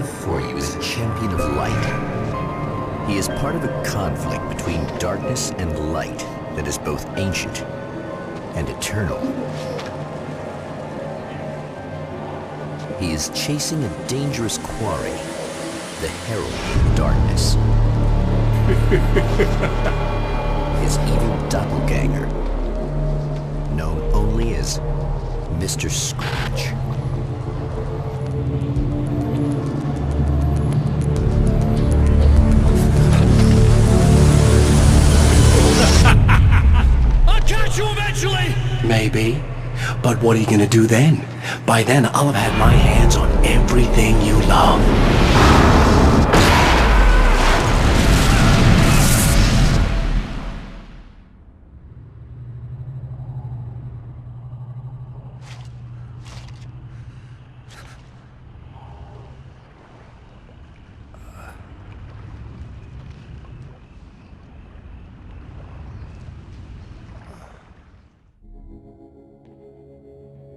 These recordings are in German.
before you is a champion of light. He is part of a conflict between darkness and light that is both ancient and eternal. He is chasing a dangerous quarry, the herald of darkness. His evil doppelganger, known only as Mr. Scratch. I'll catch you eventually! Maybe. But what are you gonna do then? By then, I'll have had my hands on everything you love.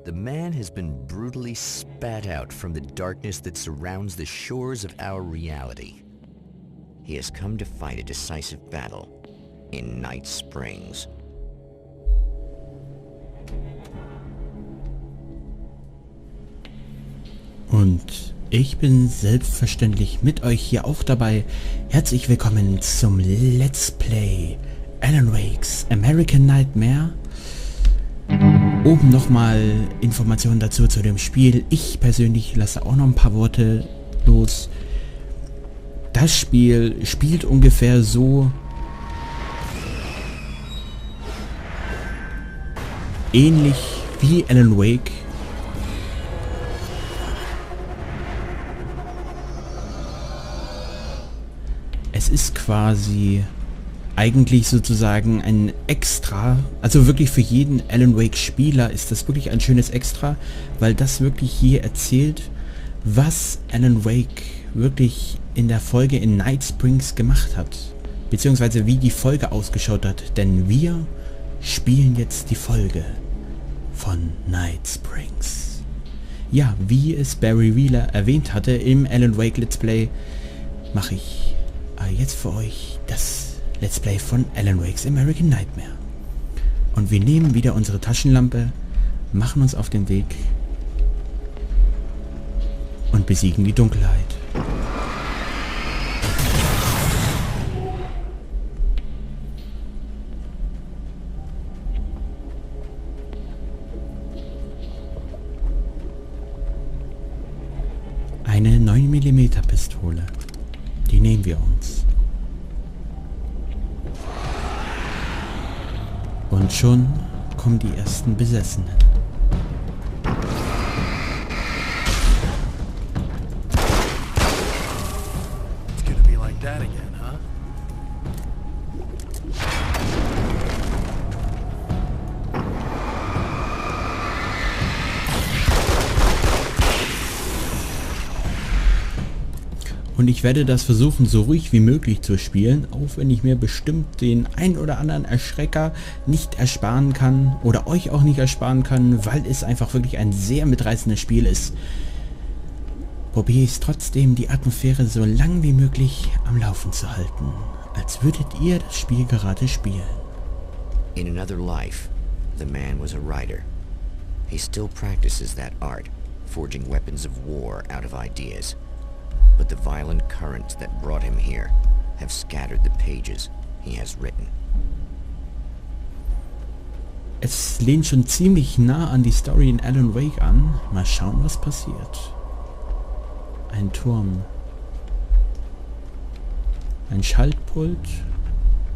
The man has been brutally spat out from the darkness that surrounds the shores of our reality. He has come to fight a decisive battle in Night Springs. Und ich bin selbstverständlich mit euch hier auch dabei. Herzlich willkommen zum Let's Play Alan Wake's American Nightmare. Oben nochmal Informationen dazu zu dem Spiel. Ich persönlich lasse auch noch ein paar Worte los. Das Spiel spielt ungefähr so ähnlich wie Alan Wake. Es ist quasi eigentlich sozusagen ein Extra, also wirklich für jeden Alan Wake Spieler ist das wirklich ein schönes Extra, weil das wirklich hier erzählt, was Alan Wake wirklich in der Folge in Night Springs gemacht hat, beziehungsweise wie die Folge ausgeschaut hat, denn wir spielen jetzt die Folge von Night Springs. Ja, wie es Barry Wheeler erwähnt hatte im Alan Wake Let's Play, mache ich jetzt für euch das Let's Play von Alan Wake's American Nightmare. Und wir nehmen wieder unsere Taschenlampe, machen uns auf den Weg und besiegen die Dunkelheit. Eine 9 mm Pistole. Die nehmen wir uns. Und schon kommen die ersten Besessenen. It's gonna be like that again, huh? Und ich werde das versuchen, so ruhig wie möglich zu spielen, auch wenn ich mir bestimmt den ein oder anderen Erschrecker nicht ersparen kann oder euch auch nicht ersparen kann, weil es einfach wirklich ein sehr mitreißendes Spiel ist. Probiere ich es trotzdem, die Atmosphäre so lang wie möglich am Laufen zu halten, als würdet ihr das Spiel gerade spielen. In another life, the man was a writer. He still practices that art, forging weapons of war out of ideas. But the violent currents that brought him here have scattered the pages he has written. Es lehnt schon ziemlich nah an die Story in Alan Wake an. Mal schauen, was passiert. Ein Turm. Ein Schaltpult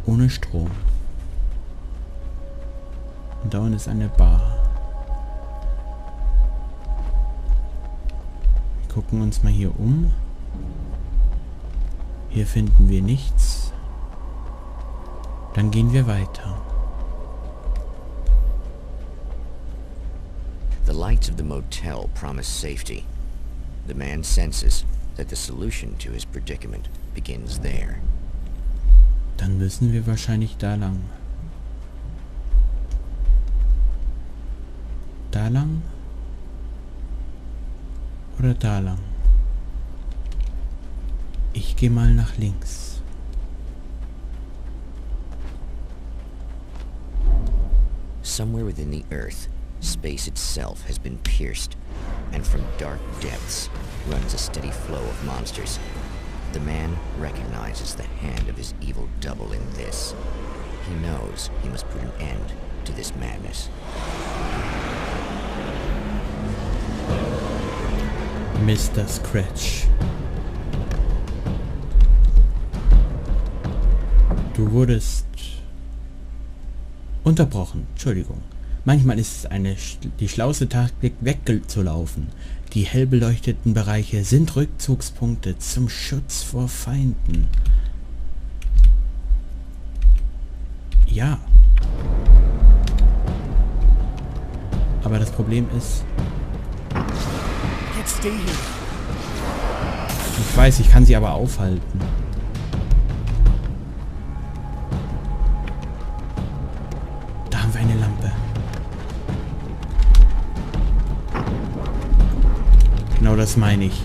ohne Strom. Und da unten ist eine Bar. Wir gucken uns mal hier um. Hier finden wir nichts. Dann gehen wir weiter. The lights of the motel promise safety. The man senses that the solution to his predicament begins there. Dann müssen wir wahrscheinlich da lang. Da lang? Oder da lang? Ich gehe mal nach links. Somewhere within the Earth, space itself has been pierced, and from dark depths runs a steady flow of monsters. The man recognizes the hand of his evil double in this. He knows he must put an end to this madness. Mr. Scratch. Du wurdest unterbrochen. Entschuldigung. Manchmal ist es die schlauste Taktik, wegzulaufen. Die hell beleuchteten Bereiche sind Rückzugspunkte zum Schutz vor Feinden. Ja. Aber das Problem ist... Ich weiß, ich kann sie aber aufhalten. Da haben wir eine Lampe. Genau das meine ich.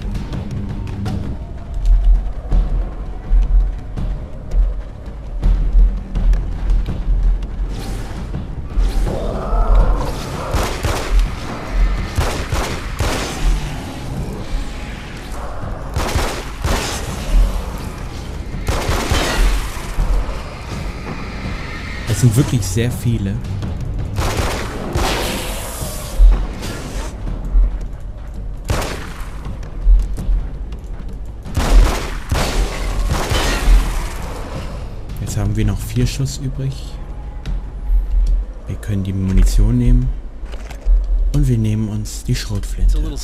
Es sind wirklich sehr viele. Jetzt haben wir noch 4 Schuss übrig. Wir können die Munition nehmen. Und wir nehmen uns die Schrotflinte. Können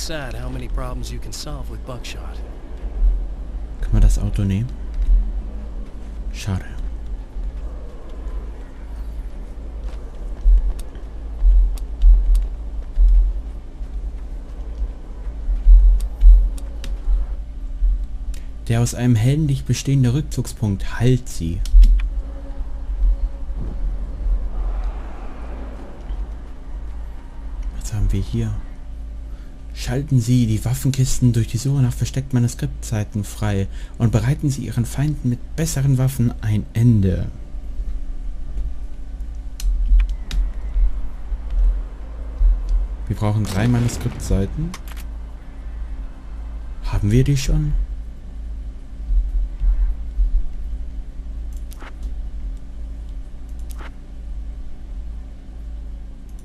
wir das Auto nehmen? Schade. Der aus einem hellen Licht bestehende Rückzugspunkt heilt sie. Was haben wir hier? Schalten Sie die Waffenkisten durch die Suche nach versteckten Manuskriptseiten frei und bereiten Sie Ihren Feinden mit besseren Waffen ein Ende. Wir brauchen 3 Manuskriptseiten. Haben wir die schon?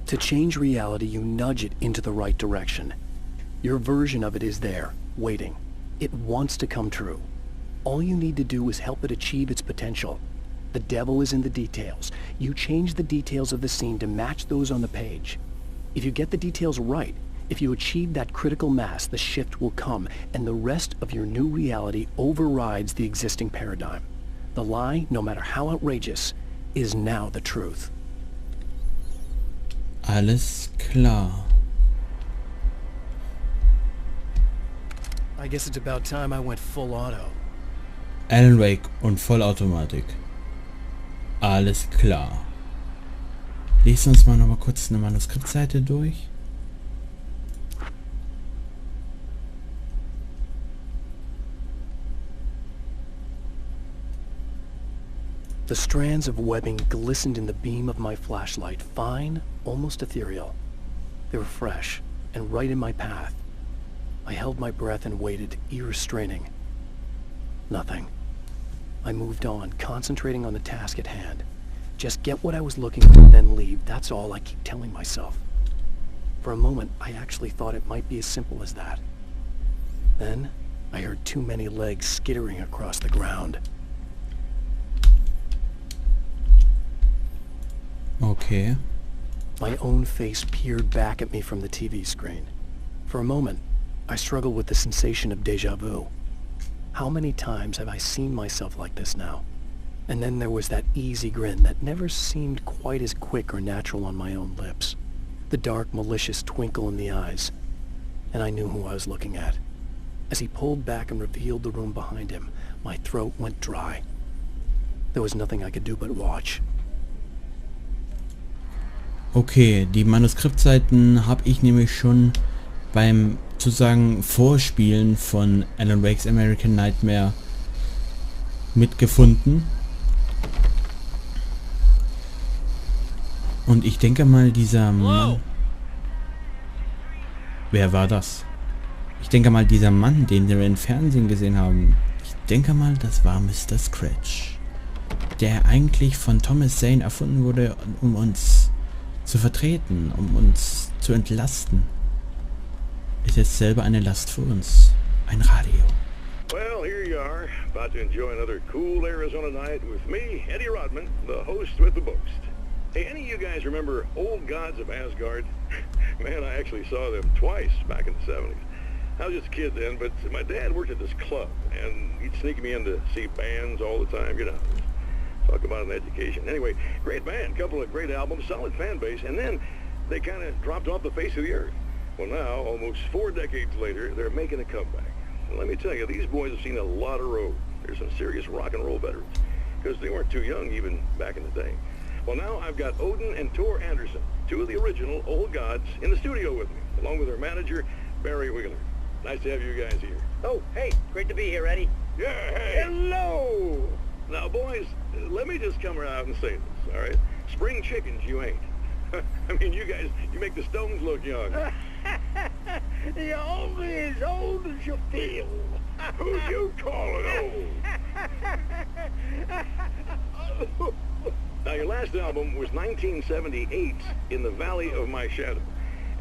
To change reality, you nudge it into the right direction. Your version of it is there, waiting. It wants to come true. All you need to do is help it achieve its potential. The devil is in the details. You change the details of the scene to match those on the page. If you get the details right, if you achieve that critical mass, the shift will come, and the rest of your new reality overrides the existing paradigm. The lie, no matter how outrageous, is now the truth. Alles klar. I guess it's about time I went full auto. Alan Wake und Vollautomatik. Alles klar. Lesen uns mal noch mal kurz eine Manuskriptseite durch. The strands of webbing glistened in the beam of my flashlight, fine, almost ethereal. They were fresh and right in my path. I held my breath and waited, ears straining. Nothing. I moved on, concentrating on the task at hand. Just get what I was looking for, then leave. That's all I keep telling myself. For a moment, I actually thought it might be as simple as that. Then, I heard too many legs skittering across the ground. Okay. My own face peered back at me from the TV screen. For a moment, I struggled with the sensation of déjà vu. How many times have I seen myself like this now? And then there was that easy grin that never seemed quite as quick or natural on my own lips. The dark, malicious twinkle in the eyes. And I knew who I was looking at. As he pulled back and revealed the room behind him, my throat went dry. There was nothing I could do but watch. Okay, die Manuskriptseiten habe ich nämlich schon beim sozusagen Vorspielen von Alan Wakes American Nightmare mitgefunden. Und ich denke mal, dieser Mann... Wer war das? Ich denke mal, dieser Mann, den wir im Fernsehen gesehen haben, ich denke mal, das war Mr. Scratch. Der eigentlich von Thomas Zane erfunden wurde, um uns zu vertreten, um uns zu entlasten. Ist jetzt selber eine Last für uns. Ein Radio. Well, here you are, about to enjoy another cool Arizona night with me, Eddie Rodman, the host with the boast. Hey, any of you guys remember Old Gods of Asgard? Man, I actually saw them twice back in the 70s. I was just a kid then, but my dad worked at this club, and he'd sneak me in to see bands all the time, you know. Talk about an education. Anyway, great band, couple of great albums, solid fan base, and then they kind of dropped off the face of the earth. Well, now, almost 4 decades later, they're making a comeback. And let me tell you, these boys have seen a lot of road. They're some serious rock and roll veterans, because they weren't too young even back in the day. Well, now I've got Odin and Tor Anderson, 2 of the original Old Gods, in the studio with me, along with their manager, Barry Wheeler. Nice to have you guys here. Oh, hey, great to be here, Eddie. Yeah, hey. Hello! Now, boys, let me just come out and say this, all right? Spring chickens, you ain't. I mean, you guys, you make the Stones look young. You're only as old as you feel. Who you calling old? Now, your last album was 1978, In the Valley of My Shadow.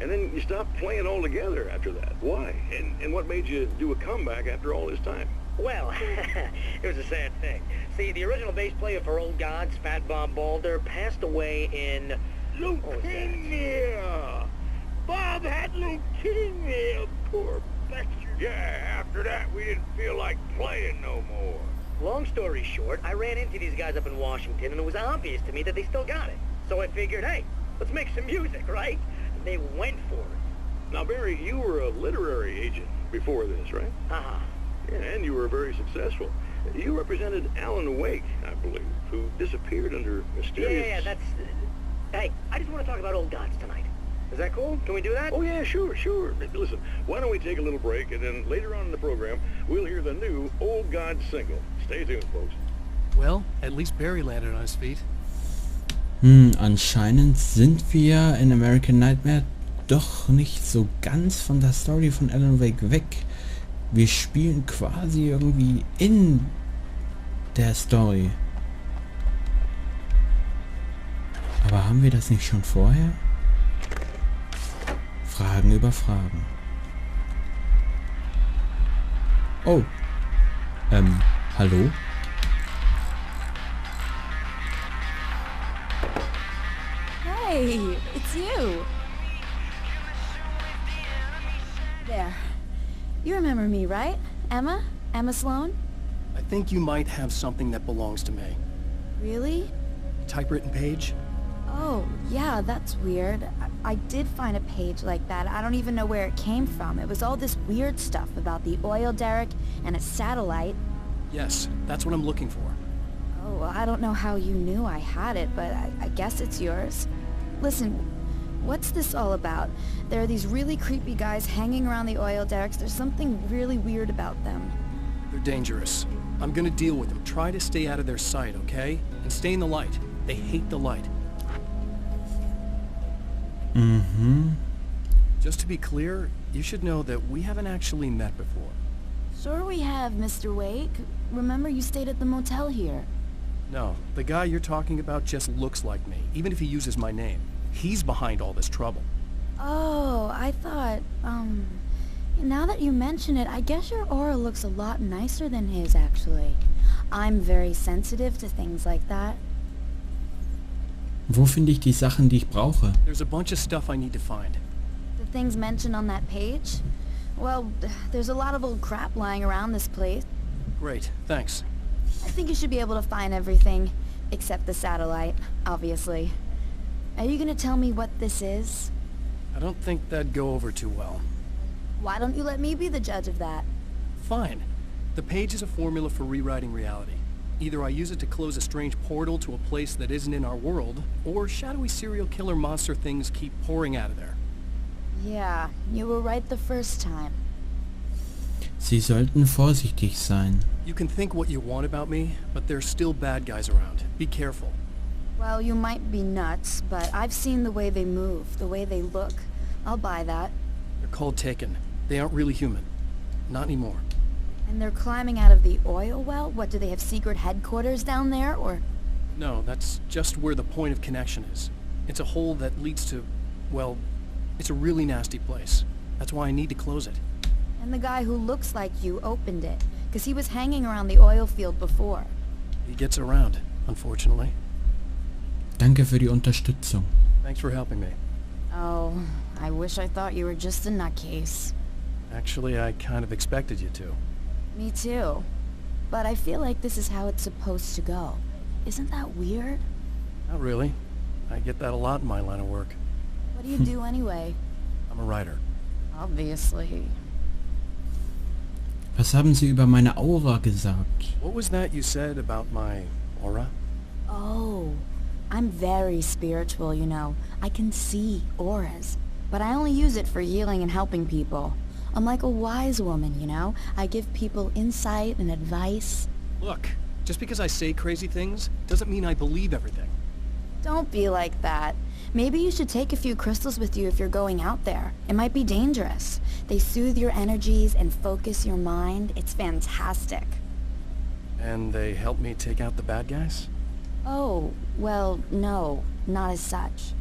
And then you stopped playing altogether after that. Why? And what made you do a comeback after all this time? Well, it was a sad thing. See, the original bass player for Old Gods, Fat Bob Balder, passed away in... Leukemia! Bob had leukemia, poor bastard. Yeah, after that we didn't feel like playing no more. Long story short, I ran into these guys up in Washington, and it was obvious to me that they still got it. So I figured, hey, let's make some music, right? And they went for it. Now, Barry, you were a literary agent before this, right? Uh-huh. Yeah, and you were very successful. You represented Alan Wake, I believe, who disappeared under mysterious... Yeah, that's... Hey, I just want to talk about Old Gods tonight. Is that cool? Can we do that? Oh, yeah, sure. Listen, why don't we take a little break, and then later on in the program, we'll hear the new Old Gods single. Stay tuned, folks. Well, at least Barry landed on his feet. Anscheinend sind wir in American Nightmare doch nicht so ganz von der Story von Alan Wake weg. Wir spielen quasi irgendwie in der Story. Aber haben wir das nicht schon vorher? Fragen über Fragen. Oh. Hallo? Hey, it's you. There. You remember me, right? Emma? Emma Sloan? I think you might have something that belongs to me. Really? A typewritten page? Oh, yeah, that's weird. I did find a page like that. I don't even know where it came from. It was all this weird stuff about the oil derrick and a satellite. Yes, that's what I'm looking for. Oh, well, I don't know how you knew I had it, but I guess it's yours. Listen, what's this all about? There are these really creepy guys hanging around the oil derricks. There's something really weird about them. They're dangerous. I'm gonna deal with them. Try to stay out of their sight, okay? And stay in the light. They hate the light. Just to be clear, you should know that we haven't actually met before. Sure we have, Mr. Wake. Remember you stayed at the motel here. No, the guy you're talking about just looks like me, even if he uses my name. He's behind all this trouble. Oh, I thought, now that you mention it, I guess your aura looks a lot nicer than his, actually. I'm very sensitive to things like that. Wo finde ich die Sachen, die ich brauche? There's a bunch of stuff I need to find. The things mentioned on that page? Well, there's a lot of old crap lying around this place. Great, thanks. I think you should be able to find everything, except the satellite, obviously. Are you gonna tell me what this is? I don't think that'd go over too well. Why don't you let me be the judge of that? Fine. The page is a formula for rewriting reality. Either I use it to close a strange portal to a place that isn't in our world, or shadowy serial killer monster things keep pouring out of there. Yeah, you were right the first time. Sie sollten vorsichtig sein. You can think what you want about me, but there's still bad guys around. Be careful. Well, you might be nuts, but I've seen the way they move, the way they look. I'll buy that. They're called Taken. They aren't really human. Not anymore. And they're climbing out of the oil well? What, do they have secret headquarters down there, or...? No, that's just where the point of connection is. It's a hole that leads to, well, it's a really nasty place. That's why I need to close it. And the guy who looks like you opened it, because he was hanging around the oil field before. He gets around, unfortunately. Danke für die Unterstützung. Thanks for helping me. Oh, I wish I thought you were just a nutcase. Actually, I kind of expected you to. Me too. But I feel like this is how it's supposed to go. Isn't that weird? Not really. I get that a lot in my line of work. What do you do anyway? I'm a writer. Obviously. Was haben Sie über meine Aura gesagt? What was that you said about my aura? Oh, I'm very spiritual, you know. I can see auras. But I only use it for healing and helping people. I'm like a wise woman, you know? I give people insight and advice. Look, just because I say crazy things doesn't mean I believe everything. Don't be like that. Maybe you should take a few crystals with you if you're going out there. It might be dangerous. They soothe your energies and focus your mind. It's fantastic. And they help me take out the bad guys? Oh, well, no, not as such.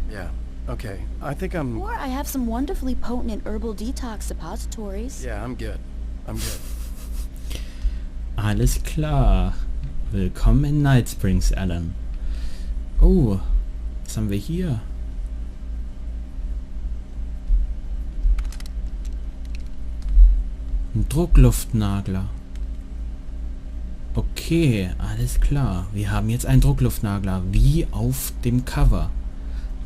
Yeah, okay. I think I'm... Or I have some wonderfully potent herbal detox suppositories. Yeah, I'm good. I'm good. Alles klar. Willkommen in Night Springs, Alan. Oh, was haben wir hier? Ein Druckluftnagler. Okay, alles klar. Wir haben jetzt einen Druckluftnagler, wie auf dem Cover.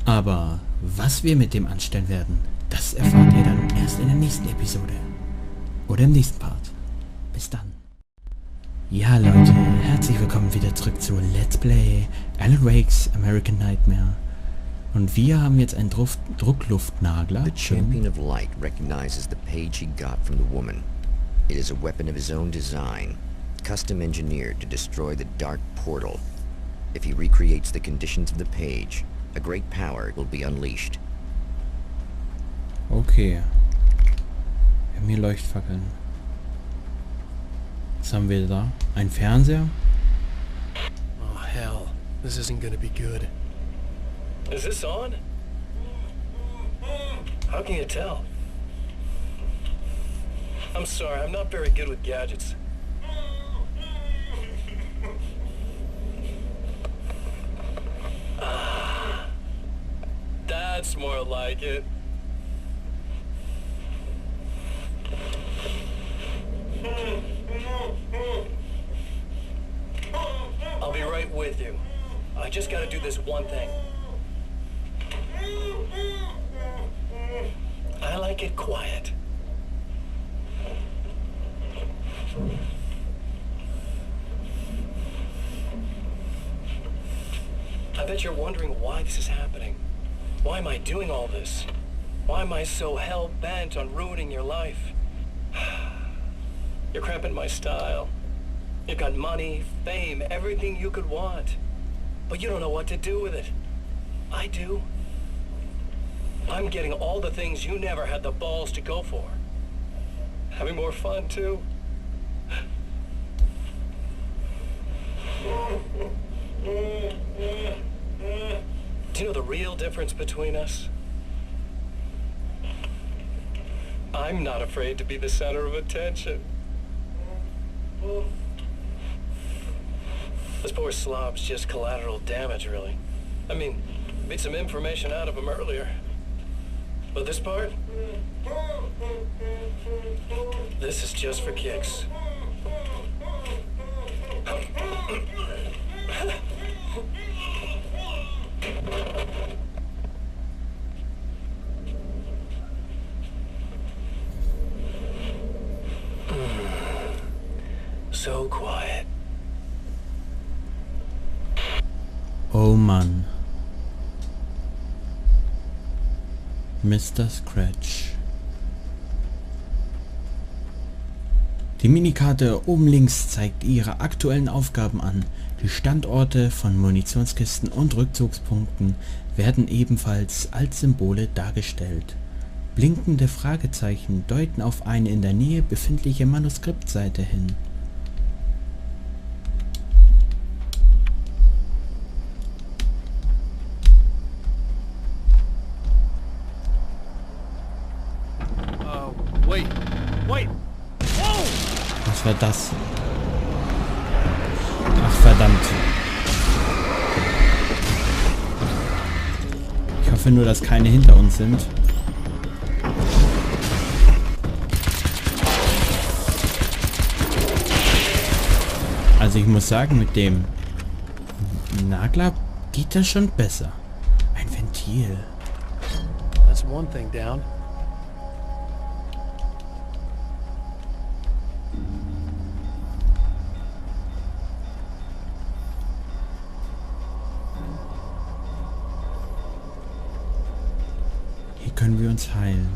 Aber was wir mit dem anstellen werden, das erfahrt ihr dann erst in der nächsten Episode. Oder im nächsten Part. Bis dann. Ja Leute, herzlich willkommen wieder zurück zu Let's Play Alan Wake's American Nightmare. Und wir haben jetzt einen Druckluftnagler. The champion of light recognizes the page he got from the woman. It is a weapon of his own design, custom engineered to destroy the dark portal. If he recreates the conditions of the page, a great power will be unleashed. Okay. Wir haben hier Leuchtfackeln. Was haben wir da? Ein Fernseher? Oh, hell. This isn't gonna be good. Is this on? How can you tell? I'm sorry, I'm not very good with gadgets. That's more like it. I'll be right with you. I just gotta do this one thing. I like it quiet. I bet you're wondering why this is happening. Why am I doing all this? Why am I so hell-bent on ruining your life? You're cramping my style. You've got money, fame, everything you could want. But you don't know what to do with it. I do. I'm getting all the things you never had the balls to go for. Having more fun, too. Do you know the real difference between us? I'm not afraid to be the center of attention. This poor slob's just collateral damage, really. I mean, beat some information out of him earlier. But this part? This is just for kicks. So quiet. Oh Mann. Mr. Scratch. Die Minikarte oben links zeigt ihre aktuellen Aufgaben an. Die Standorte von Munitionskisten und Rückzugspunkten werden ebenfalls als Symbole dargestellt. Blinkende Fragezeichen deuten auf eine in der Nähe befindliche Manuskriptseite hin. Wait! Was war das? Ach verdammt. Ich hoffe nur, dass keine hinter uns sind. Also ich muss sagen, mit dem Nagler geht das schon besser. Ein Ventil. That's one thing down. Hier können wir uns heilen.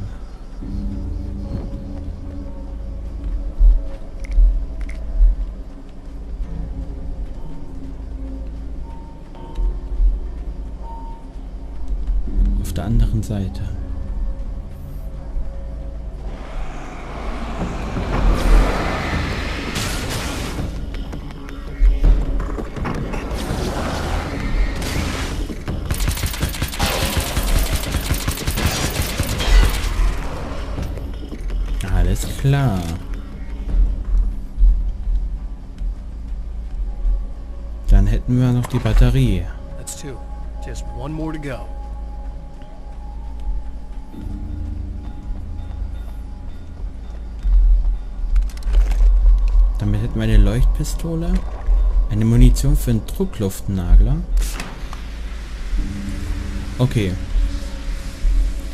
Auf der anderen Seite. Alles klar. Dann hätten wir noch die Batterie. That's two. Just one more to go. Damit hätten wir eine Leuchtpistole, eine Munition für einen Druckluftnagler. Okay.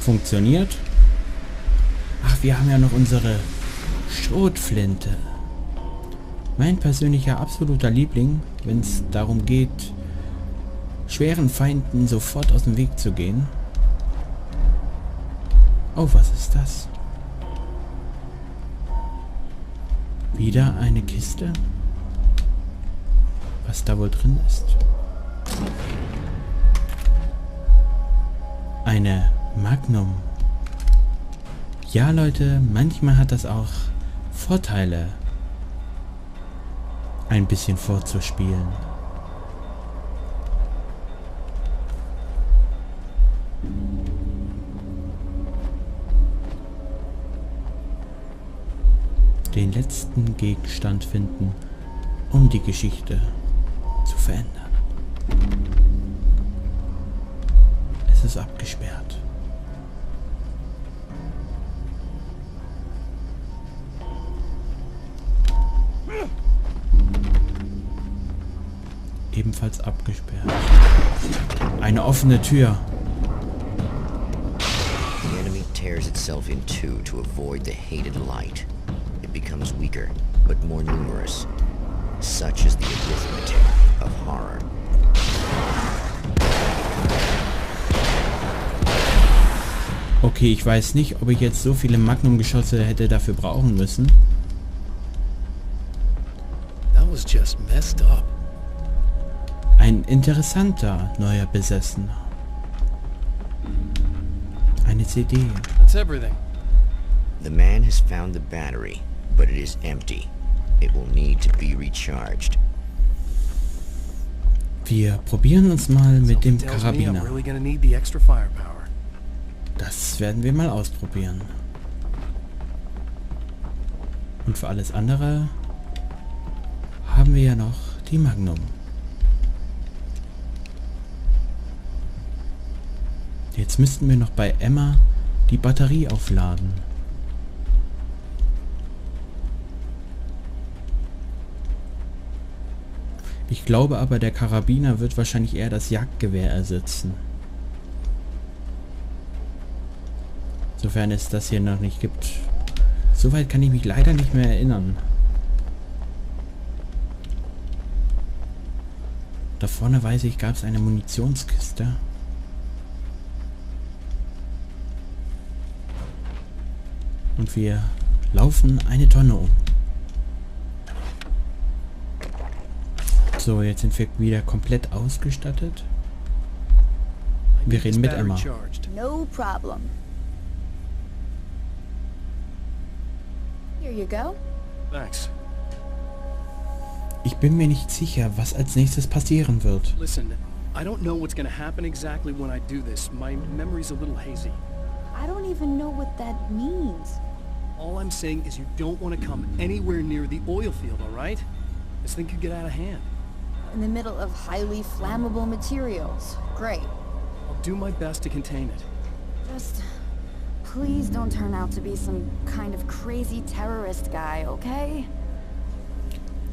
Funktioniert. Ach, wir haben ja noch unsere Schrotflinte. Mein persönlicher absoluter Liebling, wenn es darum geht, schweren Feinden sofort aus dem Weg zu gehen. Oh, was ist das? Wieder eine Kiste? Was da wohl drin ist? Eine Magnum. Ja, Leute, manchmal hat das auch Vorteile, ein bisschen vorzuspielen. Den letzten Gegenstand finden, um die Geschichte zu verändern. Es ist abgesperrt. Ebenfalls abgesperrt. Eine offene Tür. The enemy tears itself in two to avoid the hated light. It becomes weaker, but more numerous. Such is the arithmetic of horror. Okay, ich weiß nicht, ob ich jetzt so viele Magnum-Geschosse hätte dafür brauchen müssen. That was just messed up. Ein interessanter neuer Besessener. Eine CD. That's everything. The man has found the battery, but it is empty. It will need to be recharged. Wir probieren uns mal mit dem Something tells me I'm Karabiner. really gonna need the extra firepower. Das werden wir mal ausprobieren. Und für alles andere haben wir ja noch die Magnum. Jetzt müssten wir noch bei Emma die Batterie aufladen. Ich glaube aber, der Karabiner wird wahrscheinlich eher das Jagdgewehr ersetzen. Sofern es das hier noch nicht gibt. Soweit kann ich mich leider nicht mehr erinnern. Da vorne weiß ich, gab es eine Munitionskiste. Und wir laufen eine Tonne um. So, jetzt sind wir wieder komplett ausgestattet. Wir reden mit Emma. No problem. Here you go. Thanks. Ich bin mir nicht sicher, was als nächstes passieren wird. Listen, I don't know what's gonna happen exactly when I do this. My memory's a little hazy. I don't even know what that means. All I'm saying is you don't want to come anywhere near the oil field, all right? This thing could get out of hand. In the middle of highly flammable materials. Great. I'll do my best to contain it. Just please don't turn out to be some kind of crazy terrorist guy, okay?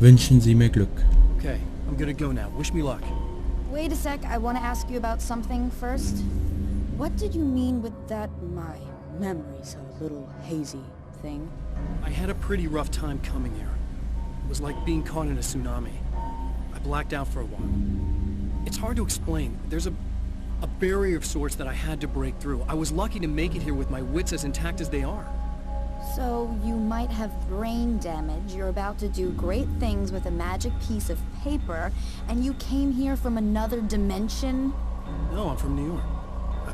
Wünschen Sie mir Glück. Okay, I'm gonna go now. Wish me luck. Wait a sec, I want to ask you about something first. What did you mean with that my memory's a little hazy thing? I had a pretty rough time coming here. It was like being caught in a tsunami. I blacked out for a while. It's hard to explain. There's a barrier of sorts that I had to break through. I was lucky to make it here with my wits as intact as they are. So you might have brain damage, you're about to do great things with a magic piece of paper, and you came here from another dimension? No, I'm from New York.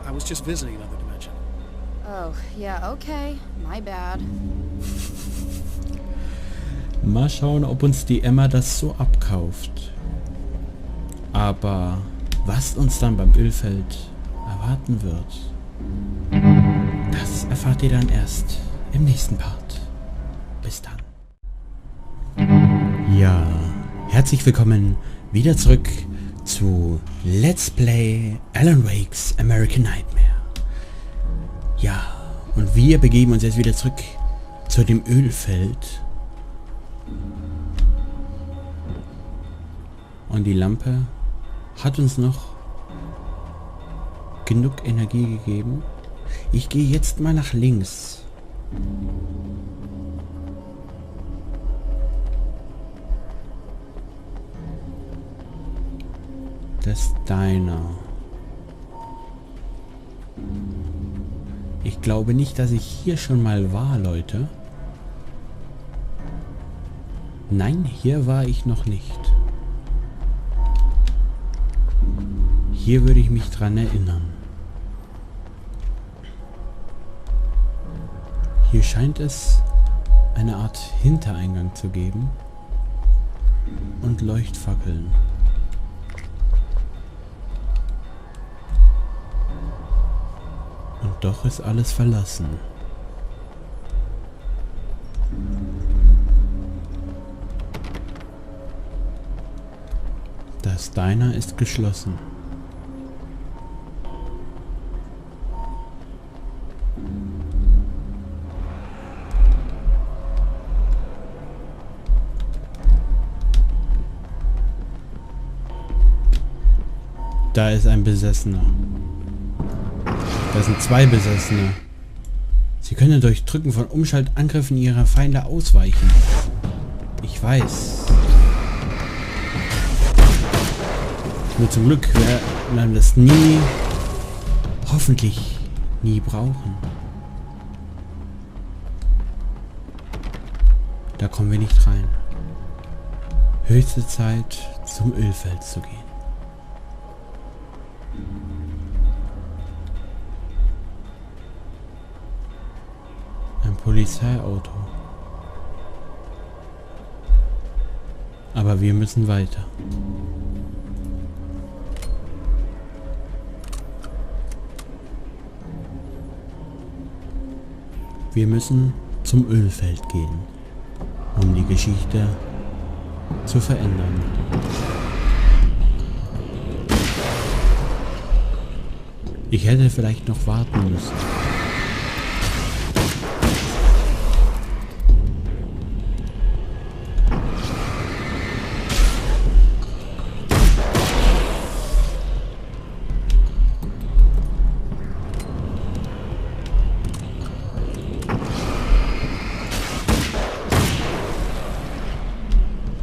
I was just visiting another dimension. Oh, yeah, okay. My bad. Mal schauen, ob uns die Emma das so abkauft. Aber was uns dann beim Ölfeld erwarten wird, das erfahrt ihr dann erst im nächsten Part. Bis dann. Ja, herzlich willkommen wieder zurück zu Let's Play Alan Wake's American Nightmare. Ja, und wir begeben uns jetzt wieder zurück zu dem Ölfeld. Und die Lampe hat uns noch genug Energie gegeben. Ich gehe jetzt mal nach links. Das Diner. Ich glaube nicht, dass ich hier schon mal war, Leute. Nein, hier war ich noch nicht. Hier würde ich mich dran erinnern. Hier scheint es eine Art Hintereingang zu geben und Leuchtfackeln. Und doch ist alles verlassen. Das Diner ist geschlossen. Da ist ein Besessener. Da sind zwei Besessene. Sie können durch Drücken von Umschaltangriffen ihrer Feinde ausweichen. Ich weiß. Nur zum Glück werden wir das nie, hoffentlich nie brauchen. Da kommen wir nicht rein. Höchste Zeit, zum Ölfeld zu gehen. Ein Polizeiauto. Aber wir müssen weiter. Wir müssen zum Ölfeld gehen, um die Geschichte zu verändern. Ich hätte vielleicht noch warten müssen.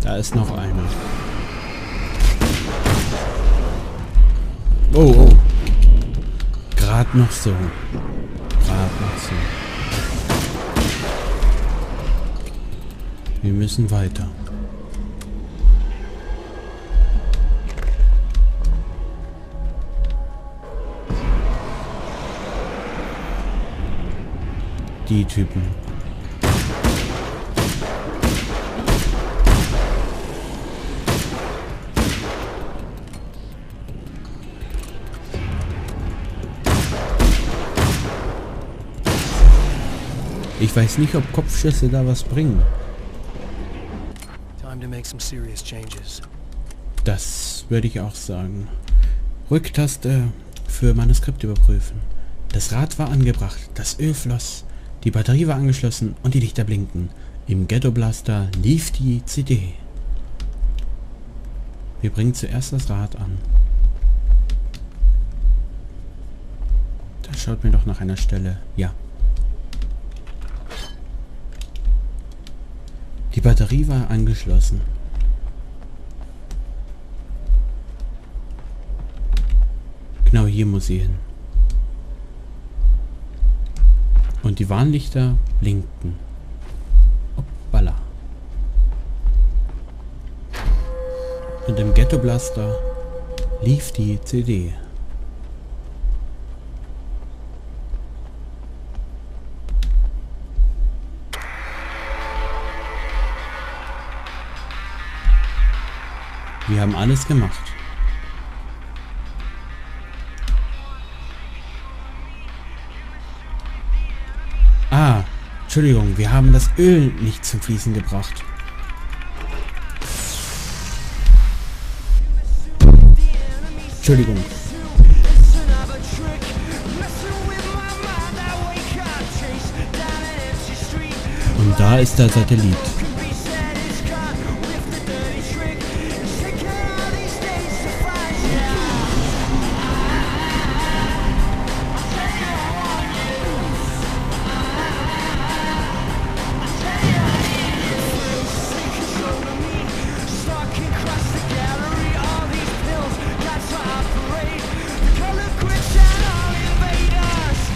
Da ist noch einer. Oh, oh. Gerade noch so. Gerade noch so. Wir müssen weiter. Die Typen. Ich weiß nicht, ob Kopfschüsse da was bringen. Time to make some serious changes. Das würde ich auch sagen. Rücktaste für Manuskript überprüfen. Das Rad war angebracht, das Öl floss, die Batterie war angeschlossen und die Lichter blinkten. Im Ghetto-Blaster lief die CD. Wir bringen zuerst das Rad an. Das schaut mir doch nach einer Stelle. Ja. Die Batterie war angeschlossen. Genau hier muss sie hin. Und die Warnlichter blinkten. Hoppala. Und im Ghetto Blaster lief die CD. Wir haben alles gemacht. Ah, Entschuldigung, wir haben das Öl nicht zum Fließen gebracht. Entschuldigung. Und da ist der Satellit.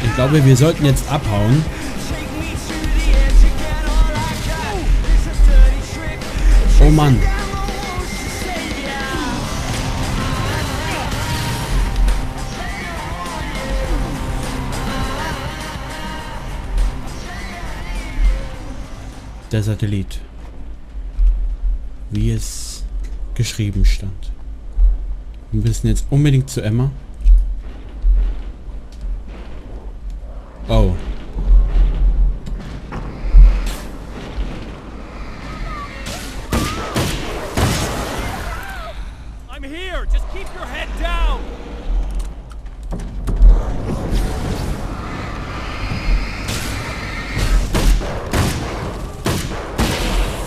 Ich glaube, wir sollten jetzt abhauen. Oh Mann. Der Satellit. Wie es geschrieben stand. Wir müssen jetzt unbedingt zu Emma. Oh. I'm here. Just keep your head down.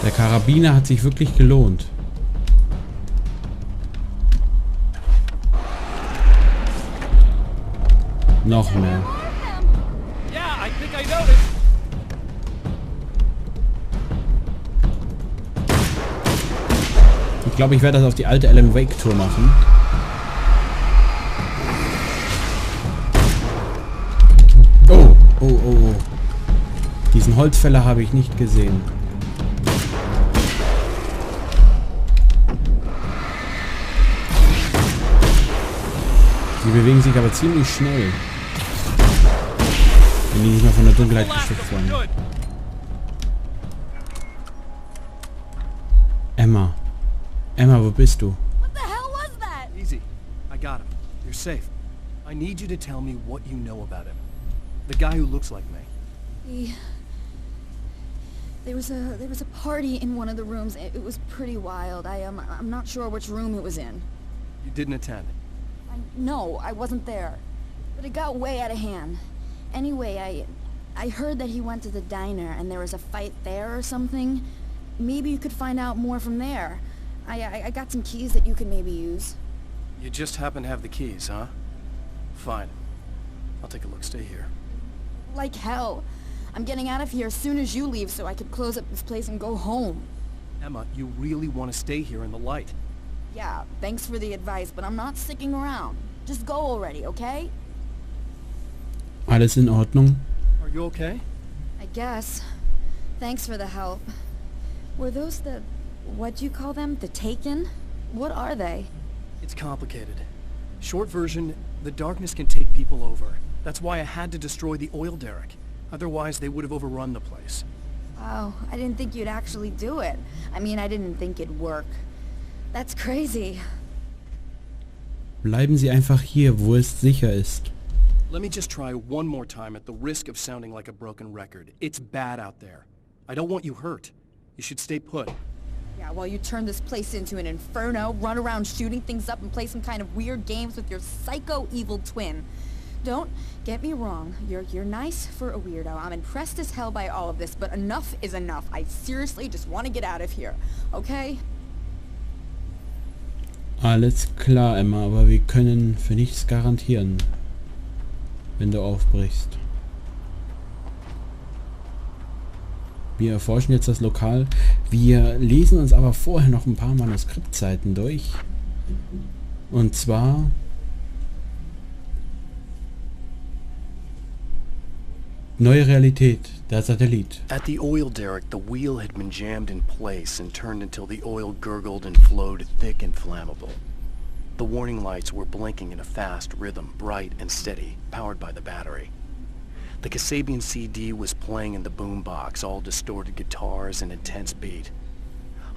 Der Karabiner hat sich wirklich gelohnt. Noch mehr. Yeah, I think I noticed. Ich glaube, ich werde das auf die alte Alan Wake Tour machen. Oh, oh, oh, oh. Diesen Holzfäller habe ich nicht gesehen. Sie bewegen sich aber ziemlich schnell. Wenn die nicht mal von der Dunkelheit geschützt werden. Good. Emma. Emma, wo bist du? What the hell was that? Easy. I got him. You're safe. I need you to tell me what you know about him. The guy who looks like me. There was a party in one of the rooms. It was pretty wild. I'm not sure which room it was in. You didn't attend. No, I wasn't there. But it got way out of hand. Anyway, I heard that he went to the diner and there was a fight there or something. Maybe you could find out more from there. I got some keys that you could maybe use. You just happen to have the keys, huh? Fine. I'll take a look. Stay here. Like hell. I'm getting out of here as soon as you leave so I could close up this place and go home. Emma, you really want to stay here in the light. Yeah, thanks for the advice, but I'm not sticking around. Just go already, okay? Alles in Ordnung? Are you okay? I guess. Thanks for the help. Were those the... what'd you call them? The Taken? What are they? It's complicated. Short version, the darkness can take people over. That's why I had to destroy the oil derrick. Otherwise, they would have overrun the place. Oh, I didn't think you'd actually do it. I mean, I didn't think it'd work. That's crazy. Bleiben Sie einfach hier, wo es sicher ist. Let me just try one more time at the risk of sounding like a broken record. It's bad out there. I don't want you hurt. You should stay put. Yeah, while you turn this place into an inferno, run around shooting things up and play some kind of weird games with your psycho evil twin. Don't get me wrong, you're nice for a weirdo. I'm impressed as hell by all of this, but enough is enough. I seriously just want to get out of here, okay? Alles klar, Emma, aber wir können für nichts garantieren, wenn du aufbrichst. Wir erforschen jetzt das Lokal. Wir lesen uns aber vorher noch ein paar Manuskriptseiten durch. Und zwar Neue Realität, der Satellit. At the oil derrick, the wheel had been jammed in place and turned until the oil gurgled and flowed thick and flammable. The warning lights were blinking in a fast rhythm, bright and steady, powered by the battery. The Kasabian CD was playing in the boombox, all distorted guitars and intense beat.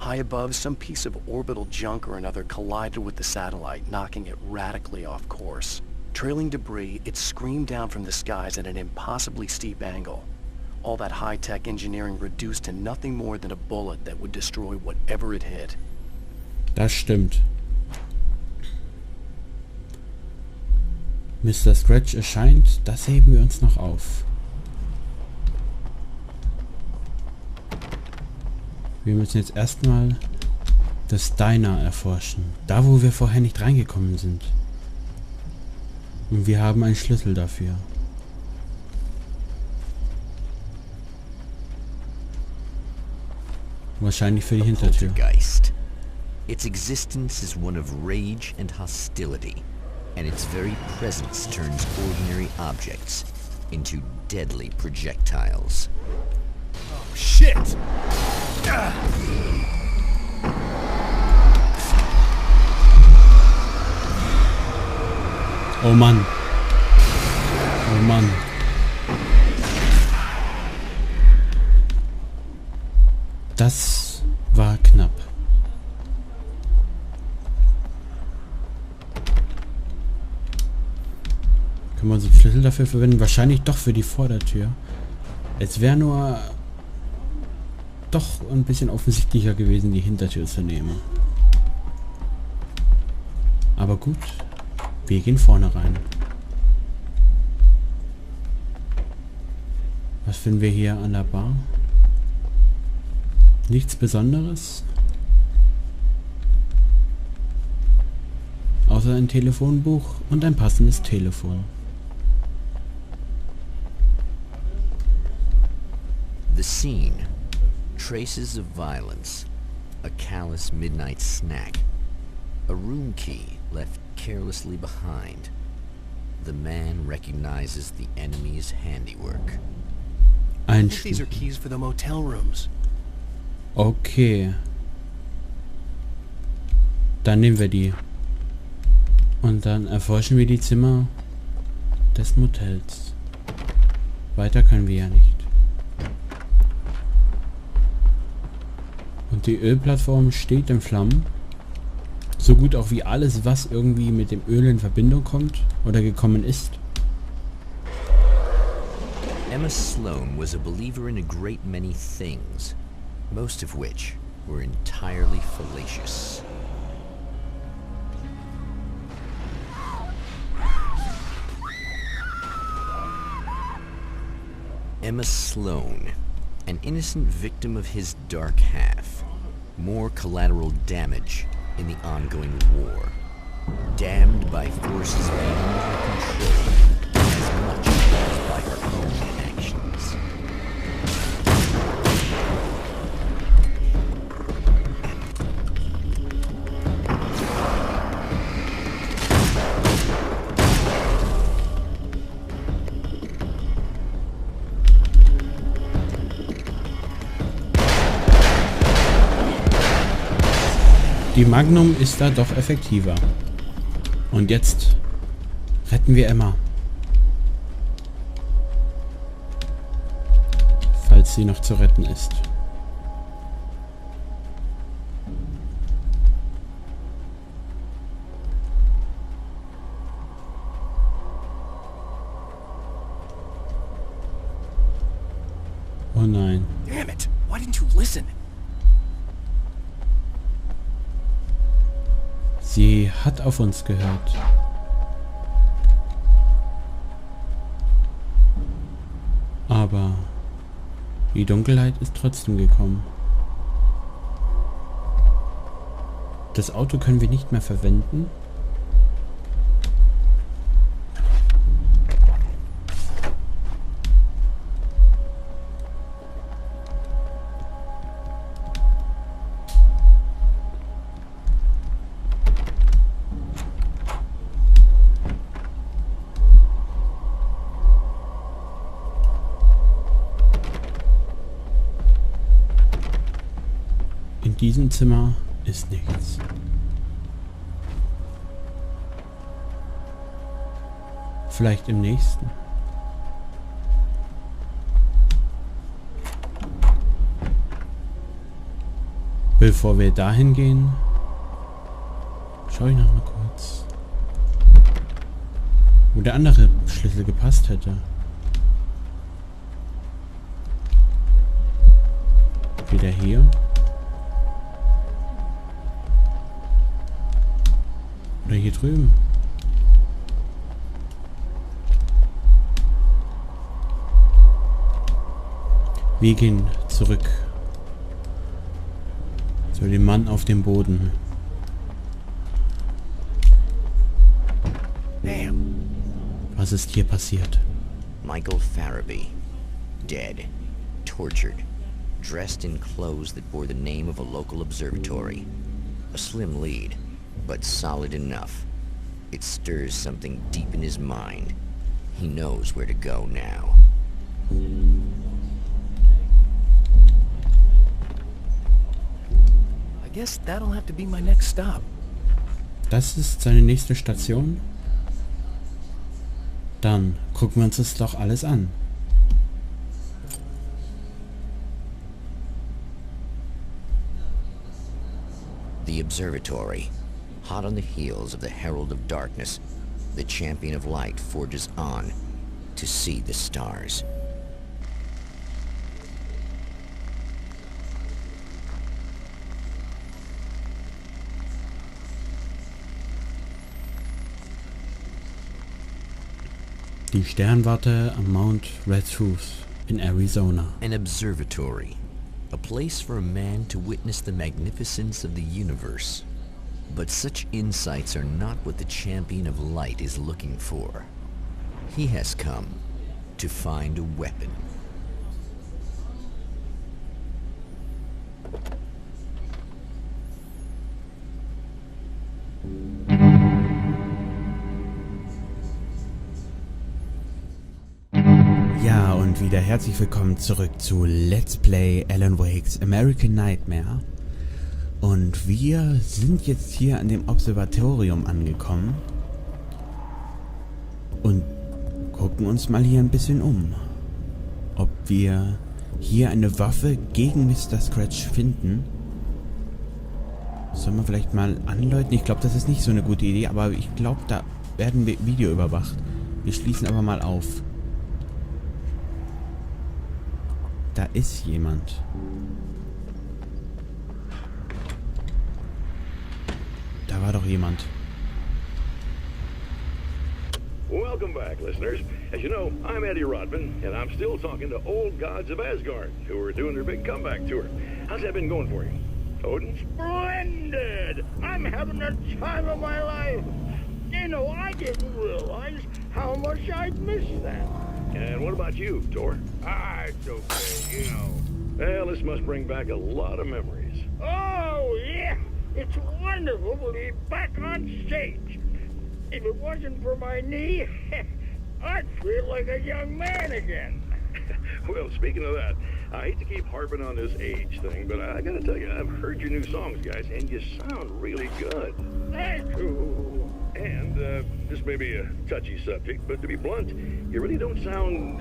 High above, some piece of orbital junk or another collided with the satellite, knocking it radically off course. Trailing debris, it screamed down from the skies at an impossibly steep angle. All that high-tech engineering reduced to nothing more than a bullet that would destroy whatever it hit. Das stimmt. Mr. Scratch erscheint, das heben wir uns noch auf. Wir müssen jetzt erstmal das Diner erforschen. Da, wo wir vorher nicht reingekommen sind. Und wir haben einen Schlüssel dafür. Wahrscheinlich für die Hintertür. Poltergeist. Its existence is one of rage and hostility, and its very presence turns ordinary objects into deadly projectiles. Oh, shit! Oh Mann. Oh Mann. Das war knapp. Können wir unseren Schlüssel dafür verwenden? Wahrscheinlich doch für die Vordertür. Es wäre nur doch ein bisschen offensichtlicher gewesen, die Hintertür zu nehmen. Aber gut. Wir gehen vorne rein. Was finden wir hier an der Bar? Nichts Besonderes. Außer ein Telefonbuch und ein passendes Telefon. The scene. Traces of violence. A callous midnight snack. A room key left carelessly behind. The man recognizes the enemy's handiwork. I think these are keys for the motel rooms. Okay. Dann nehmen wir die. Und dann erforschen wir die Zimmer des Motels. Weiter können wir ja nicht. Und die Ölplattform steht in Flammen. So gut auch wie alles, was irgendwie mit dem Öl in Verbindung kommt oder gekommen ist. Emma Sloan was a believer in a great many things, most of which were entirely fallacious. Emma Sloan, an innocent victim of his dark half. More collateral damage in the ongoing war. Damned by forces beyond her control, as much as by her own actions. Die Magnum ist da doch effektiver. Und jetzt retten wir Emma. als sie noch zu retten ist. Oh nein. Damn it! Why didn't you listen? Sie hat auf uns gehört. Aber die Dunkelheit ist trotzdem gekommen. Das Auto können wir nicht mehr verwenden. In diesem Zimmer ist nichts. Vielleicht im nächsten. Bevor wir dahin gehen, schaue ich noch mal kurz, wo der andere Schlüssel gepasst hätte. Wieder hier. Oder hier drüben. Wir gehen zurück zu dem Mann auf dem Boden. Damn. Was ist hier passiert? Michael Farabee. Dead. Tortured. Dressed in clothes that bore the name of a local observatory. A slim lead, but solid enough. It stirs something deep in his mind. He knows where to go now. I guess that'll have to be my next stop. Das ist seine nächste Station? Dann gucken wir uns das doch alles an. The observatory. Hot on the heels of the Herald of Darkness, the Champion of Light forges on to see the stars. Die Sternwarte am Mount Red Truth in Arizona. An observatory. A place for a man to witness the magnificence of the universe. But such insights are not what the Champion of Light is looking for. He has come to find a weapon. Ja, und wieder herzlich willkommen zurück zu Let's Play Alan Wake's American Nightmare. Und wir sind jetzt hier an dem Observatorium angekommen und gucken uns mal hier ein bisschen um, ob wir hier eine Waffe gegen Mr. Scratch finden. Sollen wir vielleicht mal anläuten? Ich glaube, das ist nicht so eine gute Idee, aber ich glaube, da werden wir Video überwacht. Wir schließen aber mal auf. Da ist jemand. Da war doch jemand. Welcome back, listeners. As you know, I'm Eddie Rodman, and I'm still talking to old gods of Asgard, who are doing their big comeback tour. How's that been going for you? Odin? Splendid! I'm having the time of my life. You know, I didn't realize how much I'd missed that. And what about you, Thor? It's okay, you know. Well, this must bring back a lot of memories. Oh, yeah. It's wonderful to be back on stage. If it wasn't for my knee, I'd feel like a young man again. Well, speaking of that, I hate to keep harping on this age thing, but I gotta tell you, I've heard your new songs, guys, and you sound really good. Thank you. And this may be a touchy subject, but to be blunt, you really don't sound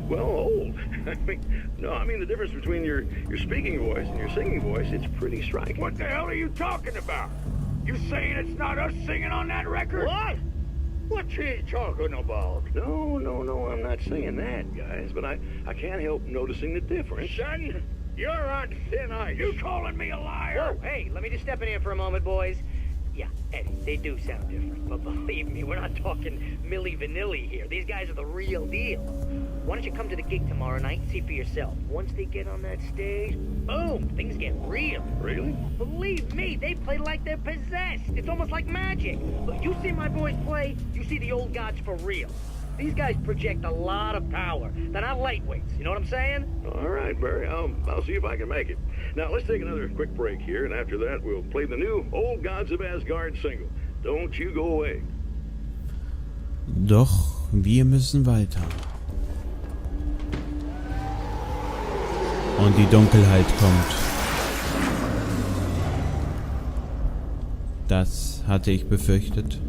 Well, old. I mean the difference between your speaking voice and your singing voice, it's pretty striking. What the hell are you talking about? You saying it's not us singing on that record? What? What's he talking about? No, I'm not saying that, guys, but I can't help noticing the difference. Son, you're on thin ice. You calling me a liar? Whoa, hey, let me just step in here for a moment, boys. Yeah, Eddie, they do sound different, but believe me, we're not talking Milli Vanilli here. These guys are the real deal. Why don't you come to the gig tomorrow night and see for yourself? Once they get on that stage, boom, things get real. Really? Believe me, they play like they're possessed. It's almost like magic. Look, you see my boys play, you see the old gods for real. These guys project a lot of power. They're not lightweights, you know what I'm saying? All right, Barry, I'll see if I can make it. Now, let's take another quick break here, and after that, we'll play the new Old Gods of Asgard single. Don't you go away. Doch, wir müssen weiter. Und die Dunkelheit kommt. Das hatte ich befürchtet.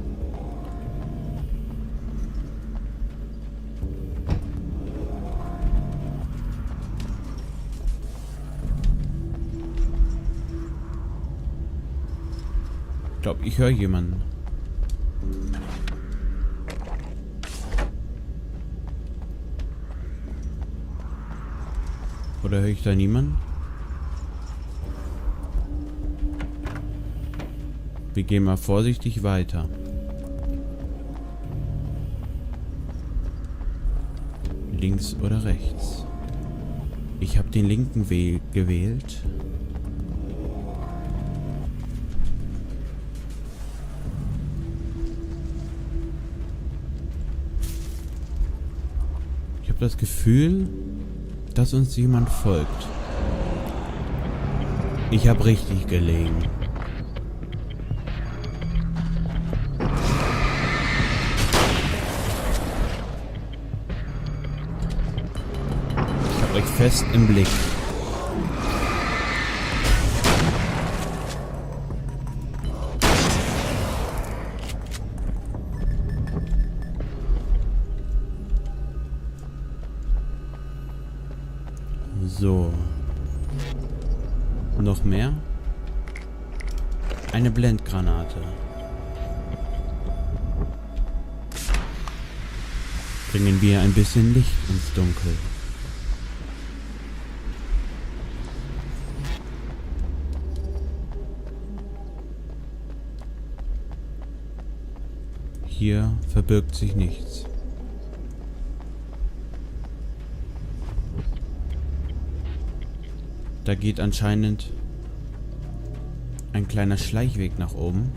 Ich glaube, ich höre jemanden. Oder höre ich da niemanden? Wir gehen mal vorsichtig weiter. Links oder rechts? Ich habe den linken Weg gewählt. Ich habe das Gefühl, dass uns jemand folgt. Ich habe richtig gelegen. Ich habe euch fest im Blick. So. Noch mehr? Eine Blendgranate. Bringen wir ein bisschen Licht ins Dunkel. Hier verbirgt sich nichts. Da geht anscheinend ein kleiner Schleichweg nach oben.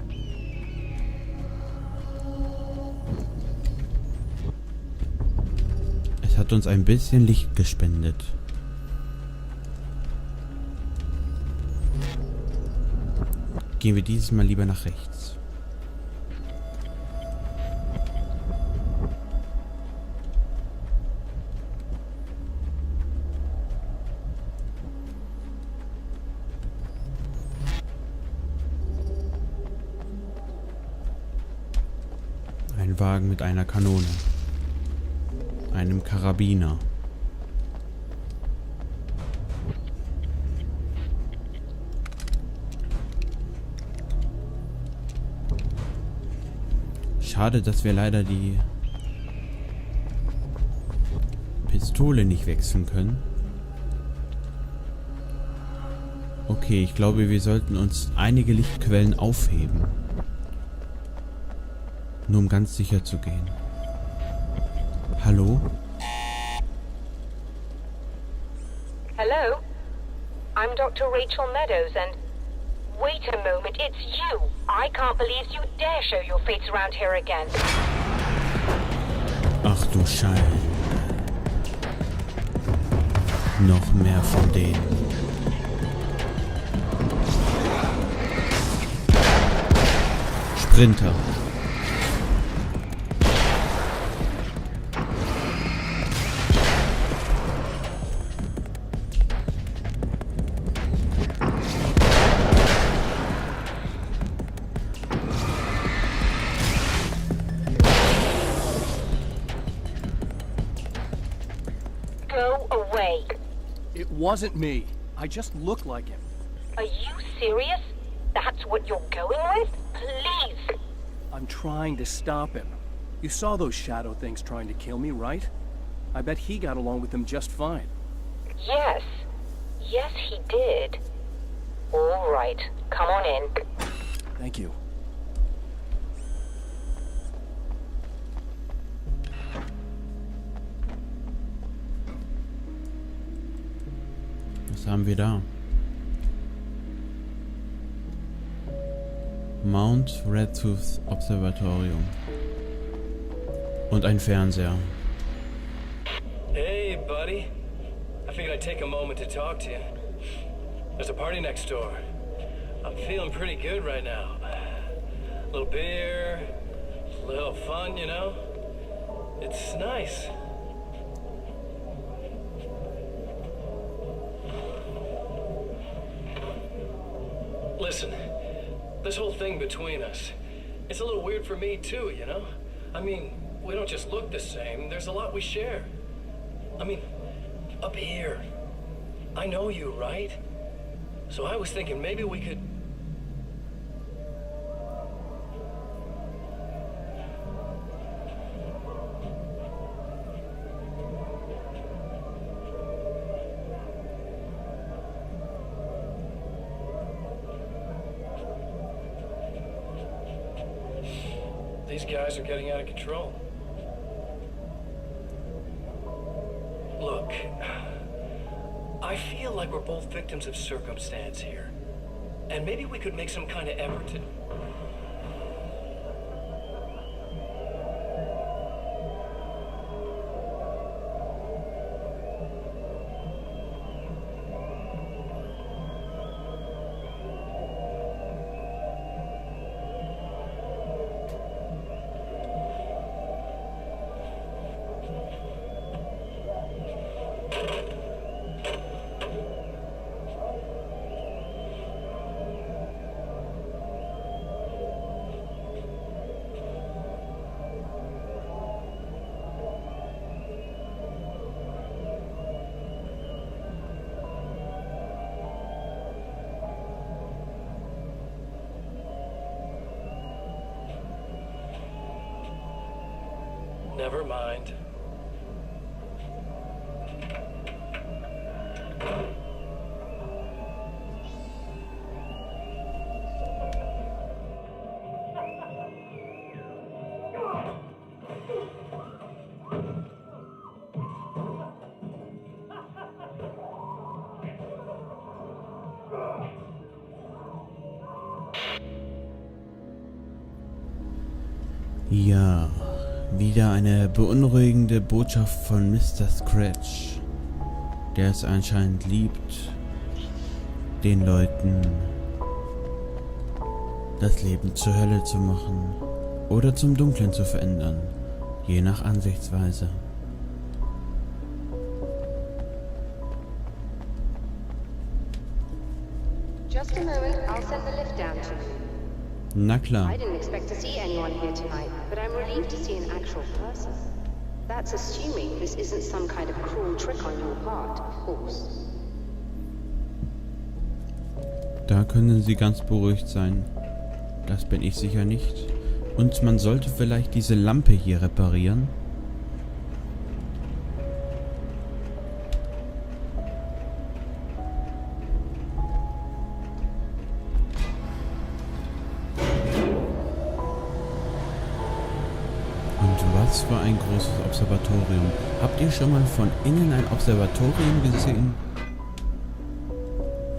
Es hat uns ein bisschen Licht gespendet. Gehen wir dieses Mal lieber nach rechts. Ein Wagen mit einer Kanone. Einem Karabiner. Schade, dass wir leider die Pistole nicht wechseln können. Okay, ich glaube, wir sollten uns einige Lichtquellen aufheben. Nur um ganz sicher zu gehen. Hallo? Hello? I'm Dr. Rachel Meadows and... Wait a moment, it's you! I can't believe you dare show your face around here again. Ach du Scheiße. Noch mehr von denen. Sprinter. Go away. It wasn't me. I just look like him. Are you serious? That's what you're going with? Please. I'm trying to stop him. You saw those shadow things trying to kill me, right? I bet he got along with them just fine. Yes. Yes, he did. All right. Come on in. Thank you. Was haben wir da? Mount Redtooth Observatorium. Und ein Fernseher. Hey, buddy. I figured I'd take a moment to talk to you. There's a party next door. I'm feeling pretty good right now. A little beer, a little fun, you know? It's nice. Listen, this whole thing between us, it's a little weird for me too, you know? I mean, we don't just look the same, there's a lot we share. I mean, up here, I know you, right? So I was thinking maybe we could... These guys are getting out of control. Look, I feel like we're both victims of circumstance here. And maybe we could make some kind of effort to... Never mind. Ja, wieder eine beunruhigende Botschaft von Mr. Scratch, der es anscheinend liebt, den Leuten das Leben zur Hölle zu machen oder zum Dunklen zu verändern, je nach Ansichtsweise. Just a moment, I'll send the lift down to you. Na klar. I didn't expect to see anyone here tonight, but I'm relieved to see an actual person. That's assuming this isn't some kind of cruel trick on your part, of course. Da können Sie ganz beruhigt sein. Das bin ich sicher nicht. Und man sollte vielleicht diese Lampe hier reparieren. Was für ein großes Observatorium. Habt ihr schon mal von innen ein Observatorium gesehen?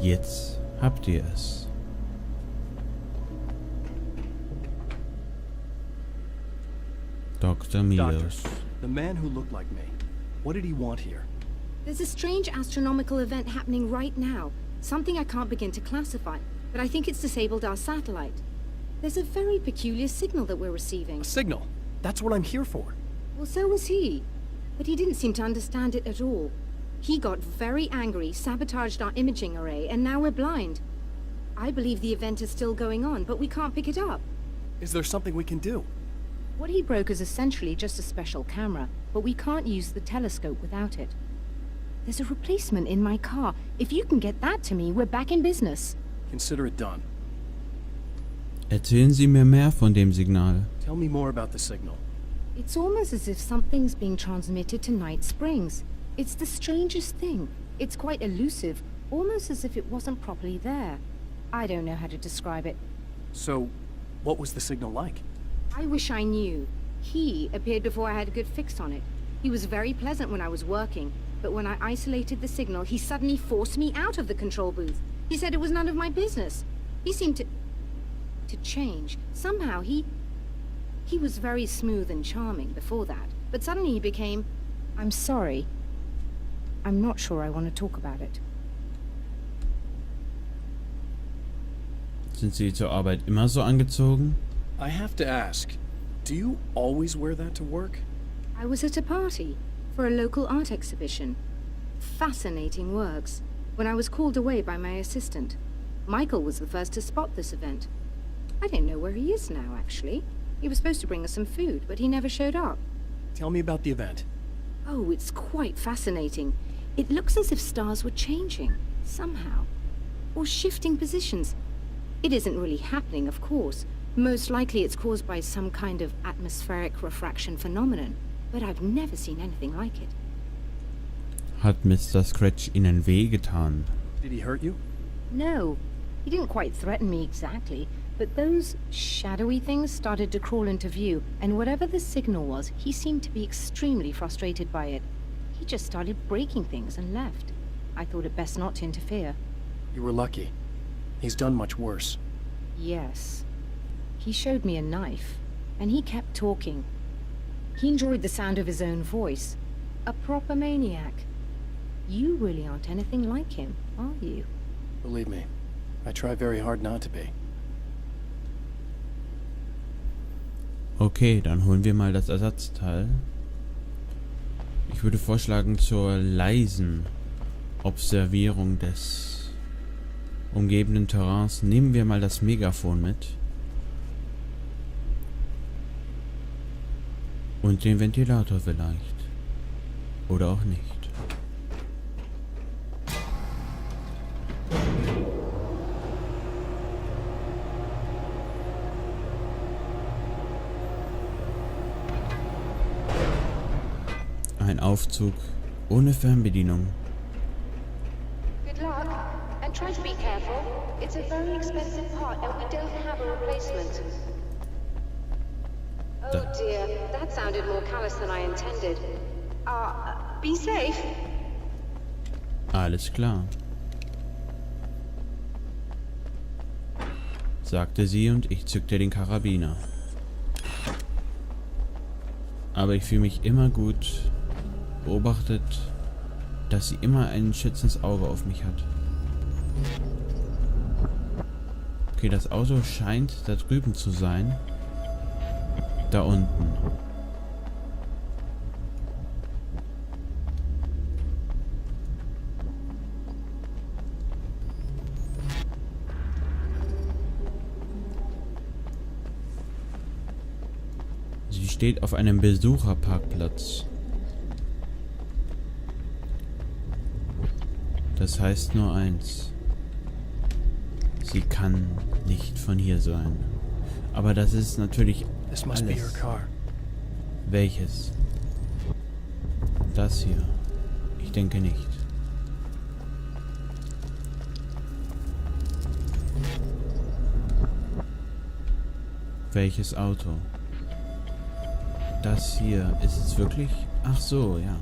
Jetzt habt ihr es. Dr. Milos. The man who looked like me. What did he want here? There's a strange astronomical event happening right now. Something I can't begin to classify, but I think it's disabled our satellite. There's a very peculiar signal that we're receiving. A signal? That's what I'm here for. Well, so was he. But he didn't seem to understand it at all. He got very angry, sabotaged our imaging array, and now we're blind. I believe the event is still going on, but we can't pick it up. Is there something we can do? What he broke is essentially just a special camera, but we can't use the telescope without it. There's a replacement in my car. If you can get that to me, we're back in business. Consider it done. Erzählen Sie mir mehr von dem Signal. Tell me more about the signal. It's almost as if something's being transmitted to Night Springs. It's the strangest thing. It's quite elusive, almost as if it wasn't properly there. I don't know how to describe it. So, what was the signal like? I wish I knew. He appeared before I had a good fix on it. He was very pleasant when I was working, but when I isolated the signal, he suddenly forced me out of the control booth. He said it was none of my business. He seemed to change. Somehow he was very smooth and charming before that, but suddenly he became, I'm sorry. I'm not sure I want to talk about it. Sind Sie zur Arbeit immer so angezogen? I have to ask, do you always wear that to work? I was at a party for a local art exhibition. Fascinating works. When I was called away by my assistant. Michael was the first to spot this event. I don't know where he is now, actually. He was supposed to bring us some food, but he never showed up. Tell me about the event. Oh, it's quite fascinating. It looks as if stars were changing, somehow. Or shifting positions. It isn't really happening, of course. Most likely it's caused by some kind of atmospheric refraction phenomenon. But I've never seen anything like it. Hat Mr. Scratch Ihnen wehgetan? Did he hurt you? No. He didn't quite threaten me exactly, but those shadowy things started to crawl into view, and whatever the signal was, he seemed to be extremely frustrated by it. He just started breaking things and left. I thought it best not to interfere. You were lucky. He's done much worse. Yes. He showed me a knife, and he kept talking. He enjoyed the sound of his own voice. A proper maniac. You really aren't anything like him, are you? Believe me, I try very hard not to be. Okay, dann holen wir mal das Ersatzteil. Ich würde vorschlagen, zur leisen Observierung des umgebenden Terrains nehmen wir mal das Megafon mit. Und den Ventilator vielleicht. Oder auch nicht. Ein Aufzug ohne Fernbedienung. Good luck, and try to be careful. It's a very expensive part, and we don't have a replacement. Oh dear, that sounded more callous than I intended. Be safe. Alles klar, sagte sie und ich zückte den Karabiner. Aber ich fühle mich immer gut beobachtet, dass sie immer ein schützendes Auge auf mich hat. Okay, das Auto scheint da drüben zu sein. Da unten. Sie steht auf einem Besucherparkplatz. Das heißt nur eins. Sie kann nicht von hier sein. Aber das ist natürlich alles. Welches? Das hier? Ich denke nicht. Welches Auto? Das hier, ist es wirklich? Ach so, ja.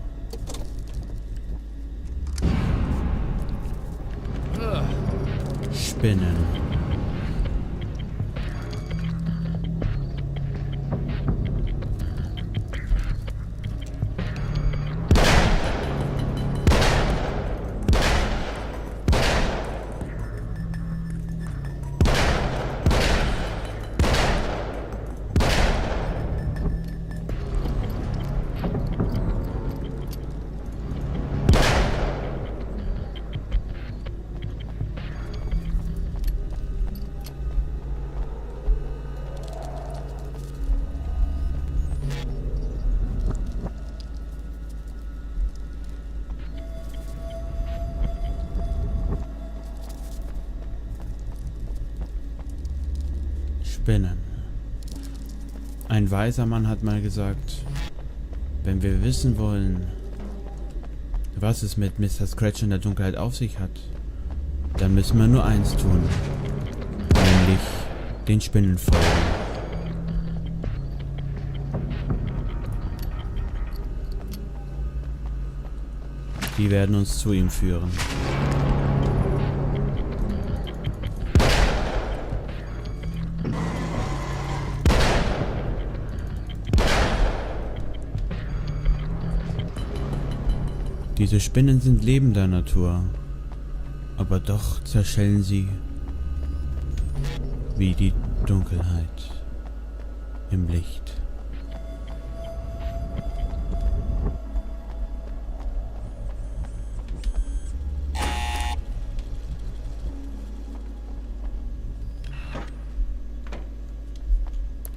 Spinnen. Spinnen. Ein weiser Mann hat mal gesagt, wenn wir wissen wollen, was es mit Mr. Scratch in der Dunkelheit auf sich hat, dann müssen wir nur eins tun, nämlich den Spinnen folgen. Die werden uns zu ihm führen. Diese Spinnen sind lebender Natur, aber doch zerschellen sie wie die Dunkelheit im Licht.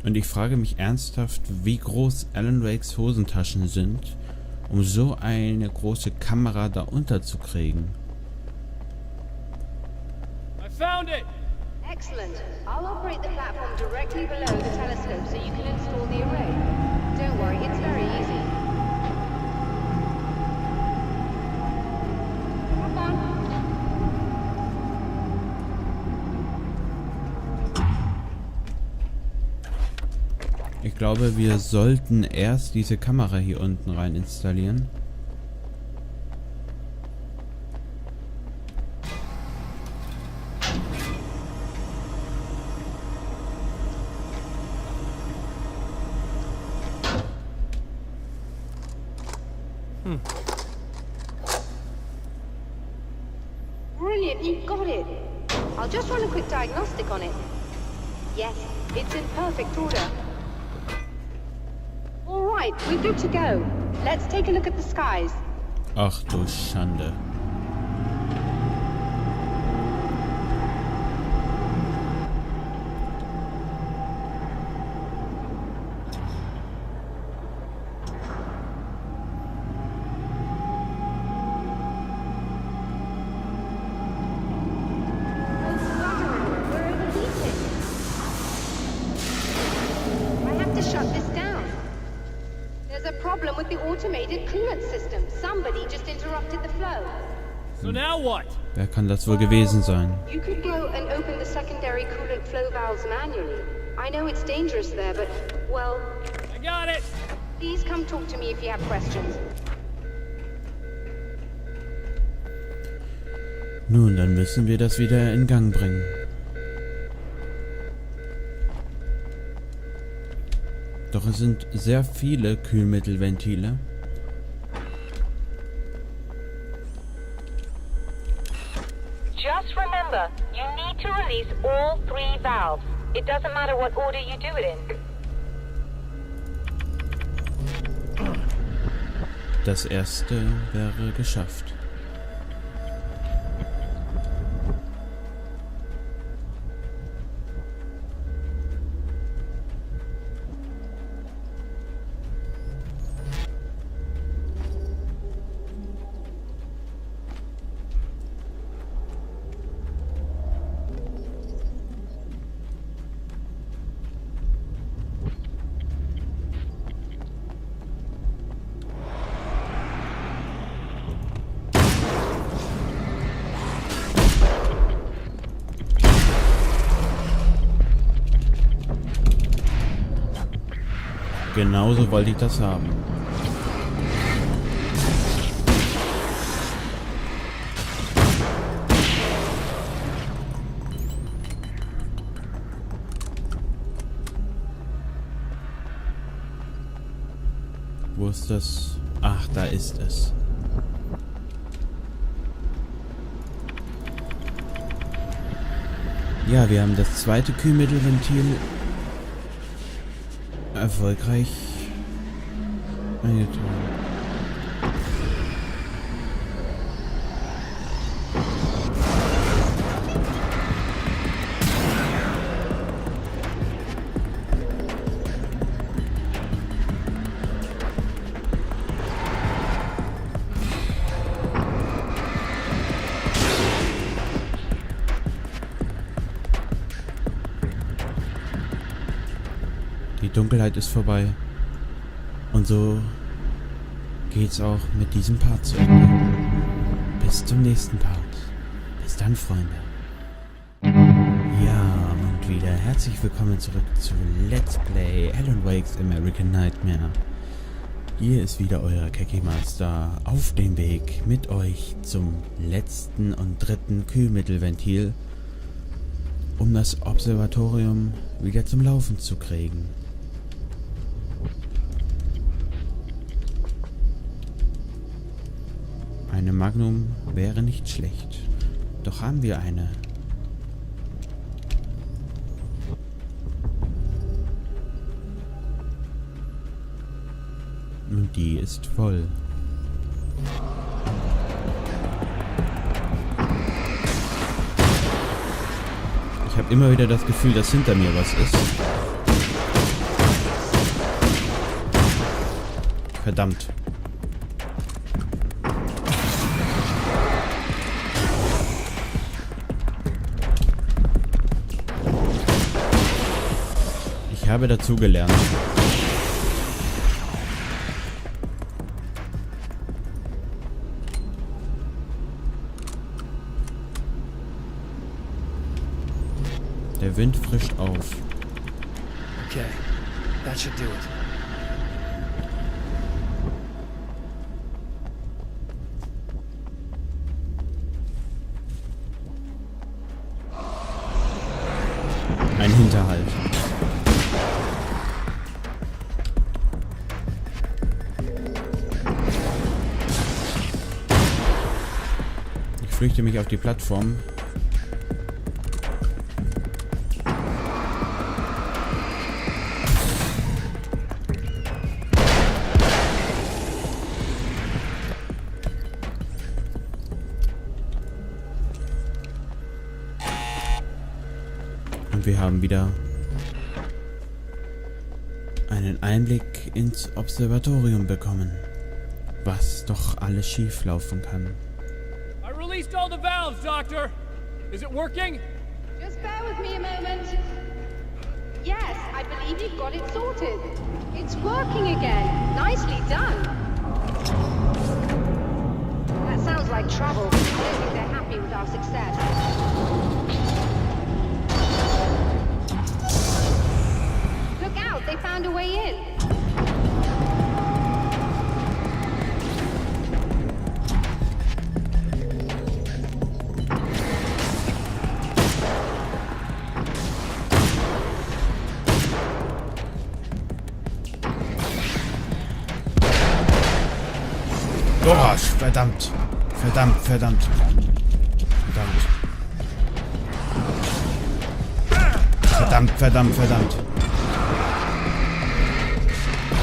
Und ich frage mich ernsthaft, wie groß Alan Wakes Hosentaschen sind, um so eine große Kamera da unterzukriegen. I found it! Excellent. I'll operate the platform directly below the telescope so you can install the array. Don't worry, it's very easy. Have fun. Ich glaube, wir sollten erst diese Kamera hier unten rein installieren. Brilliant, you got it. I'll just run a quick diagnostic on it. Yes, it's in perfect order. All right, we're good to go. Let's take a look at the skies. Ach du Schande. Problem with the automated coolant system. Somebody just interrupted the flow. So now what? Wer kann das wohl gewesen sein? You could go and open the secondary coolant flow valves manually. I know it's dangerous there, but, well... I got it! Please come talk to me if you have questions. Nun, dann müssen wir das wieder in Gang bringen. Doch es sind sehr viele Kühlmittelventile. Just remember, you need to release all 3 valves. It doesn't matter what order you do it in. Das erste wäre geschafft. Genauso wollte ich das haben. Wo ist das? Ach, da ist es. Ja, wir haben das zweite Kühlmittelventil erfolgreich eingetragen. Dunkelheit ist vorbei. Und so geht's auch mit diesem Part zu Ende. Bis zum nächsten Part. Bis dann, Freunde. Ja, und wieder herzlich willkommen zurück zu Let's Play Alan Wake's American Nightmare. Hier ist wieder euer Keki Master auf dem Weg mit euch zum letzten und dritten Kühlmittelventil, um das Observatorium wieder zum Laufen zu kriegen. Eine Magnum wäre nicht schlecht, doch haben wir eine. Und die ist voll. Ich habe immer wieder das Gefühl, dass hinter mir was ist. Verdammt. Ich habe dazugelernt. Der Wind frischt auf. Okay, that should do it. Ein Hinterhalt. Ich flüchte mich auf die Plattform. Und wir haben wieder einen Einblick ins Observatorium bekommen, was doch alles schief laufen kann. I released all the valves, Doctor. Is it working? Just bear with me a moment. Yes, I believe you've got it sorted. It's working again. Nicely done. That sounds like trouble. I don't think they're happy with our success. Look out, they found a way in. Oh, verdammt. Verdammt, verdammt. Verdammt. Verdammt, verdammt, verdammt.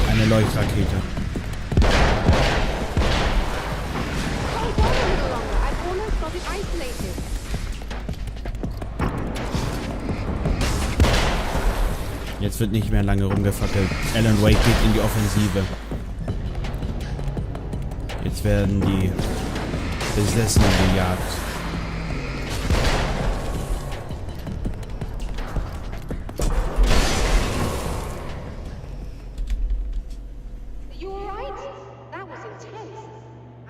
Eine Leuchtrakete. Hold on a little longer. I've almost got it isolated. Jetzt wird nicht mehr lange rumgefackelt. Alan Wake geht in die Offensive. Jetzt werden die Besessenen gejagt. Are you alright? That was intense.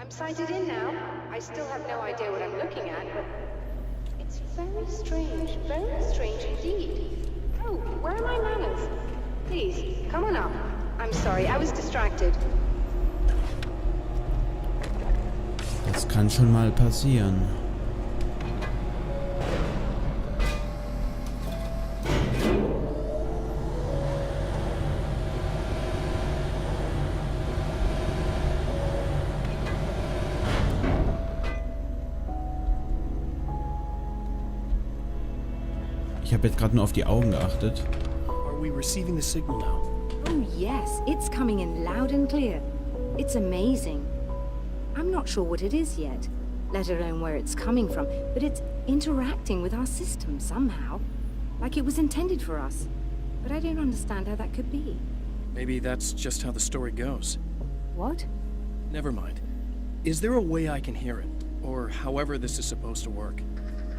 I'm sighted in now. I still have no idea what I'm looking at, but it's very strange indeed. Oh, where are my manners? Please, come on up. I'm sorry, I was distracted. Das kann schon mal passieren. Ich habe jetzt gerade nur auf die Augen geachtet. Are we receiving the signal now? Oh yes, it's coming in loud and clear. It's amazing. I'm not sure what it is yet, let alone where it's coming from, but it's interacting with our system somehow, like it was intended for us. But I don't understand how that could be. Maybe that's just how the story goes. What? Never mind. Is there a way I can hear it? Or however this is supposed to work?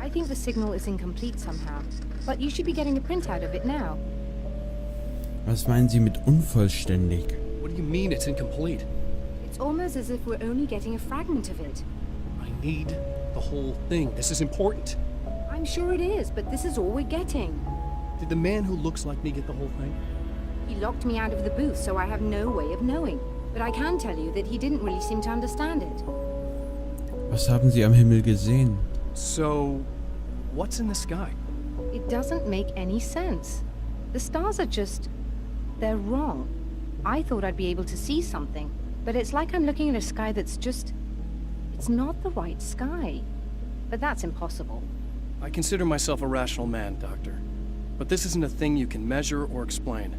I think the signal is incomplete somehow, but you should be getting a printout of it now. Was meinen Sie mit unvollständig? What do you mean it's incomplete? It's almost as if we're only getting a fragment of it. I need the whole thing. This is important. I'm sure it is, but this is all we're getting. Did the man who looks like me get the whole thing? He locked me out of the booth, so I have no way of knowing. But I can tell you that he didn't really seem to understand it. Was haben Sie am Himmel gesehen? So, what's in the sky? It doesn't make any sense. The stars are just... they're wrong. I thought I'd be able to see something, but it's like I'm looking at a sky that's just... it's not the right sky. But that's impossible. I consider myself a rational man, Doctor. But this isn't a thing you can measure or explain.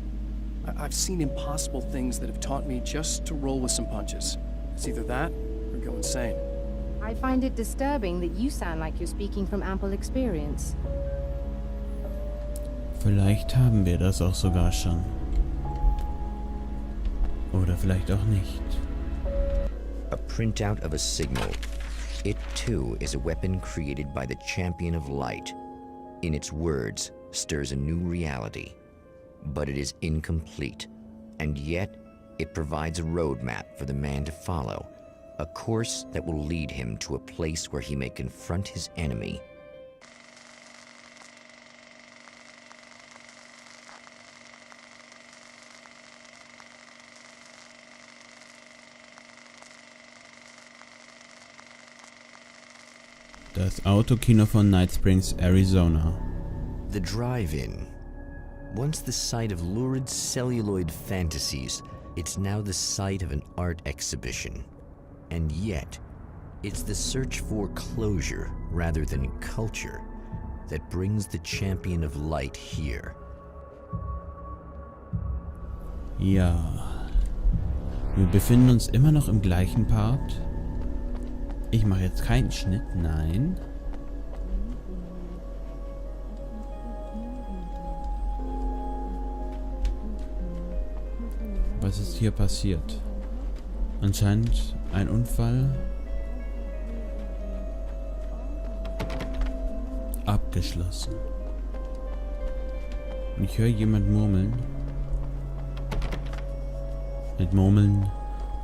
I've seen impossible things that have taught me just to roll with some punches. It's either that or go insane. I find it disturbing that you sound like you're speaking from ample experience. Vielleicht haben wir das auch sogar schon. Oder vielleicht auch nicht. A printout of a signal. It too is a weapon created by the champion of light. In its words, stirs a new reality. But it is incomplete, and yet it provides a roadmap for the man to follow, a course that will lead him to a place where he may confront his enemy. Das Autokino von Night Springs, Arizona. The drive-in. Once the site of lurid celluloid fantasies, it's now the site of an art exhibition. And yet, it's the search for closure rather than culture that brings the champion of light here. Ja. Wir befinden uns immer noch im gleichen Part. Ich mache jetzt keinen Schnitt, nein. Was ist hier passiert? Anscheinend ein Unfall. Abgeschlossen. Und ich höre jemand murmeln. Mit Murmeln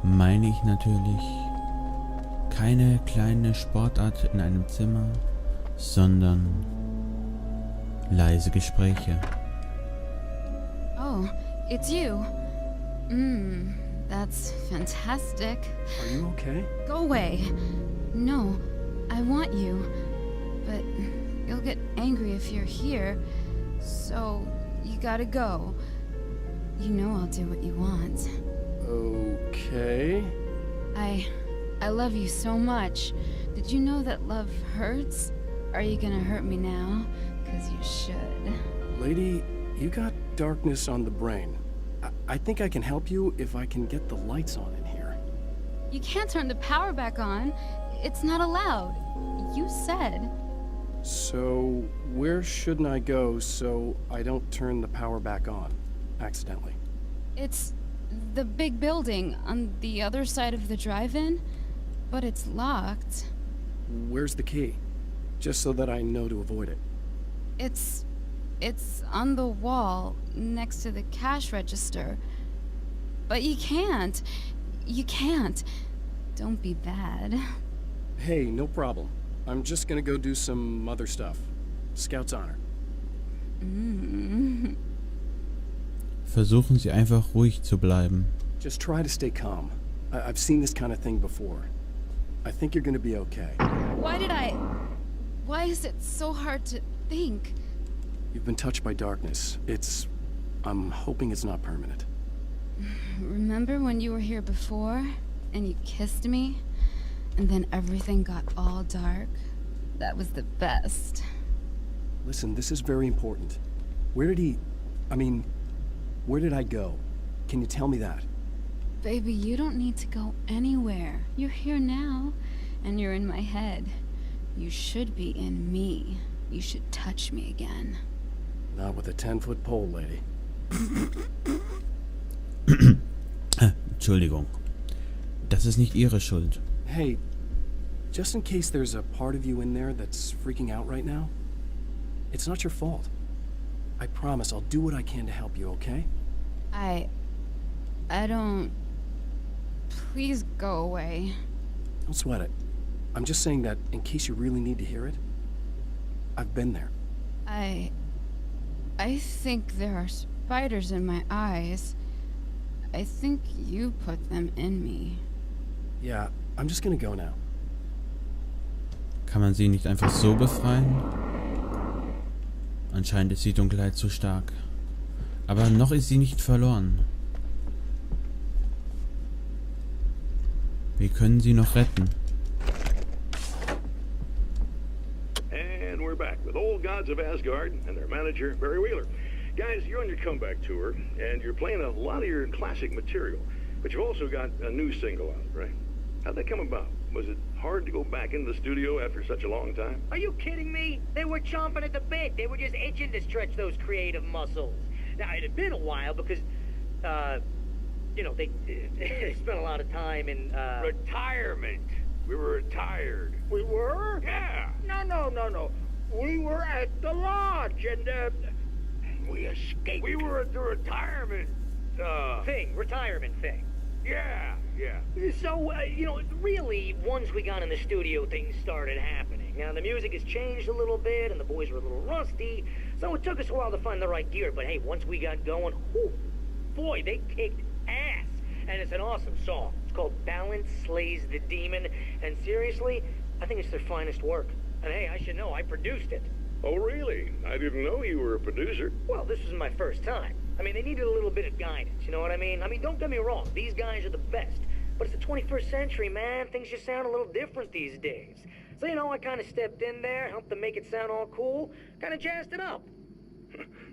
meine ich natürlich keine kleine Sportart in einem Zimmer, sondern leise Gespräche. Oh, it's you. That's fantastic. Are you okay? Go away. No, I want you. But you'll get angry if you're here. So, you gotta go. You know I'll do what you want. Okay. I love you so much. Did you know that love hurts? Are you gonna hurt me now? 'Cause you should. Lady, you got darkness on the brain. I think I can help you if I can get the lights on in here. You can't turn the power back on. It's not allowed. You said. So, where shouldn't I go so I don't turn the power back on accidentally? It's the big building on the other side of the drive-in, but it's locked. Where's the key? Just so that I know to avoid it. It's on the wall next to the cash register. But you can't. You can't. Don't be bad. Hey, no problem. I'm just gonna go do some other stuff. Scout's honor. Versuchen Sie einfach ruhig zu bleiben. Just try to stay calm. I've seen this kind of thing before. I think you're gonna be okay. Why is it so hard to think? You've been touched by darkness. I'm hoping it's not permanent. Remember when you were here before, and you kissed me? And then everything got all dark? That was the best. Listen, this is very important. Where did I go? Can you tell me that? Baby, you don't need to go anywhere. You're here now, and you're in my head. You should be in me. You should touch me again. Not with a 10-foot pole, lady. Entschuldigung. Das ist nicht Ihre Schuld. Hey, just in case there's a part of you in there that's freaking out right now, it's not your fault. I promise I'll do what I can to help you, okay? I don't... Please go away. Don't sweat it. I'm just saying that in case you really need to hear it. I've been there. I think there are spiders in my eyes. I think you put them in me. Yeah, I'm just gonna go now. Kann man sie nicht einfach so befreien? Anscheinend ist die Dunkelheit zu stark. Aber noch ist sie nicht verloren. Wir können sie noch retten. And we're back with Old Gods of Asgard and their manager, Barry Wheeler. Guys, you're on your comeback tour, and you're playing a lot of your classic material, but you've also got a new single out, right? How'd that come about? Was it hard to go back into the studio after such a long time? Are you kidding me? They were chomping at the bit. They were just itching to stretch those creative muscles. Now, it had been a while because, you know, they spent a lot of time in, Retirement. We were retired. We were? Yeah. No. We were at the lodge, and, We escaped. We were at the retirement, retirement thing. Yeah. So, you know, really, once we got in the studio, things started happening. Now, the music has changed a little bit, and the boys were a little rusty, so it took us a while to find the right gear. But hey, once we got going, whew, boy, they kicked ass. And it's an awesome song. It's called Balance Slays the Demon, and seriously, I think it's their finest work. And hey, I should know, I produced it. Oh, really? I didn't know you were a producer. Well, this was my first time. I mean, they needed a little bit of guidance, you know what I mean? I mean, don't get me wrong, these guys are the best. But it's the 21st century, man. Things just sound a little different these days. So, you know, I kind of stepped in there, helped them make it sound all cool, kind of jazzed it up.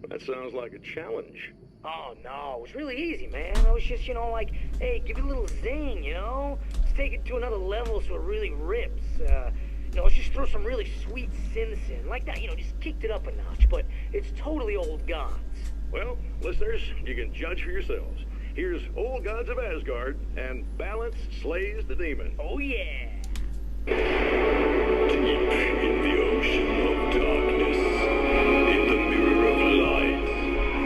That sounds like a challenge. Oh, no, it was really easy, man. I was just, you know, like, hey, give it a little zing, you know? Let's take it to another level so it really rips. You know, let's just throw some really sweet synths in. Like that, you know, just kicked it up a notch. But it's totally Old Gods. Well, listeners, you can judge for yourselves. Here's Old Gods of Asgard and Balance Slays the Demon. Oh, yeah. Deep in the ocean of darkness, in the mirror of light,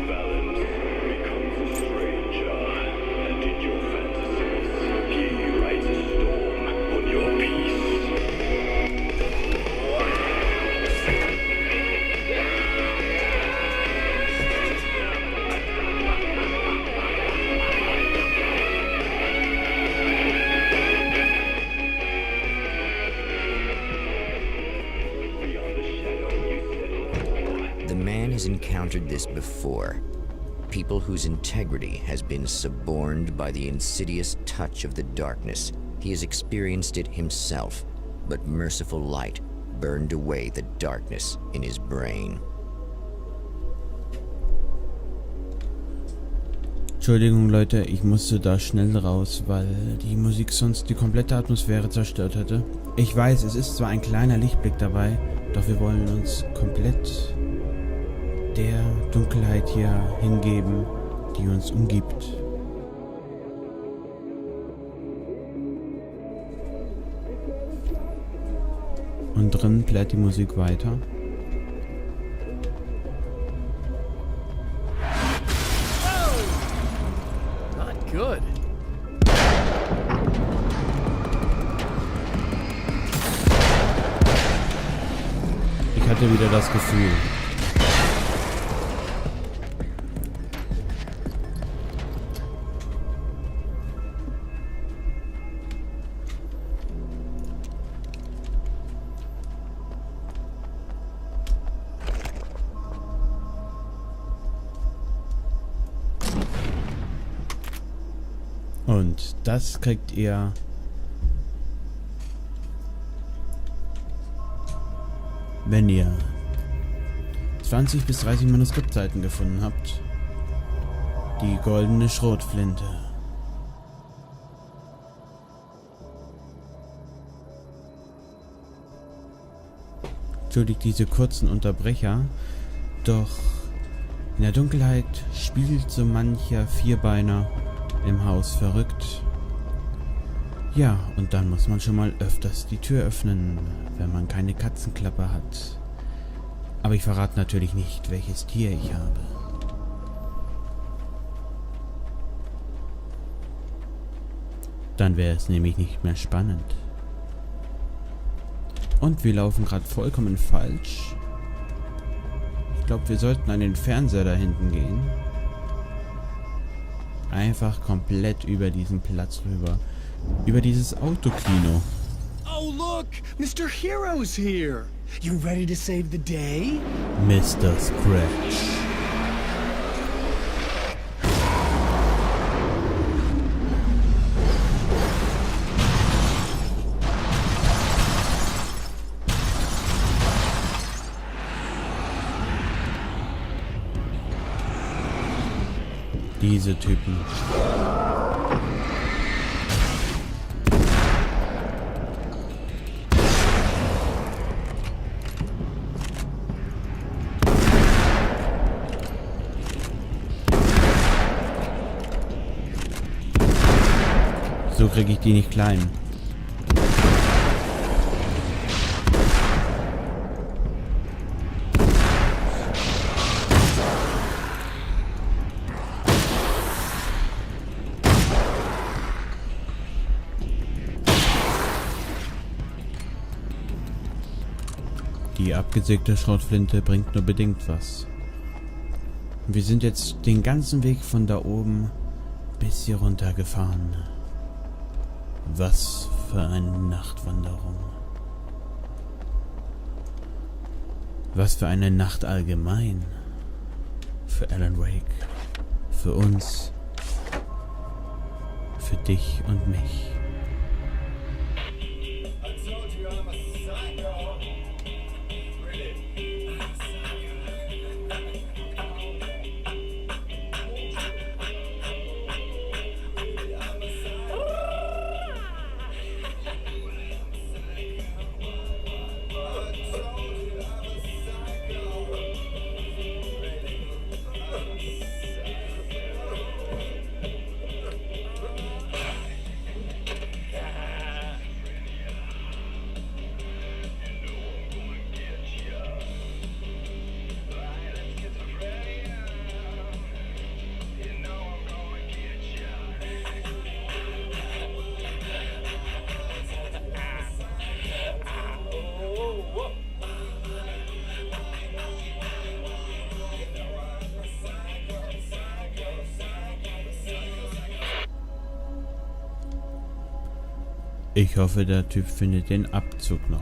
balance becomes a stranger, and in your fantasies, he rides a storm on your peace. Has encountered this before. People whose integrity has been suborned by the insidious touch of the darkness. He has experienced it himself, but merciful light burned away the darkness in his brain. Entschuldigung Leute, ich musste da schnell raus, weil die Musik sonst die komplette Atmosphäre zerstört hätte. Ich weiß, es ist zwar ein kleiner Lichtblick dabei, doch wir wollen uns komplett der Dunkelheit hier hingeben, die uns umgibt. Und drin plärt die Musik weiter. Not good. Ich hatte wieder das Gefühl. Und das kriegt ihr wenn ihr 20 bis 30 Manuskriptseiten gefunden habt. Die goldene Schrotflinte. Entschuldigt diese kurzen Unterbrecher, doch in der Dunkelheit spielt so mancher Vierbeiner im Haus verrückt. Ja, und dann muss man schon mal öfters die Tür öffnen, wenn man keine Katzenklappe hat. Aber ich verrate natürlich nicht, welches Tier ich habe. Dann wäre es nämlich nicht mehr spannend. Und wir laufen gerade vollkommen falsch. Ich glaube, wir sollten an den Fernseher da hinten gehen. Einfach komplett über diesen Platz rüber. Über dieses Autokino. Oh look! Mr. Hero's here! You ready to save the day? Mr. Scratch. Diese Typen. So kriege ich die nicht klein. Die abgesägte Schrotflinte bringt nur bedingt was. Wir sind jetzt den ganzen Weg von da oben bis hier runter gefahren. Was für eine Nachtwanderung. Was für eine Nacht allgemein. Für Alan Wake. Für uns. Für dich und mich. Ich hoffe, der Typ findet den Abzug noch.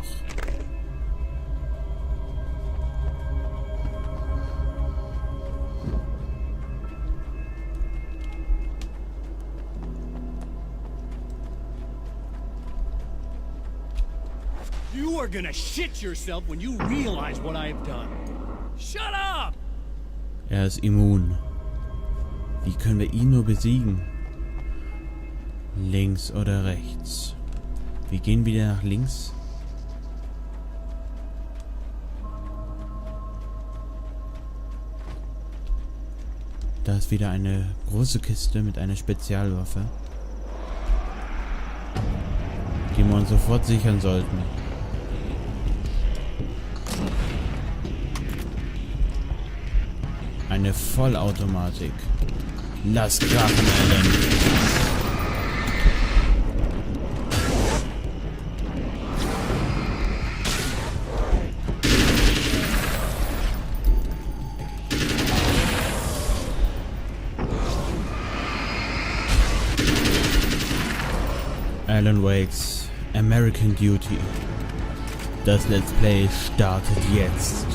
You are gonna shit yourself when you realize what I have done. Shut up! Er ist immun. Wie können wir ihn nur besiegen? Links oder rechts? Wir gehen wieder nach links. Da ist wieder eine große Kiste mit einer Spezialwaffe, die wir uns sofort sichern sollten. Eine Vollautomatik. Lass krachen, Alan. Alan Wakes American Duty. Das Let's Play startet jetzt.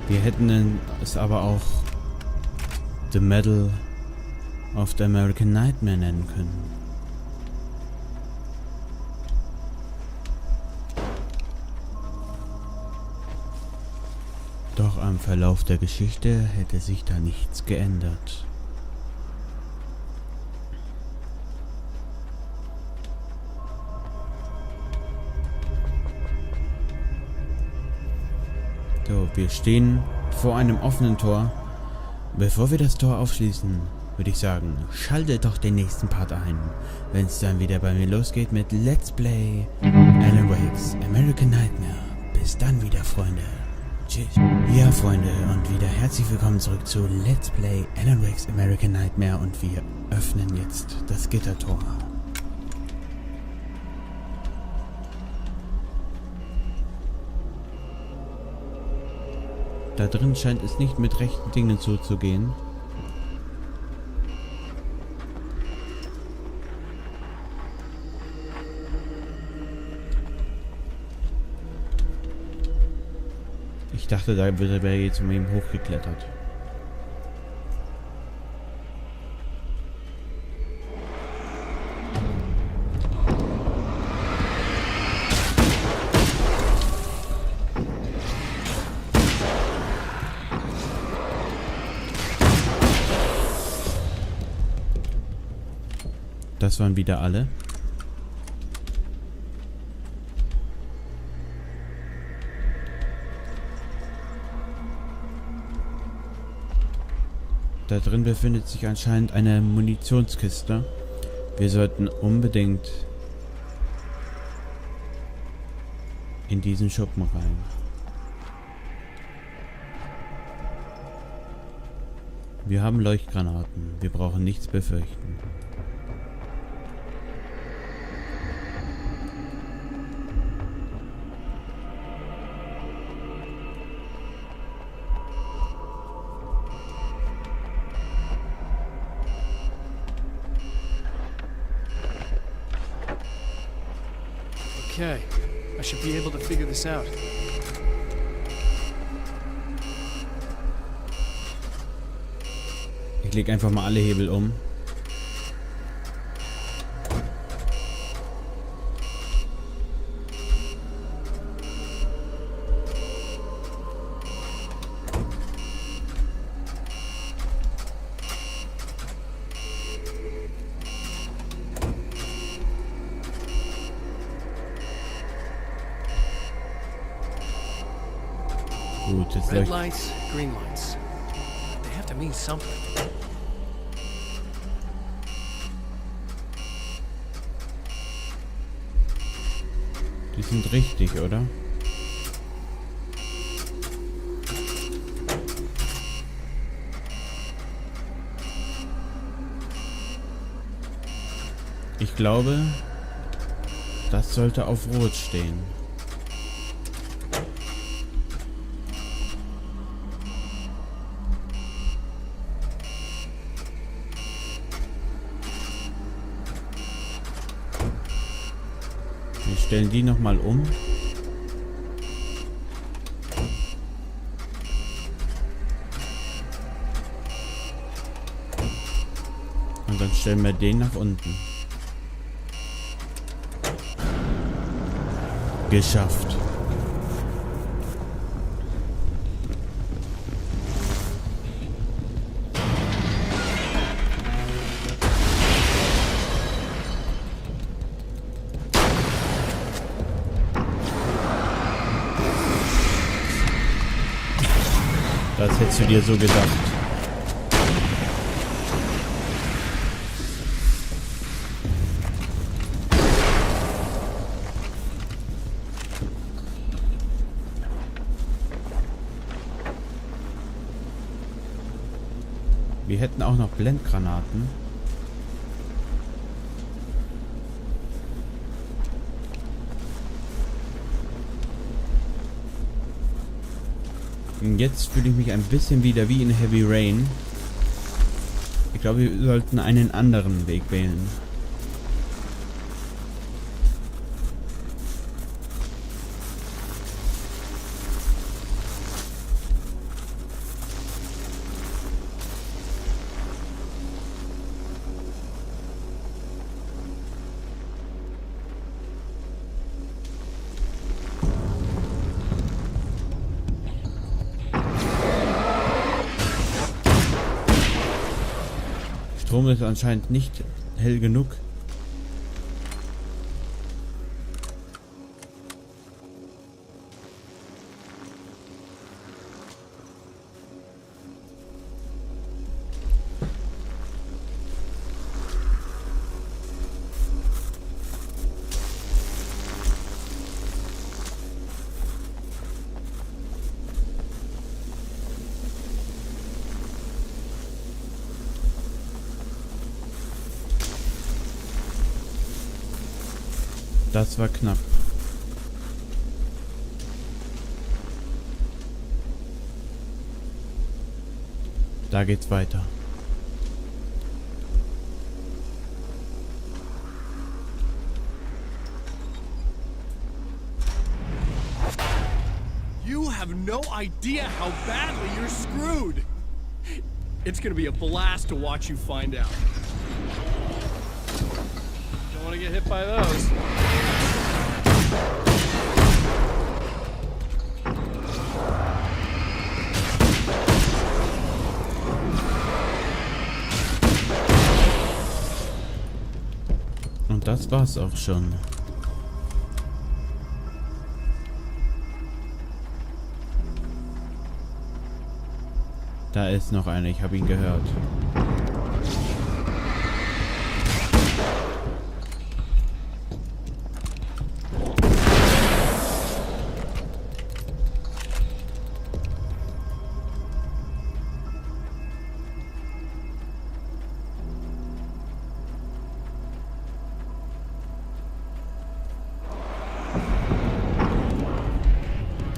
Wir hätten es aber auch The Medal of the American Nightmare nennen können. Doch am Verlauf der Geschichte hätte sich da nichts geändert. So, wir stehen vor einem offenen Tor. Bevor wir das Tor aufschließen, würde ich sagen, schaltet doch den nächsten Part ein, wenn es dann wieder bei mir losgeht mit Let's Play Alan Wakes American Nightmare. Bis dann wieder, Freunde. Tschüss. Ja, Freunde, und wieder herzlich willkommen zurück zu Let's Play Alan Wake's American Nightmare und wir öffnen jetzt das Gittertor. Da drin scheint es nicht mit rechten Dingen zuzugehen. Ich dachte, da wäre jetzt um ihn hochgeklettert. Das waren wieder alle. Da drin befindet sich anscheinend eine Munitionskiste. Wir sollten unbedingt in diesen Schuppen rein. Wir haben Leuchtgranaten. Wir brauchen nichts befürchten. Okay, I should be able to figure this out. Ich lege einfach mal alle Hebel um. Gut, jetzt Red lights, green lights. They have to mean something. Die sind richtig, oder? Ich glaube, das sollte auf Rot stehen. Wir stellen die nochmal um. Und dann stellen wir den nach unten. Geschafft. Das hättest du dir so gedacht. Wir hätten auch noch Blendgranaten. Und jetzt fühle ich mich ein bisschen wieder wie in Heavy Rain. Ich glaube, wir sollten einen anderen Weg wählen. Strom ist anscheinend nicht hell genug. Das war knapp. Da geht's weiter. You have no idea how badly you're screwed. It's gonna be a blast to watch you find out. Don't want to get hit by those. Und das war's auch schon. Da ist noch einer, ich habe ihn gehört.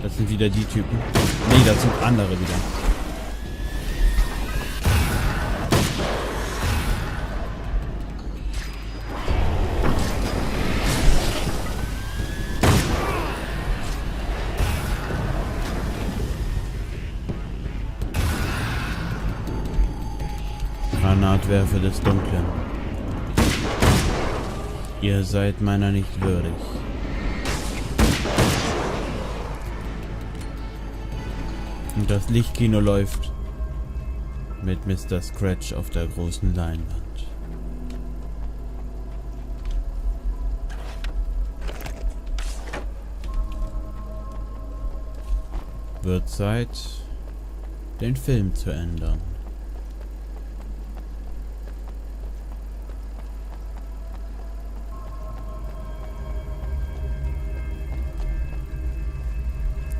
Das sind wieder die Typen. Nee, das sind andere wieder. Granatwerfer des Dunklen. Ihr seid meiner nicht würdig. Und das Lichtkino läuft mit Mr. Scratch auf der großen Leinwand. Wird Zeit, den Film zu ändern.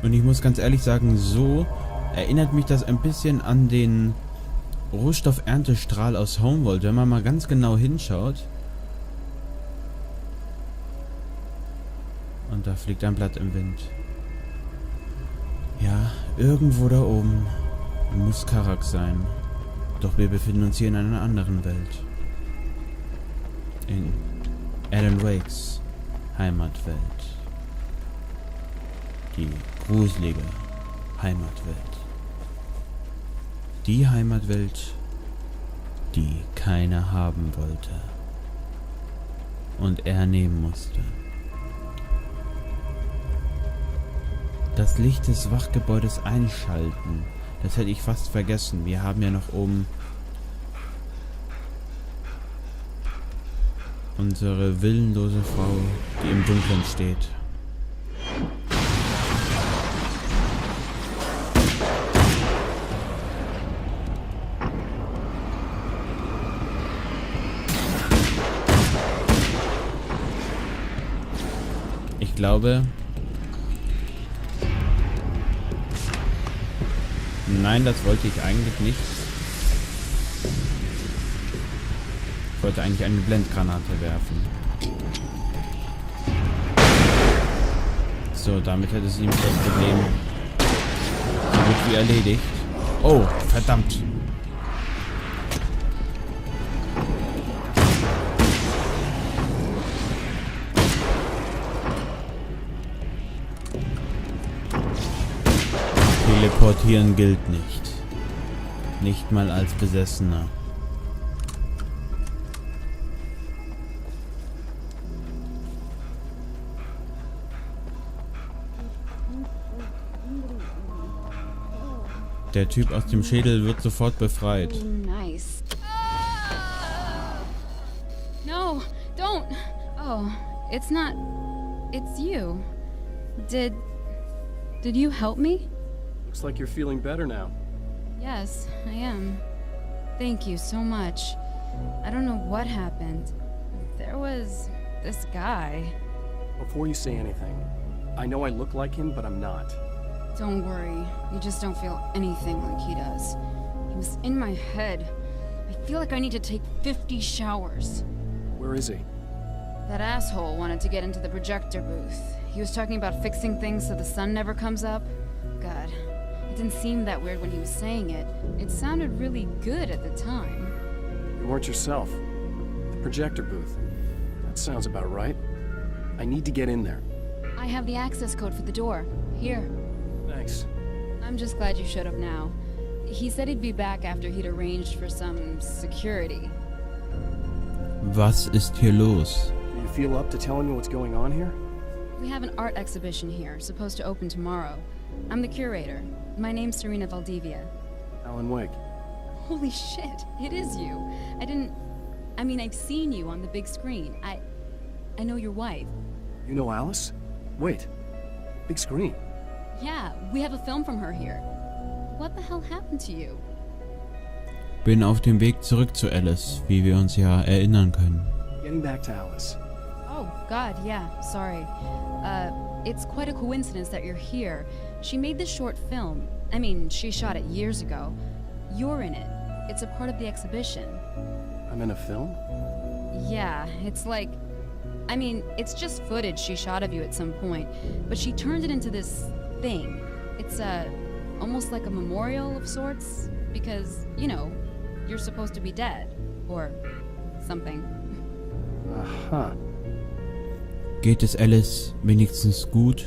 Und ich muss ganz ehrlich sagen, so erinnert mich das ein bisschen an den Rohstofferntestrahl aus Homeworld, wenn man mal ganz genau hinschaut. Und da fliegt ein Blatt im Wind. Ja, irgendwo da oben muss Karak sein. Doch wir befinden uns hier in einer anderen Welt. In Alan Wakes Heimatwelt. Die gruselige Heimatwelt. Die Heimatwelt, die keiner haben wollte. Und er nehmen musste. Das Licht des Wachgebäudes einschalten. Das hätte ich fast vergessen. Wir haben ja noch oben unsere willenlose Frau, die im Dunkeln steht. Ich glaube... Nein, das wollte ich eigentlich nicht. Ich wollte eigentlich eine Blendgranate werfen. So, damit hätte sie ihm das Problem so gut wie erledigt. Oh, verdammt. Teleportieren gilt nicht. Nicht mal als Besessener. Der Typ aus dem Schädel wird sofort befreit. Oh, nice. No, don't. Oh, it's not. It's you. Did you help me? Looks like you're feeling better now. Yes, I am. Thank you so much. I don't know what happened. There was this guy. Before you say anything, I know I look like him, but I'm not. Don't worry. You just don't feel anything like he does. He was in my head. I feel like I need to take 50 showers. Where is he? That asshole wanted to get into the projector booth. He was talking about fixing things so the sun never comes up. God, it didn't seem that weird when he was saying it. It sounded really good at the time. You weren't yourself. The projector booth. That sounds about right. I need to get in there. I have the access code for the door. Here. Thanks. I'm just glad you showed up now. He said he'd be back after he'd arranged for some security. Was ist hier los? Do you feel up to telling me what's going on here? We have an art exhibition here, supposed to open tomorrow. I'm the curator. My name's Serena Valdivia. Alan Wake. Holy shit, it is you. I've seen you on the big screen. I know your wife. You know Alice? Wait. Big screen. Yeah, we have a film from her here. What the hell happened to you? Bin auf dem Weg zurück zu Alice, wie wir uns ja erinnern können. Getting back to Alice. Oh, God, yeah, sorry. It's quite a coincidence that you're here. She made this short film. She shot it years ago. You're in it. It's a part of the exhibition. I'm in a film? Yeah, it's like... it's just footage she shot of you at some point, but she turned it into this thing. It's, almost like a memorial of sorts, because, you're supposed to be dead. Or something. Aha. Geht es Alice wenigstens gut?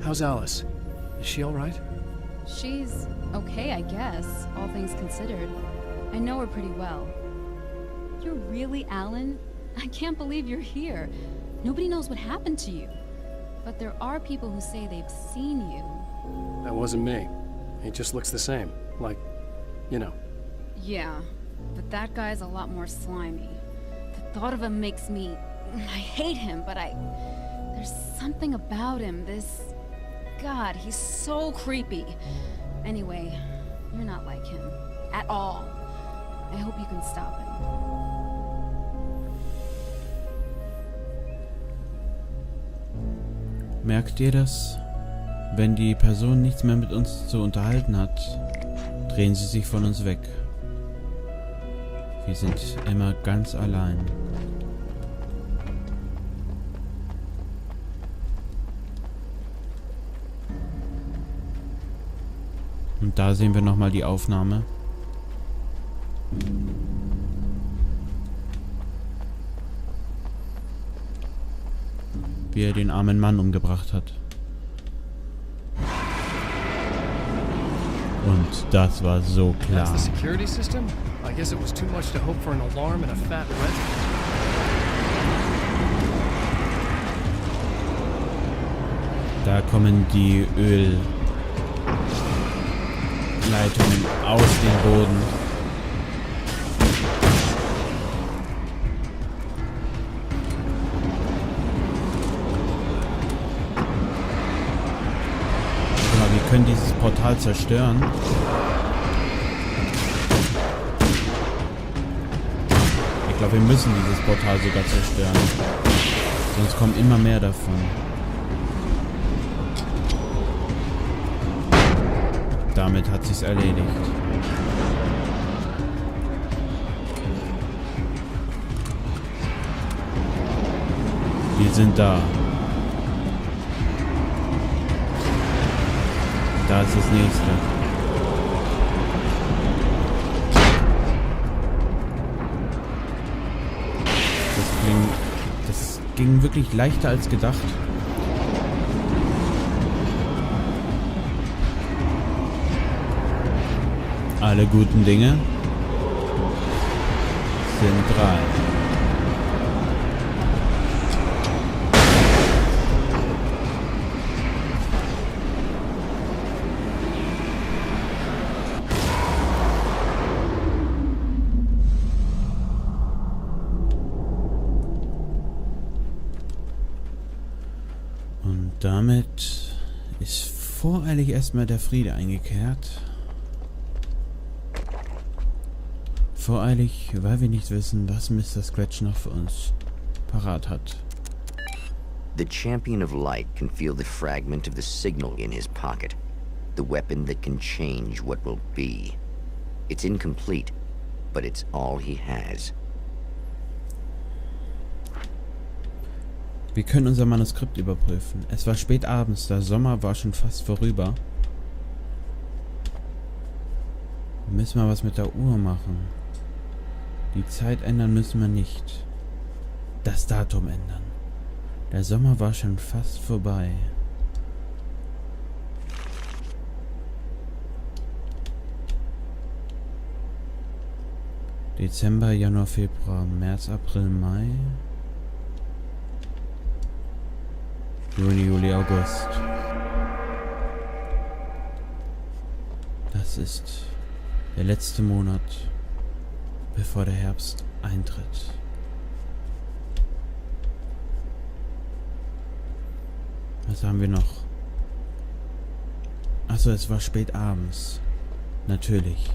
How's Alice? Is she alright? She's okay, I guess, all things considered. I know her pretty well. You're really Alan? I can't believe you're here. Nobody knows what happened to you. But there are people who say they've seen you. That wasn't me. He just looks the same. Like, Yeah, but that guy's a lot more slimy. The thought of him makes me... I hate him, but there's something about him, God, he's so creepy. Anyway, you're not like him. At all. I hope you can stop him. Merkt ihr das? Wenn die Person nichts mehr mit uns zu unterhalten hat, drehen sie sich von uns weg. Wir sind immer ganz allein. Und da sehen wir nochmal die Aufnahme. Wie er den armen Mann umgebracht hat. Und das war so klar. That's the security system? I guess it was too much to hope for an alarm and a fat red. Da kommen die Ölleitungen aus dem Boden. Wir können dieses Portal zerstören. Ich glaube, wir müssen dieses Portal sogar zerstören. Sonst kommen immer mehr davon. Damit hat sich's erledigt. Wir sind da. Da ist das nächste. Das ging wirklich leichter als gedacht. Alle guten Dinge sind 3. Und damit ist voreilig erstmal der Friede eingekehrt. Voreilig, weil wir nicht wissen, was Mr. Scratch noch für uns parat hat. The Champion of Light can feel the fragment of the signal in his pocket. The weapon that can change what will be. It's incomplete, but it's all he has. Wir können unser Manuskript überprüfen. Es war spät abends, der Sommer war schon fast vorüber. Müssen wir was mit der Uhr machen. Die Zeit ändern müssen wir nicht. Das Datum ändern. Der Sommer war schon fast vorbei. Dezember, Januar, Februar, März, April, Mai. Juni, Juli, August. Das ist der letzte Monat, bevor der Herbst eintritt. Was haben wir noch? Achso, es war spät abends. Natürlich.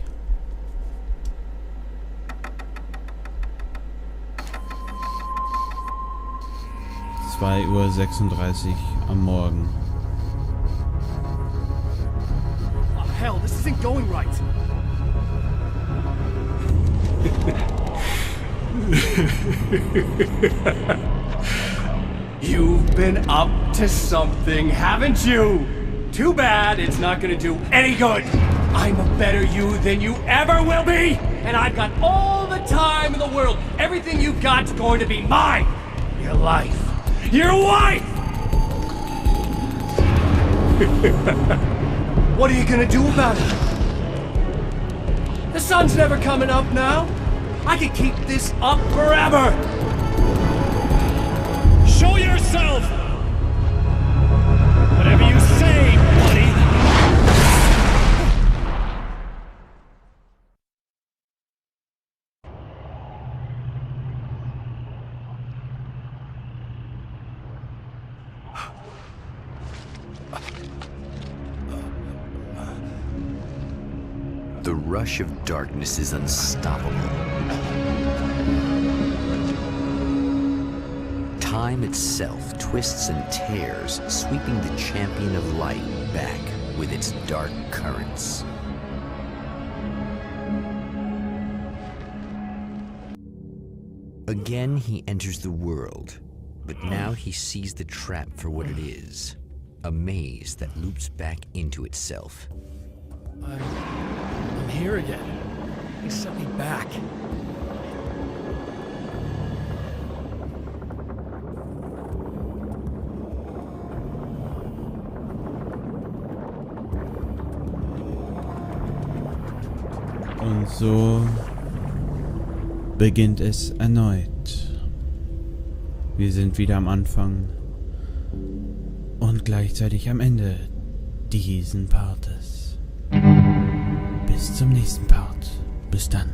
2:36 Uhr am Morgen. Oh, hell, this isn't going right. You've been up to something, haven't you? Too bad it's not gonna do any good. I'm a better you than you ever will be, and I've got all the time in the world. Everything you've got's going to be mine. Your life. Your wife! What are you gonna do about it? The sun's never coming up now. I could keep this up forever. Show yourself! Whatever you say, buddy. The rush of darkness is unstoppable. Time itself twists and tears, sweeping the champion of light back with its dark currents. Again he enters the world, but now he sees the trap for what it is. A maze that loops back into itself. I'm here again. He sent me back. Und so beginnt es erneut. Wir sind wieder am Anfang und gleichzeitig am Ende diesen Partes. Bis zum nächsten Part. Bis dann.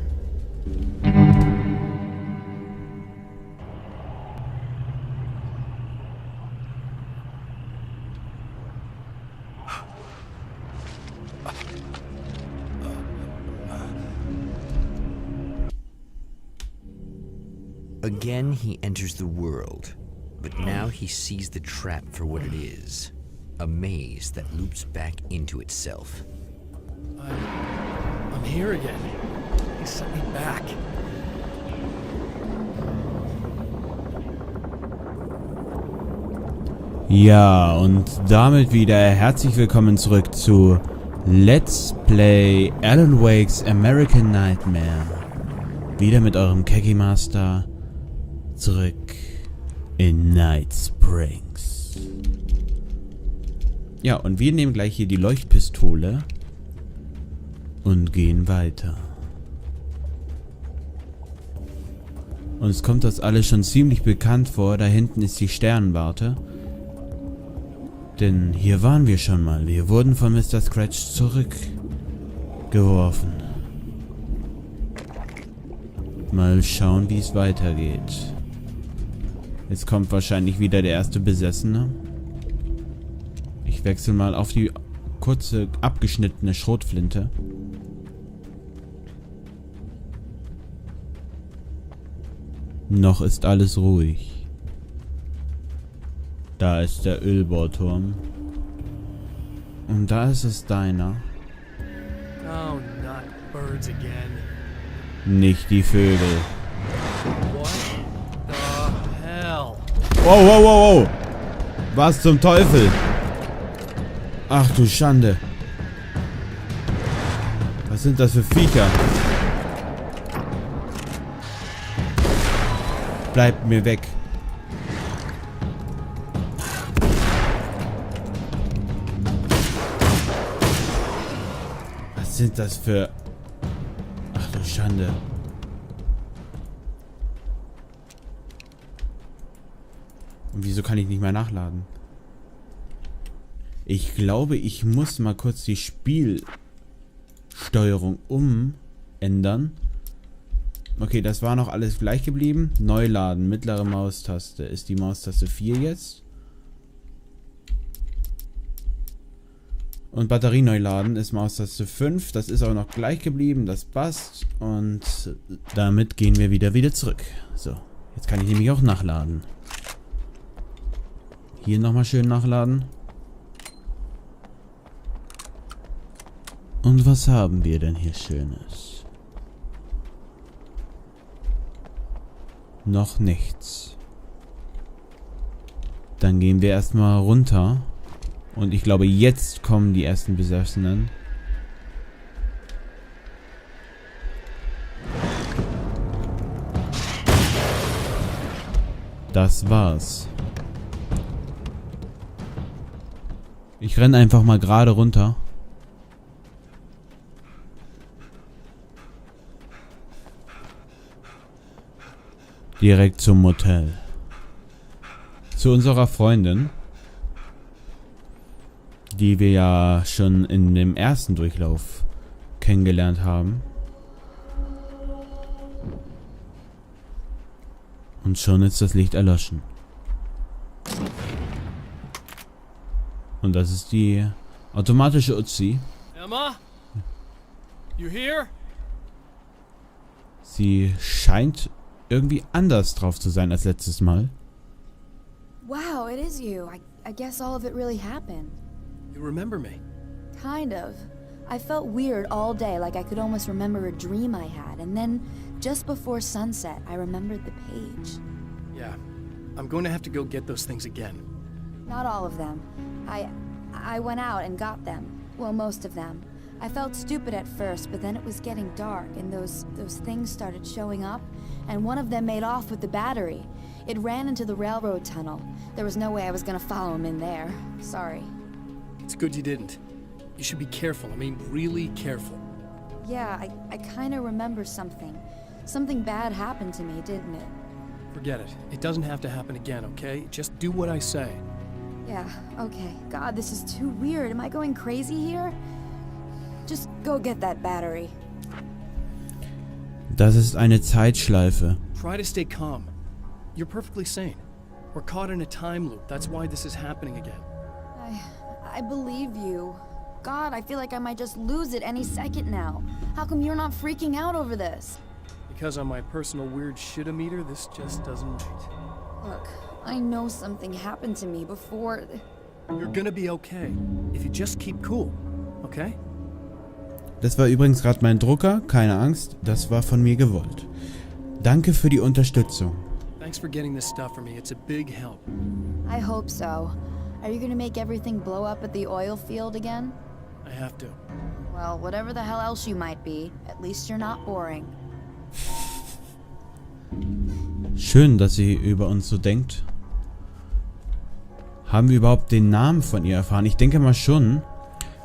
Again he enters the world, but now he sees the trap for what it is. A maze that loops back into itself. I'm here again. He sent me back. Ja, und damit wieder herzlich willkommen zurück zu Let's Play Alan Wake's American Nightmare. Wieder mit eurem Keki Master zurück in Night Springs. Ja, und wir nehmen gleich hier die Leuchtpistole und gehen weiter. Uns kommt das alles schon ziemlich bekannt vor. Da hinten ist die Sternwarte. Denn hier waren wir schon mal. Wir wurden von Mr. Scratch zurückgeworfen. Mal schauen, wie es weitergeht. Jetzt kommt wahrscheinlich wieder der erste Besessene. Ich wechsle mal auf die kurze, abgeschnittene Schrotflinte. Noch ist alles ruhig. Da ist der Ölbohrturm. Und da ist es deiner. Oh, not birds again. Nicht die Vögel. What the hell? Wow, wow, wow, wow. Was zum Teufel? Ach du Schande. Was sind das für Viecher? Bleibt mir weg. Was sind das für... Ach du Schande. Und wieso kann ich nicht mehr nachladen? Ich glaube, ich muss mal kurz die Spielsteuerung umändern. Okay, das war noch alles gleich geblieben. Neu laden, mittlere Maustaste. Ist die Maustaste 4 jetzt? Und Batterie neu laden ist Maustaste 5. Das ist auch noch gleich geblieben. Das passt. Und damit gehen wir wieder zurück. So, jetzt kann ich nämlich auch nachladen. Hier nochmal schön nachladen. Und was haben wir denn hier Schönes? Noch nichts. Dann gehen wir erstmal runter. Und ich glaube, jetzt kommen die ersten Besessenen. Das war's. Ich renne einfach mal gerade runter. Direkt zum Motel. Zu unserer Freundin, die wir ja schon in dem ersten Durchlauf kennengelernt haben. Und schon ist das Licht erloschen. Und das ist die automatische Uzi. Emma? You here? Sie scheint irgendwie anders drauf zu sein als letztes Mal. Wow, it is you. I guess all of it really happened. You remember me? Kind of. I felt weird all day, like I could almost remember a dream I had, and then just before sunset, I remembered the page. Yeah. I'm going to have to go get those things again. Not all of them. I went out and got them. Well, most of them. I felt stupid at first, but then it was getting dark, and those things started showing up, and one of them made off with the battery. It ran into the railroad tunnel. There was no way I was gonna follow him in there. Sorry. It's good you didn't. You should be careful. I mean, really careful. Yeah, I kinda remember something. Something bad happened to me, didn't it? Forget it. It doesn't have to happen again, okay? Just do what I say. Yeah, okay. God, this is too weird. Am I going crazy here? Just go get that battery. Das ist eine Zeitschleife. Try to stay calm. You're perfectly sane. We're caught in a time loop. That's why this is happening again. I believe you. God, I feel like I might just lose it any second now. How come you're not freaking out over this? Because on my personal weird shit-o-meter, this just doesn't wait. Look, I know something happened to me before... You're gonna be okay. If you just keep cool, okay? Das war übrigens gerade mein Drucker. Keine Angst, das war von mir gewollt. Danke für die Unterstützung. Thanks for getting this stuff for me. It's a big help. I hope so. Are you gonna make everything blow up at the oil field again? I have to. Well, whatever the hell else you might be, at least you're not boring. Schön, dass sie über uns so denkt. Haben wir überhaupt den Namen von ihr erfahren? Ich denke mal schon.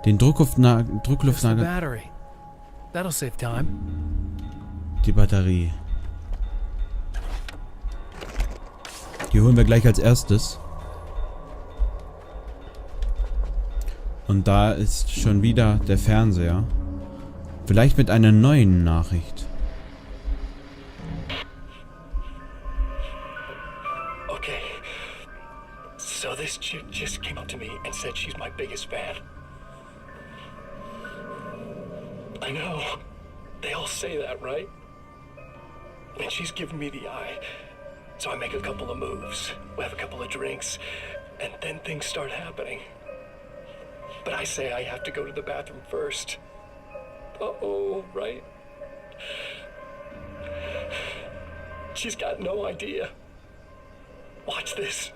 Den Druckluftnagel. Battery. That'll save time. Die Batterie. Die holen wir gleich als erstes. Und da ist schon wieder der Fernseher. Vielleicht mit einer neuen Nachricht. Okay. So this chick just came up to me and said she's my biggest fan. I know. They all say that, right? And she's giving me the eye. So I make a couple of moves. We have a couple of drinks. And then things start happening. But I say I have to go to the bathroom first. Uh-oh, right? She's got no idea. Watch this.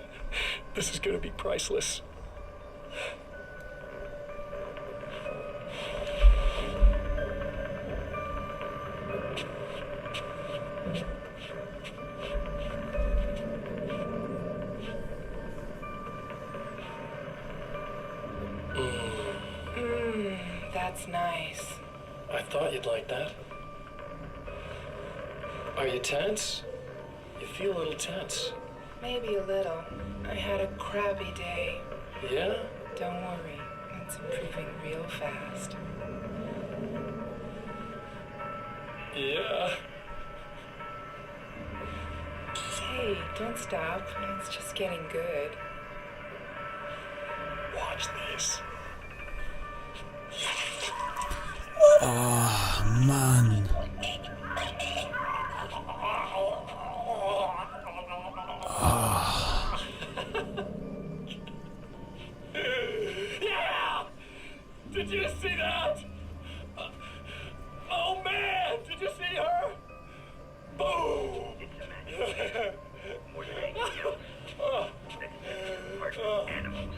This is gonna be priceless. That's nice. I thought you'd like that. Are you tense? You feel a little tense. Maybe a little. I had a crappy day. Yeah? Don't worry. It's improving real fast. Yeah. Hey, don't stop. It's just getting good. Watch this. Oh, Mann. Oh. Yeah! Did you see that? Oh man! Did you see her? Boom! More than anything else, that's part of animals.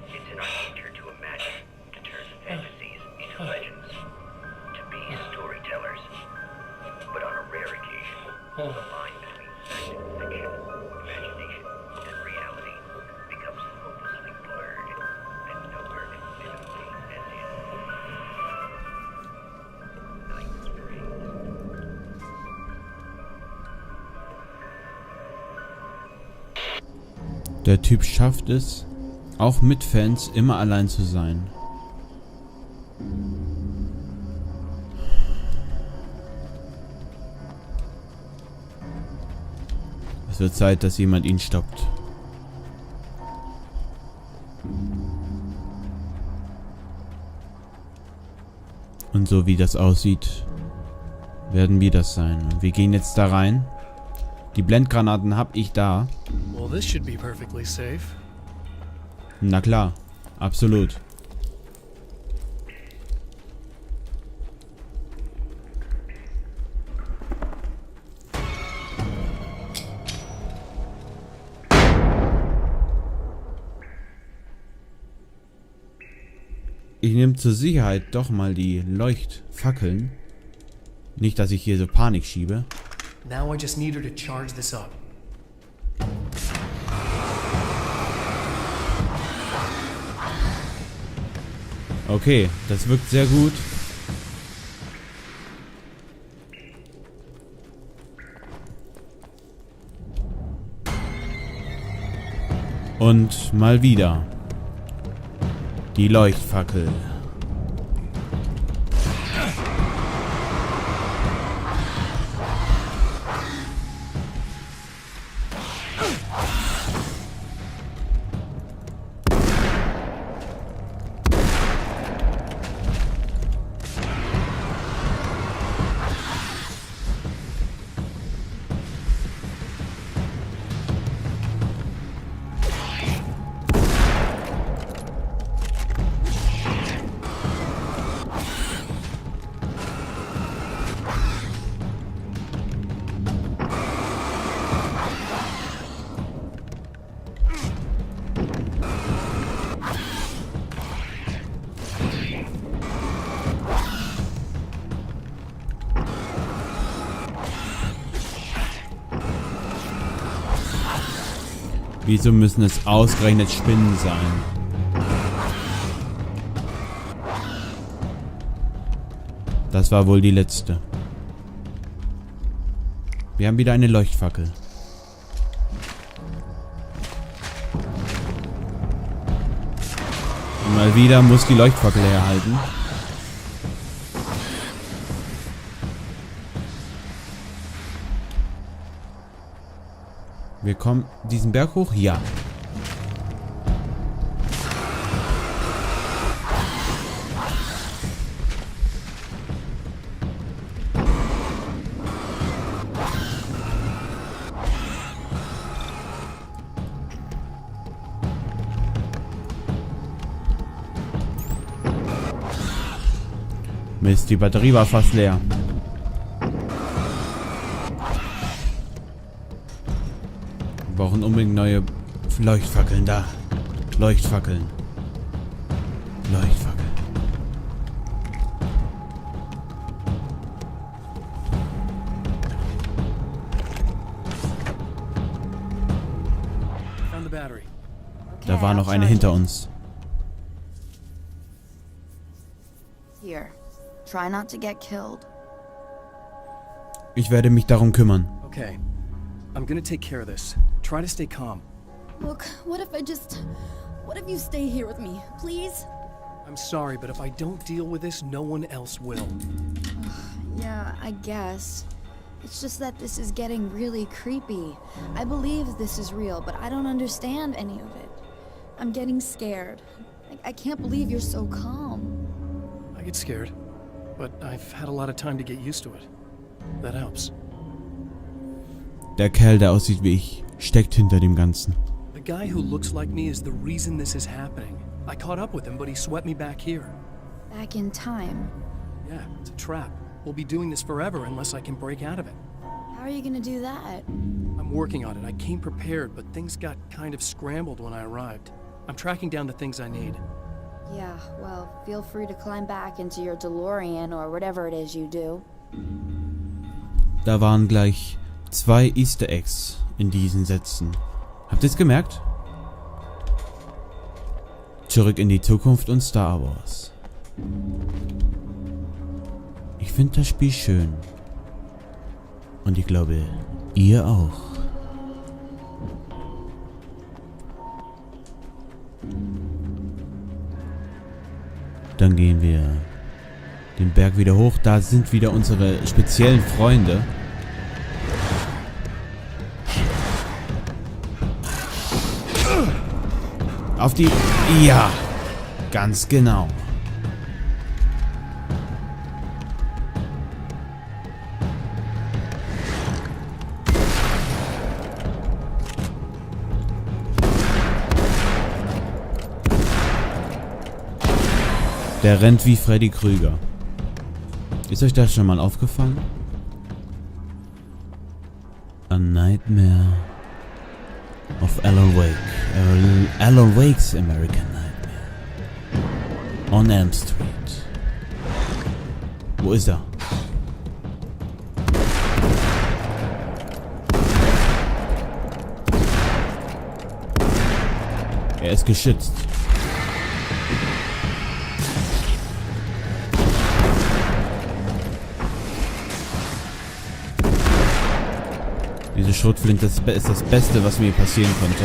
It's in our nature to imagine, to turn fantasies into legends, to be storytellers. But on a rare occasion, the line between fact and fiction, imagination and reality becomes hopelessly blurred and nowhere convincingly sentient. Night springs. Der Typ schafft es, auch mit Fans immer allein zu sein. Es wird Zeit, dass jemand ihn stoppt. Und so wie das aussieht, werden wir das sein. Und wir gehen jetzt da rein. Die Blendgranaten habe ich da. Well, this should be perfectly safe. Na klar, absolut. Ich nehme zur Sicherheit doch mal die Leuchtfackeln. Nicht, dass ich hier so Panik schiebe. Now I just need her to charge this up. Okay, das wirkt sehr gut. Und mal wieder die Leuchtfackel. Wieso müssen es ausgerechnet Spinnen sein? Das war wohl die letzte. Wir haben wieder eine Leuchtfackel. Und mal wieder muss die Leuchtfackel herhalten. Wir kommen diesen Berg hoch? Ja. Mist, die Batterie war fast leer. brauchen unbedingt neue Leuchtfackeln da. Leuchtfackeln. Leuchtfackeln. Da war noch eine hinter uns. Here. Try not to get killed. Ich werde mich darum kümmern. Okay. I'm gonna take care of this. Try to stay calm. Look, what if you stay here with me, please? I'm sorry, but if I don't deal with this, no one else will. Yeah, I guess. It's just that this is getting really creepy. I believe this is real, but I don't understand any of it. I'm getting scared. I can't believe you're so calm. I get scared, but I've had a lot of time to get used to it. That helps. Der Kerl, der aussieht wie ich, steckt hinter dem Ganzen. The guy who looks like me is the reason this is happening. I caught up with him, but he swept me back here. Back in time? Yeah, it's a trap. We'll be doing this forever unless I can break out of it. How are you gonna do that? I'm working on it. I came prepared, but things got kind of scrambled when I arrived. I'm tracking down the things I need. Yeah, well, feel free to climb back into your DeLorean or whatever it is you do. Da waren gleich 2 Easter Eggs in diesen Sätzen. Habt ihr es gemerkt? Zurück in die Zukunft und Star Wars. Ich finde das Spiel schön. Und ich glaube, ihr auch. Dann gehen wir den Berg wieder hoch. Da sind wieder unsere speziellen Freunde. Auf die... Ja, ganz genau. Der rennt wie Freddy Krüger. Ist euch das schon mal aufgefallen? A Nightmare of Alan Wake. Alan Wake's American Nightmare. On Elm Street. Wo ist er? Er ist geschützt. Diese Schrotflinte ist das Beste, was mir passieren konnte.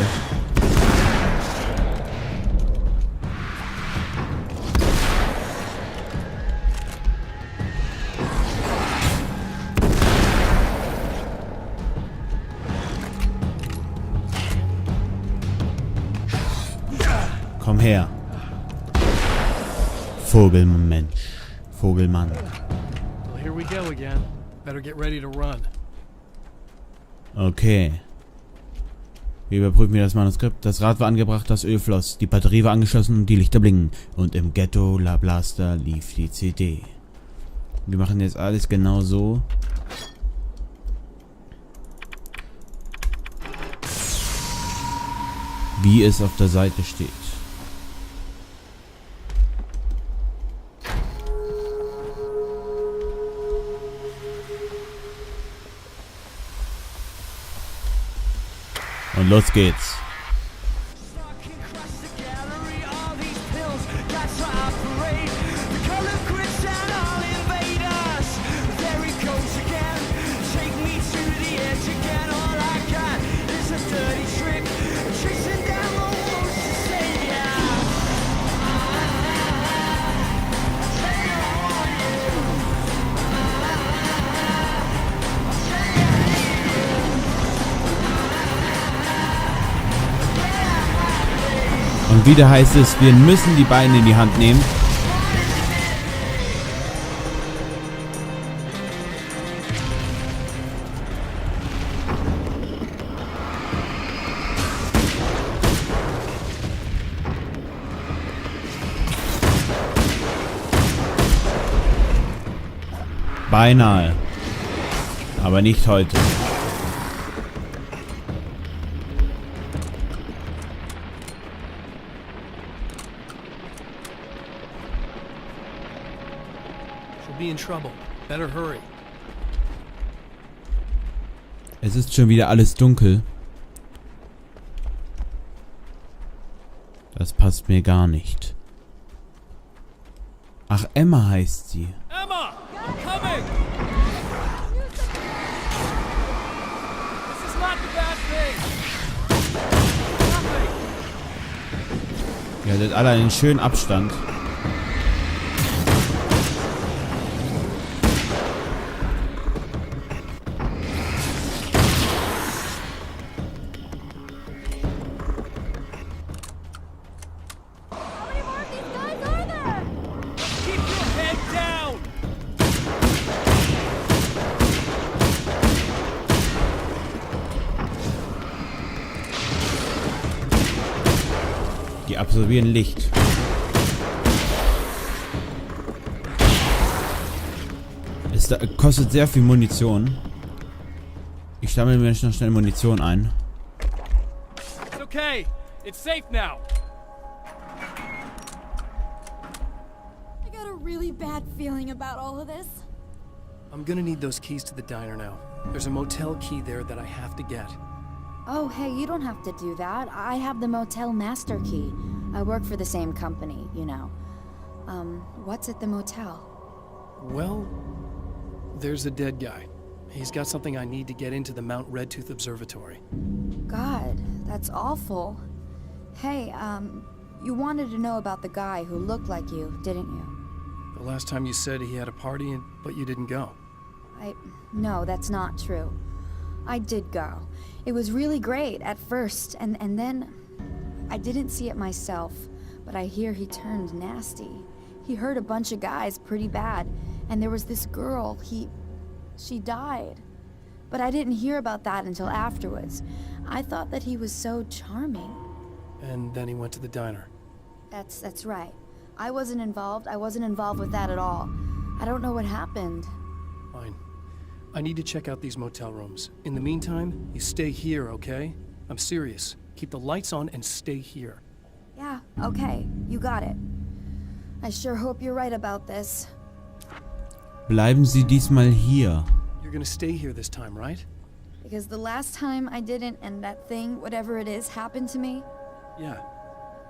Komm her. Vogelmensch. Vogelmann. Well, here we go again. Better get ready to run. Okay. Wir überprüfen das Manuskript. Das Rad war angebracht, das Öl floss. Die Batterie war angeschlossen und die Lichter blinken. Und im Ghetto La Blaster lief die CD. Wir machen jetzt alles genau so. Wie es auf der Seite steht. Und los geht's. Und wieder heißt es, wir müssen die Beine in die Hand nehmen. Beinahe. Aber nicht heute. in trouble. Better hurry. Es ist schon wieder alles dunkel. Das passt mir gar nicht. Ach, Emma heißt sie. Emma! I'm coming! This is not the bad thing! Nothing! Ihr hattet alle einen schönen Abstand. Die absorbieren Licht. Es kostet sehr viel Munition. Ich sammle mir noch schnell Munition ein. It's okay. It's safe now. I got a really bad feeling about all of this. I'm gonna need those keys to the diner now. There's a motel key there that I have to get. Oh, hey, you don't have to do that. I have the motel master key. I work for the same company, you know. What's at the motel? Well, there's a dead guy. He's got something I need to get into the Mount Redtooth Observatory. God, that's awful. Hey, you wanted to know about the guy who looked like you, didn't you? The last time you said he had a party, but you didn't go. No, that's not true. I did go. It was really great at first, and then I didn't see it myself, but I hear he turned nasty. He hurt a bunch of guys pretty bad, and there was this girl, she died. But I didn't hear about that until afterwards. I thought that he was so charming. And then he went to the diner. That's right. I wasn't involved with that at all. I don't know what happened. Fine. I need to check out these motel rooms. In the meantime, you stay here, okay? I'm serious. Keep the lights on and stay here. Yeah, okay. You got it. I sure hope you're right about this. Bleiben Sie diesmal hier. You're gonna stay here this time, right? Because the last time I didn't, and that thing, whatever it is, happened to me. Yeah.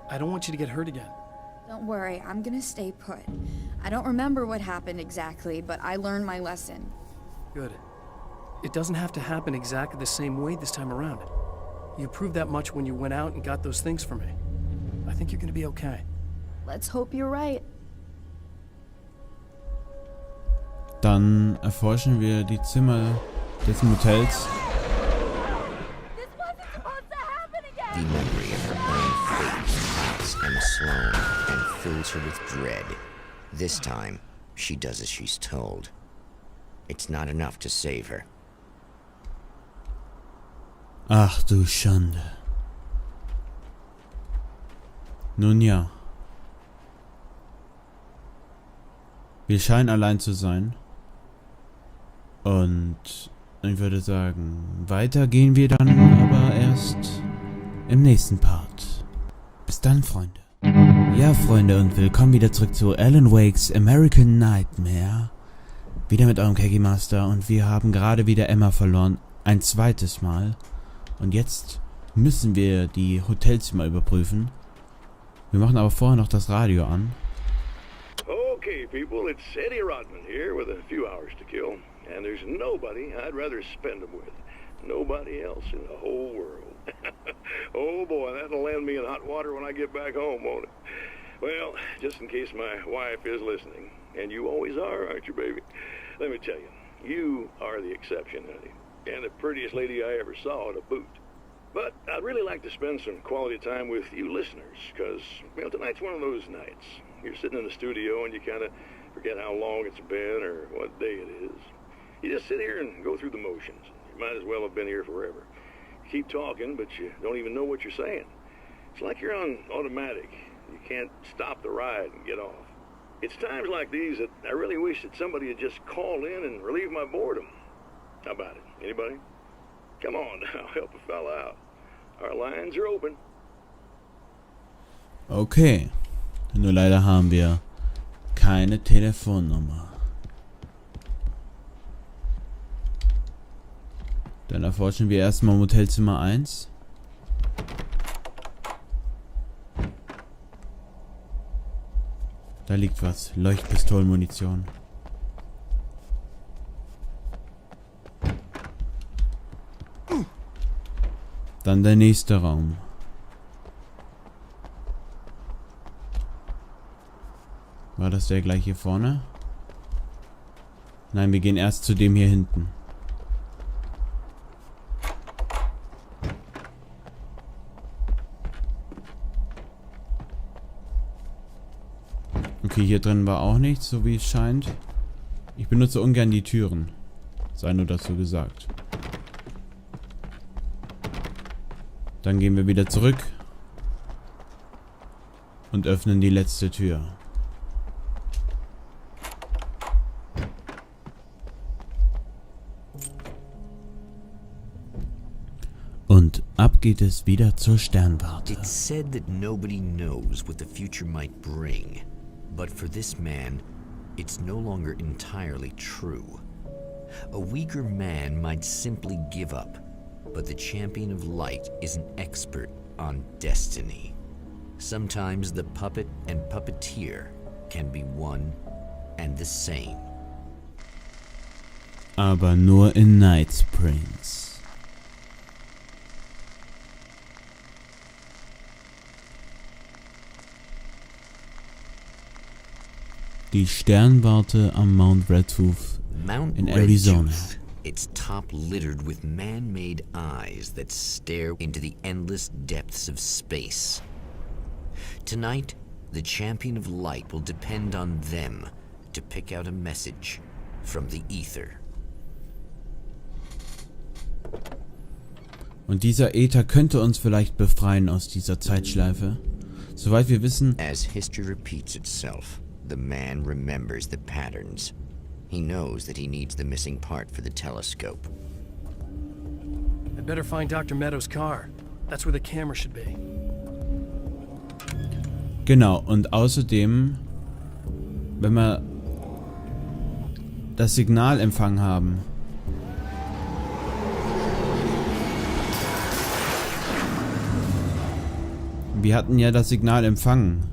I don't want you to get hurt again. Don't worry, I'm gonna stay put. I don't remember what happened exactly, but I learned my lesson. Good. It doesn't have to happen exactly the same way this time around. You proved that much when you went out and got those things for me. I think you're gonna be okay. Let's hope you're right. Dann erforschen wir die Zimmer des Motels. The memory of her own fate haunts Emma Sloan and fills her with dread. This time, she does as she's told. It's not enough to save her. Ach du Schande. Nun ja. Wir scheinen allein zu sein. Und ich würde sagen, weiter gehen wir dann aber erst im nächsten Part. Bis dann, Freunde. Ja, Freunde, und willkommen wieder zurück zu Alan Wakes American Nightmare. Wieder mit eurem Keggy Master, und wir haben gerade wieder Emma verloren. Ein zweites Mal. Und jetzt müssen wir die Hotelzimmer überprüfen. Wir machen aber vorher noch das Radio an. Okay, people, it's Eddie Rodman here with a few hours to kill. And there's nobody I'd rather spend them with. Nobody else in the whole world. Oh boy, that'll land me in hot water when I get back home, won't it? Well, just in case my wife is listening, and you always are, aren't you, baby? Let me tell you, you are the exception, honey. And the prettiest lady I ever saw to boot. But I'd really like to spend some quality time with you listeners, because, well, tonight's one of those nights. You're sitting in the studio and you kind of forget how long it's been or what day it is. You just sit here and go through the motions. You might as well have been here forever. You keep talking, but you don't even know what you're saying. It's like you're on automatic. You can't stop the ride and get off. It's times like these that I really wish that somebody would just call in and relieve my boredom. How about it? Anybody? Come on now, help a fella out. Our lines are open. Okay. Nur leider haben wir keine Telefonnummer. Dann erforschen wir erstmal Motelzimmer 1. Da liegt was. Leuchtpistolenmunition. Dann der nächste Raum. War das der gleich hier vorne? Nein, wir gehen erst zu dem hier hinten. Okay, hier drin war auch nichts, so wie es scheint. Ich benutze ungern die Türen. Sei nur dazu gesagt. Dann gehen wir wieder zurück. Und öffnen die letzte Tür. Und ab geht es wieder zur Sternwarte. It's said that nobody knows what the future might bring. But for this man, it's no longer entirely true. A weaker man might simply give up, but the champion of light is an expert on destiny. Sometimes the puppet and puppeteer can be one and the same. Aber nur in Night Springs. Die Sternwarte am Mount Redtooth in Arizona. It's top littered with man-made eyes that stare into the endless depths of space. Tonight, the champion of light will depend on them to pick out a message from the ether. Und dieser Äther könnte uns vielleicht befreien aus dieser Zeitschleife. Soweit wir wissen... As history repeats itself, the man remembers the patterns. He knows that he needs the missing part for the telescope. I'd better find Dr. Meadows' car. That's where the camera should be. Genau, und außerdem, wenn wir das Signalempfang haben, wir hatten ja das Signal empfangen,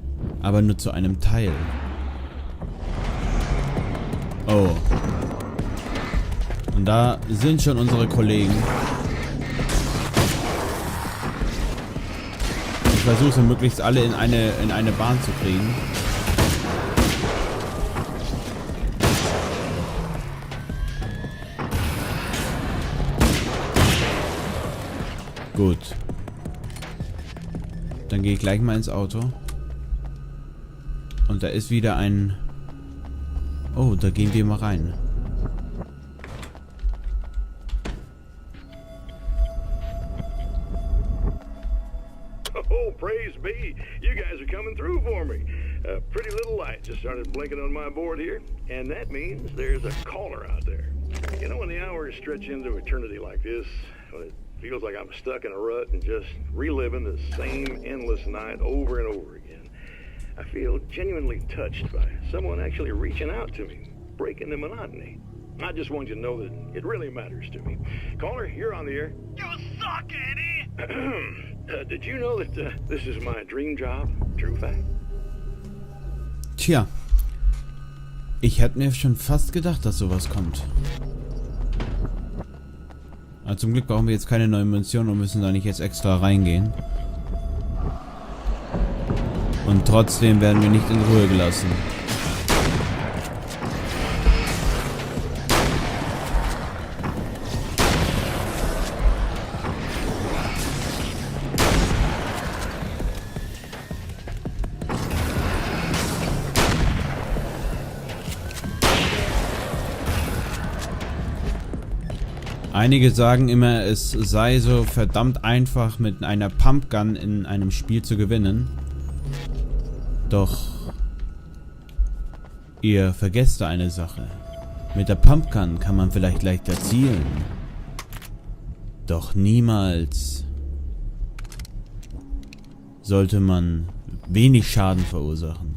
aber nur zu einem Teil. Oh. Und da sind schon unsere Kollegen. Ich versuche sie möglichst alle in eine Bahn zu kriegen. Gut. Dann gehe ich gleich mal ins Auto. Und da ist wieder ein... Oh, da gehen wir mal rein. Oh, praise be. You guys are coming through for me. A pretty little light just started blinking on my board here, and that means there's a caller out there. You know, when the hours stretch into eternity like this, when it feels like I'm stuck in a rut and just reliving the same endless night over and over again, I feel genuinely touched by someone actually reaching out to me, breaking the monotony. I just want you to know that it really matters to me. Caller, you're on the air. You suck, Eddie! Did you know that this is my dream job? True fact. Tja, ich hätte mir schon fast gedacht, dass sowas kommt. Aber zum Glück brauchen wir jetzt keine neuen Missionen und müssen da nicht jetzt extra reingehen. Und trotzdem werden wir nicht in Ruhe gelassen. Einige sagen immer, es sei so verdammt einfach, mit einer Pumpgun in einem Spiel zu gewinnen. Doch ihr vergesst da eine Sache. Mit der Pumpgun kann man vielleicht leichter zielen. Doch niemals sollte man wenig Schaden verursachen.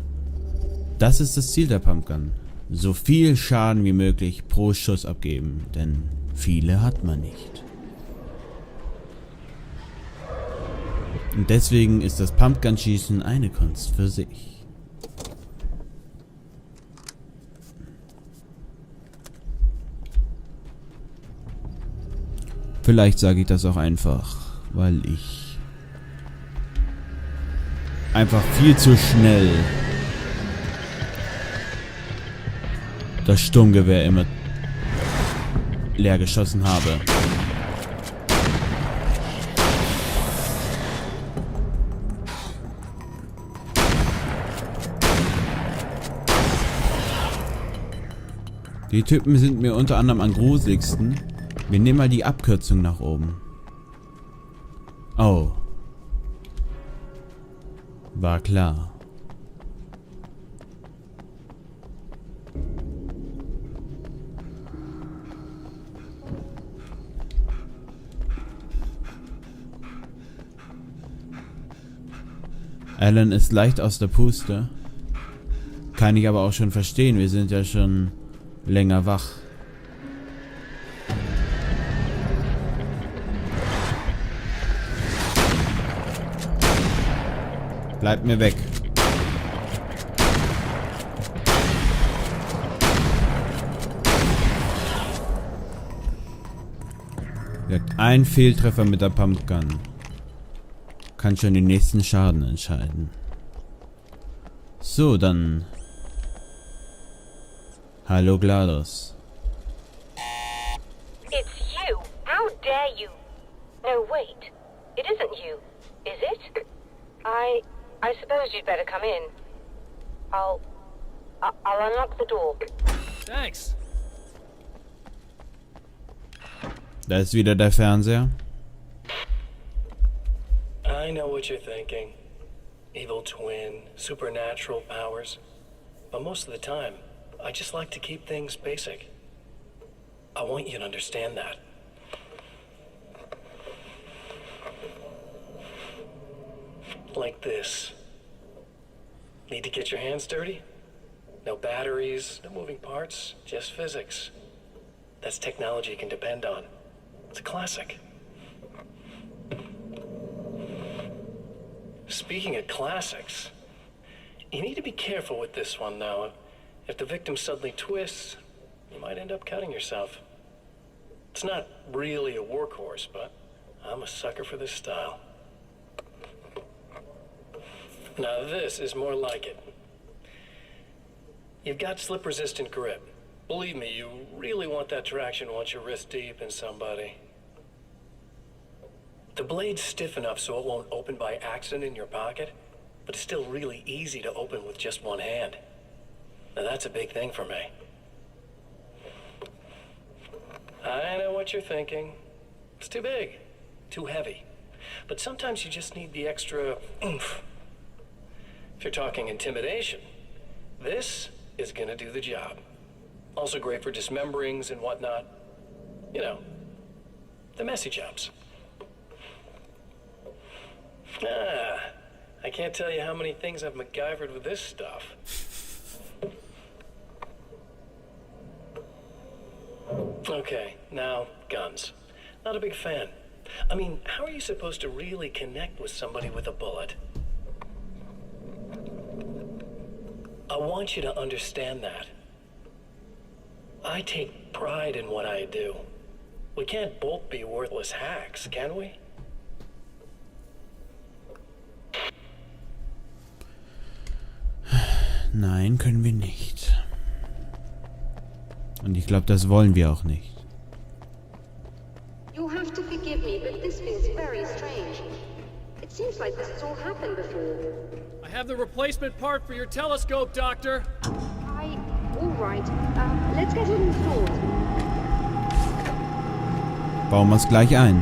Das ist das Ziel der Pumpgun. So viel Schaden wie möglich pro Schuss abgeben, denn viele hat man nicht. Und deswegen ist das Pumpgun-Schießen eine Kunst für sich. Vielleicht sage ich das auch einfach, weil ich einfach viel zu schnell das Sturmgewehr immer leer geschossen habe. Die Typen sind mir unter anderem am gruseligsten. Wir nehmen mal die Abkürzung nach oben. Oh. War klar. Alan ist leicht aus der Puste. Kann ich aber auch schon verstehen. Wir sind ja schon länger wach. Bleibt mir weg. Ein Fehltreffer mit der Pumpgun kann schon den nächsten Schaden entscheiden. So, dann. Hallo GLaDOS. It's you. How dare you? No, wait. It isn't you, is it? I suppose you'd better come in. I'll unlock the door. Thanks. Da ist wieder der Fernseher. I know what you're thinking. Evil twin, supernatural powers. But most of the time, I just like to keep things basic. I want you to understand that. Like this. Need to get your hands dirty? No batteries, no moving parts, just physics. That's technology you can depend on. It's a classic. Speaking of classics, you need to be careful with this one, though. If the victim suddenly twists, you might end up cutting yourself. It's not really a workhorse, but I'm a sucker for this style. Now this is more like it. You've got slip-resistant grip. Believe me, you really want that traction once you're wrist deep in somebody. The blade's stiff enough so it won't open by accident in your pocket, but it's still really easy to open with just one hand. Now that's a big thing for me. I know what you're thinking. It's too big, too heavy. But sometimes you just need the extra oomph. If you're talking intimidation, this is gonna do the job. Also great for dismemberings and whatnot. You know, the messy jobs. I can't tell you how many things I've MacGyvered with this stuff. Okay, now, guns. Not a big fan. I mean, how are you supposed to really connect with somebody with a bullet? I want you to understand that. I take pride in what I do. We can't both be worthless hacks, can we? Nein, können wir nicht. Und ich glaube, das wollen wir auch nicht. You'll have to forgive me, but this feels very strange. It seems like this has all happened before. I have the replacement part for your telescope, Doctor. All right. Let's get it installed. Bauen wir es gleich ein.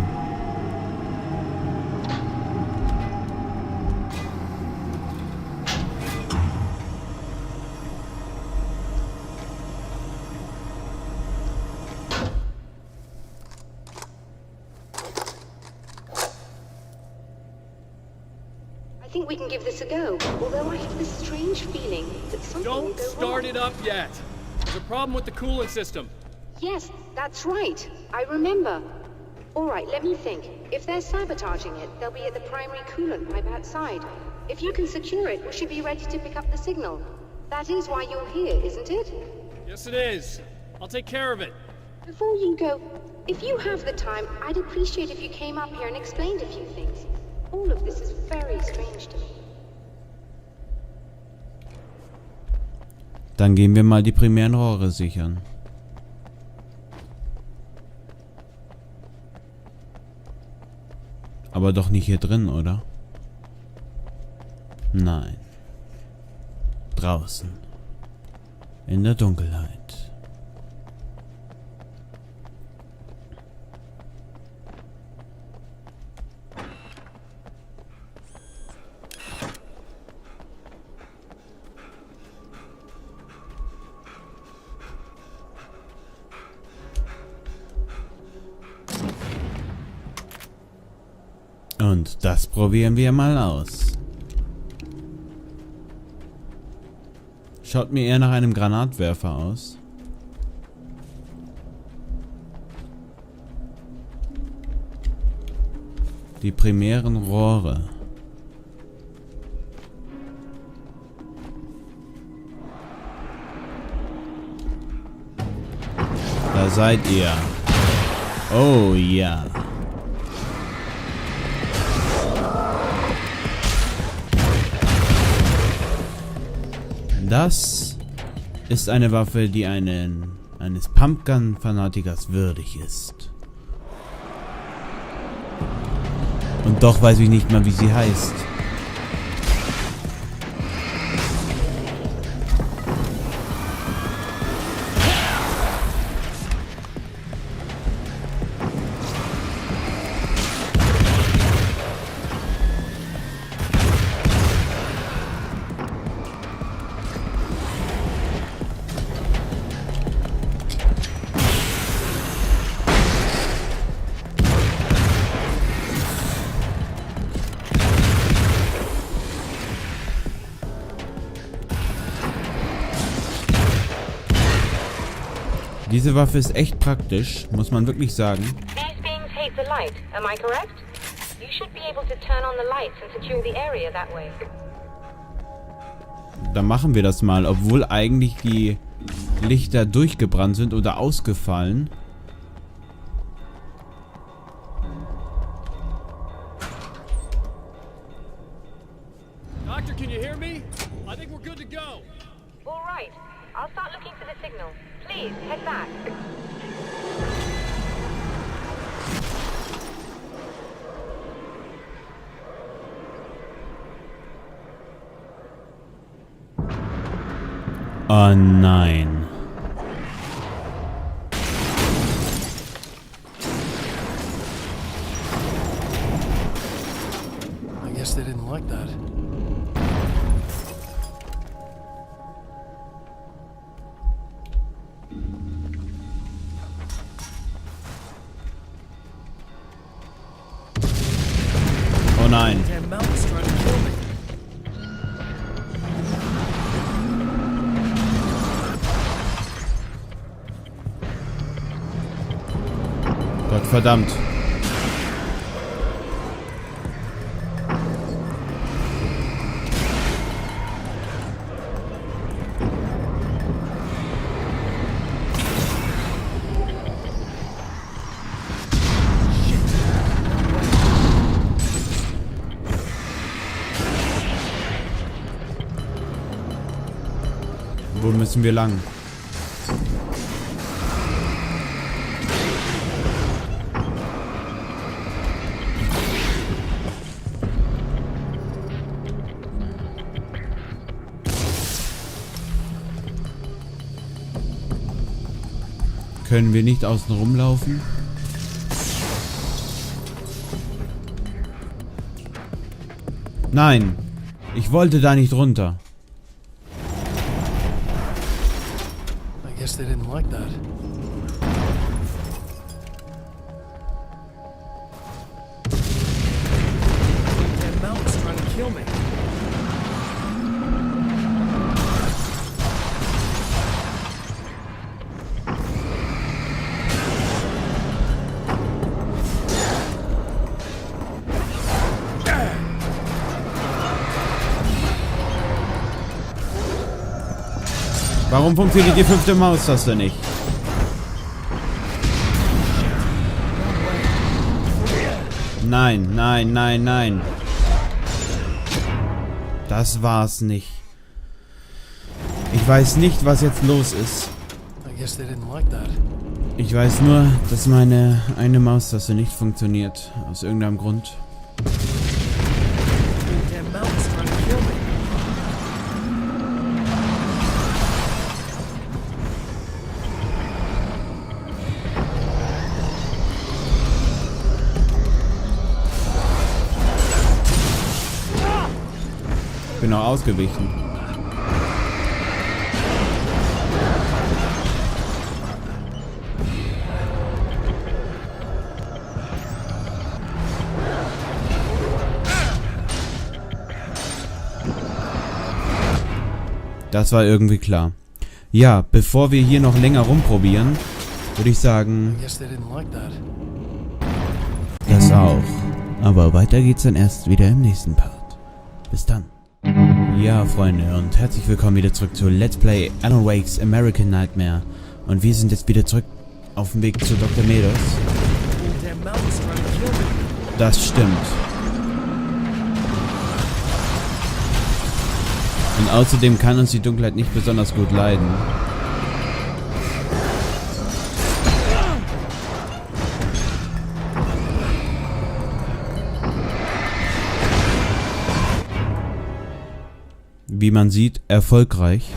I think we can give this a go, although I have this strange feeling that something will Don't go start wrong. it up yet. There's a problem with the coolant system. Yes, that's right. I remember. All right, let me think. If they're sabotaging it, they'll be at the primary coolant pipe outside. If you can secure it, we should be ready to pick up the signal. That is why you're here, isn't it? Yes, it is. I'll take care of it. Before you go, if you have the time, I'd appreciate if you came up here and explained a few things. All of this is very strange to me. Dann gehen wir mal die primären Rohre sichern. Aber doch nicht hier drin, oder? Nein. Draußen. In der Dunkelheit. Und das probieren wir mal aus. Schaut mir eher nach einem Granatwerfer aus. Die primären Rohre. Da seid ihr. Oh ja. Das ist eine Waffe, die eines Pumpgun-Fanatikers würdig ist. Und doch weiß ich nicht mal, wie sie heißt. Diese Waffe ist echt praktisch, muss man wirklich sagen. These beings hate the light, am I correct? You should be able to turn on the lights and secure the area that way. Dann machen wir das mal, obwohl eigentlich die Lichter durchgebrannt sind oder ausgefallen. Doctor, can you hear me? I think we're good to go. All right. I'll start looking for the signal. Please, head back. Oh nein. I guess they didn't like that. Oh nein. Gott verdammt. Wo müssen wir lang? Können wir nicht außen rumlaufen? Nein, ich wollte da nicht runter. I guess they didn't like that. That mountain's trying to kill me. Warum funktioniert die 5. Maustaste nicht? Nein, nein, nein, nein. Das war's nicht. Ich weiß nicht, was jetzt los ist. Ich weiß nur, dass meine eine Maustaste nicht funktioniert. Aus irgendeinem Grund. Genau ausgewichen. Das war irgendwie klar. Ja, bevor wir hier noch länger rumprobieren, würde ich sagen, das auch. Aber weiter geht's dann erst wieder im nächsten Part. Bis dann. Ja, Freunde, und herzlich willkommen wieder zurück zu Let's Play Alan Wake's American Nightmare. Und wir sind jetzt wieder zurück auf dem Weg zu Dr. Medos. Das stimmt. Und außerdem kann uns die Dunkelheit nicht besonders gut leiden. Wie man sieht, erfolgreich.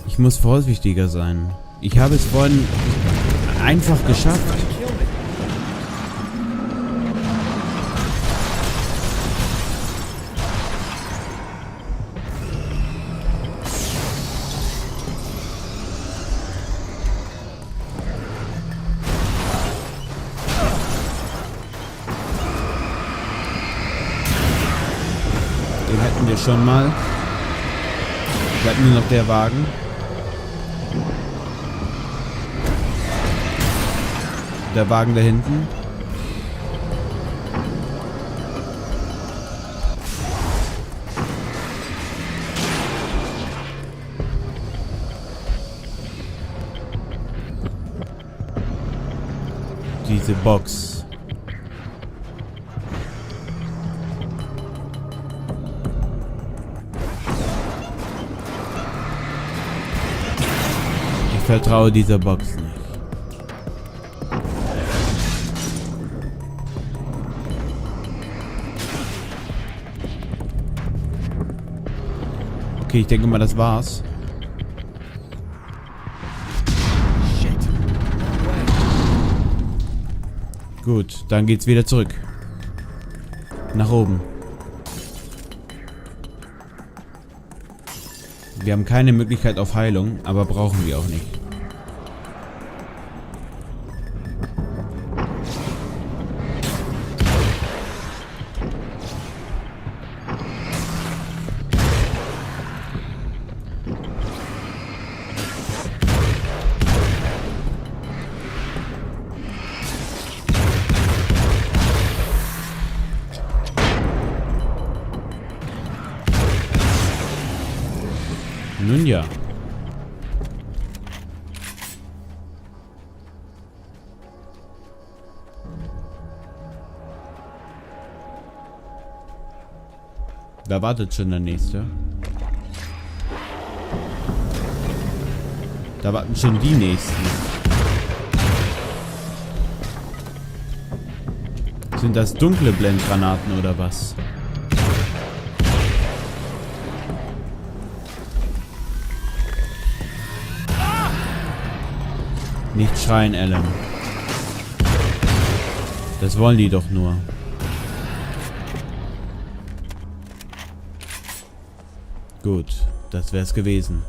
Ich muss vorsichtiger sein. Ich habe es vorhin einfach geschafft. Den hätten wir schon mal. Bleibt nur noch der Wagen. Der Wagen da hinten. Diese Box. Ich vertraue dieser Box nicht. Okay, ich denke mal, das war's. Gut, dann geht's wieder zurück. Nach oben. Wir haben keine Möglichkeit auf Heilung, aber brauchen wir auch nicht. Nun ja. Da wartet schon der Nächste. Da warten schon die Nächsten. Sind das dunkle Blendgranaten oder was? Nicht schreien, Alan. Das wollen die doch nur. Gut, das wär's gewesen.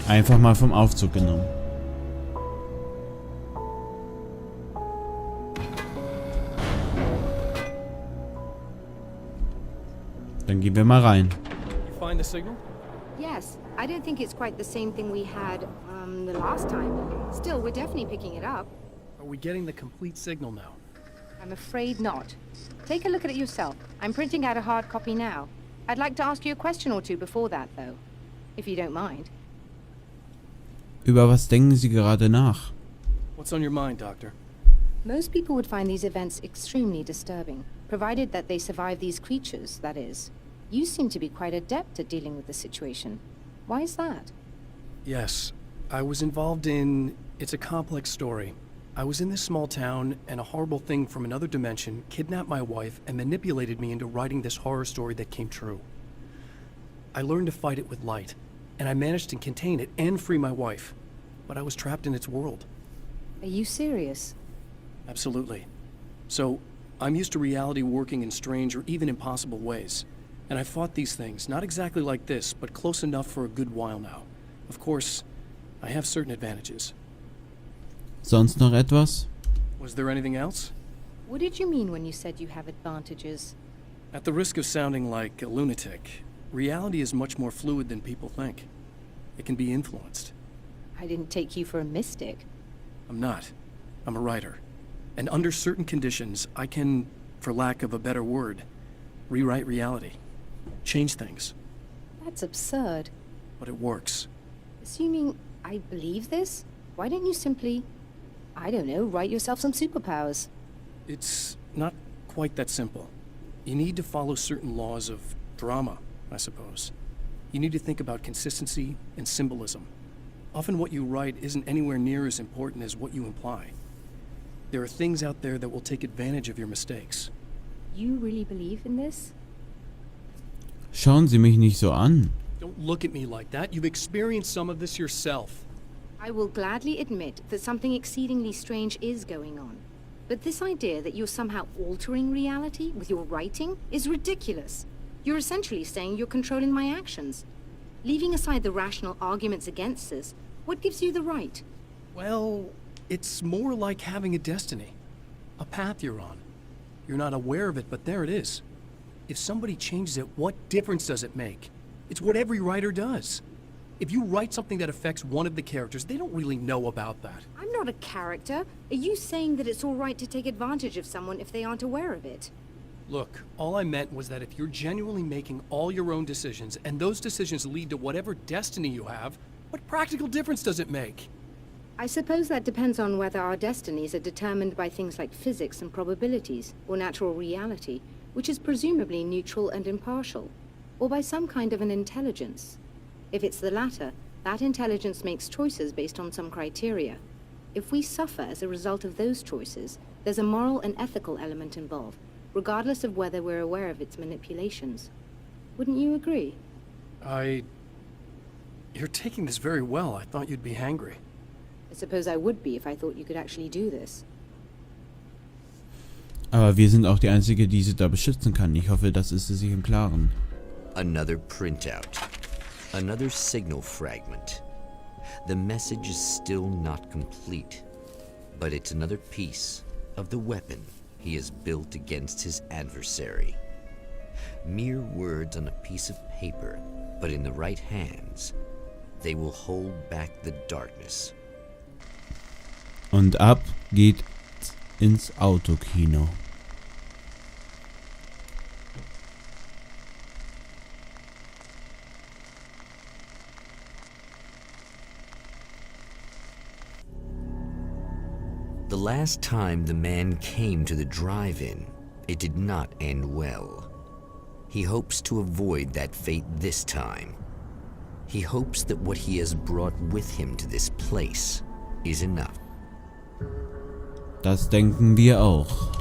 Einfach mal vom Aufzug genommen. Dann gehen wir mal rein. You find the signal? Yes. I don't think it's quite the same thing we had, the last time. Still, we're definitely picking it up. Are we getting the complete signal now? I'm afraid not. Take a look at it yourself. I'm printing out a hard copy now. I'd like to ask you a question or two before that, though. If you don't mind. Über was denken Sie gerade nach? What's on your mind, Doctor? Most people would find these events extremely disturbing, provided that they survive these creatures, that is. You seem to be quite adept at dealing with the situation. Why is that? Yes. I was involved in... It's a complex story. I was in this small town, and a horrible thing from another dimension kidnapped my wife and manipulated me into writing this horror story that came true. I learned to fight it with light, and I managed to contain it and free my wife. But I was trapped in its world. Are you serious? Absolutely. So, I'm used to reality working in strange or even impossible ways. And I fought these things, not exactly like this, but close enough for a good while now. Of course, I have certain advantages. Sonst noch etwas? Was there anything else? What did you mean when you said you have advantages? At the risk of sounding like a lunatic, reality is much more fluid than people think. It can be influenced. I didn't take you for a mystic. I'm not. I'm a writer. And under certain conditions, I can, for lack of a better word, rewrite reality. Change things. That's absurd. But it works. Assuming I believe this, why don't you simply, I don't know, write yourself some superpowers? It's not quite that simple. You need to follow certain laws of drama, I suppose. You need to think about consistency and symbolism. Often what you write isn't anywhere near as important as what you imply. There are things out there that will take advantage of your mistakes. You really believe in this? Schauen Sie mich nicht so an. Don't look at me like that. You've experienced some of this yourself. I will gladly admit that something exceedingly strange is going on. But this idea that you're somehow altering reality with your writing is ridiculous. You're essentially saying you're controlling my actions. Leaving aside the rational arguments against this, what gives you the right? Well, it's more like having a destiny. A path you're on. You're not aware of it, but there it is. If somebody changes it, what difference does it make? It's what every writer does. If you write something that affects one of the characters, they don't really know about that. I'm not a character. Are you saying that it's all right to take advantage of someone if they aren't aware of it? Look, all I meant was that if you're genuinely making all your own decisions, and those decisions lead to whatever destiny you have, what practical difference does it make? I suppose that depends on whether our destinies are determined by things like physics and probabilities, or natural reality, which is presumably neutral and impartial, or by some kind of an intelligence. If it's the latter, that intelligence makes choices based on some criteria. If we suffer as a result of those choices, there's a moral and ethical element involved, regardless of whether we're aware of its manipulations. Wouldn't you agree? You're taking this very well. I thought you'd be hangry. I suppose I would be if I thought you could actually do this. Aber wir sind auch die Einzige, die sie da beschützen kann. Ich hoffe, das ist sie sich im Klaren. Another printout. Another signal fragment. The message is still not complete, but it's another piece of the weapon he has built against his adversary. Mere words on a piece of paper, but in the right hands, they will hold back the darkness. Und ab geht ins Autokino. The last time the man came to the drive-in, it did not end well. He hopes to avoid that fate this time. He hopes that what he has brought with him to this place is enough. Das denken wir auch.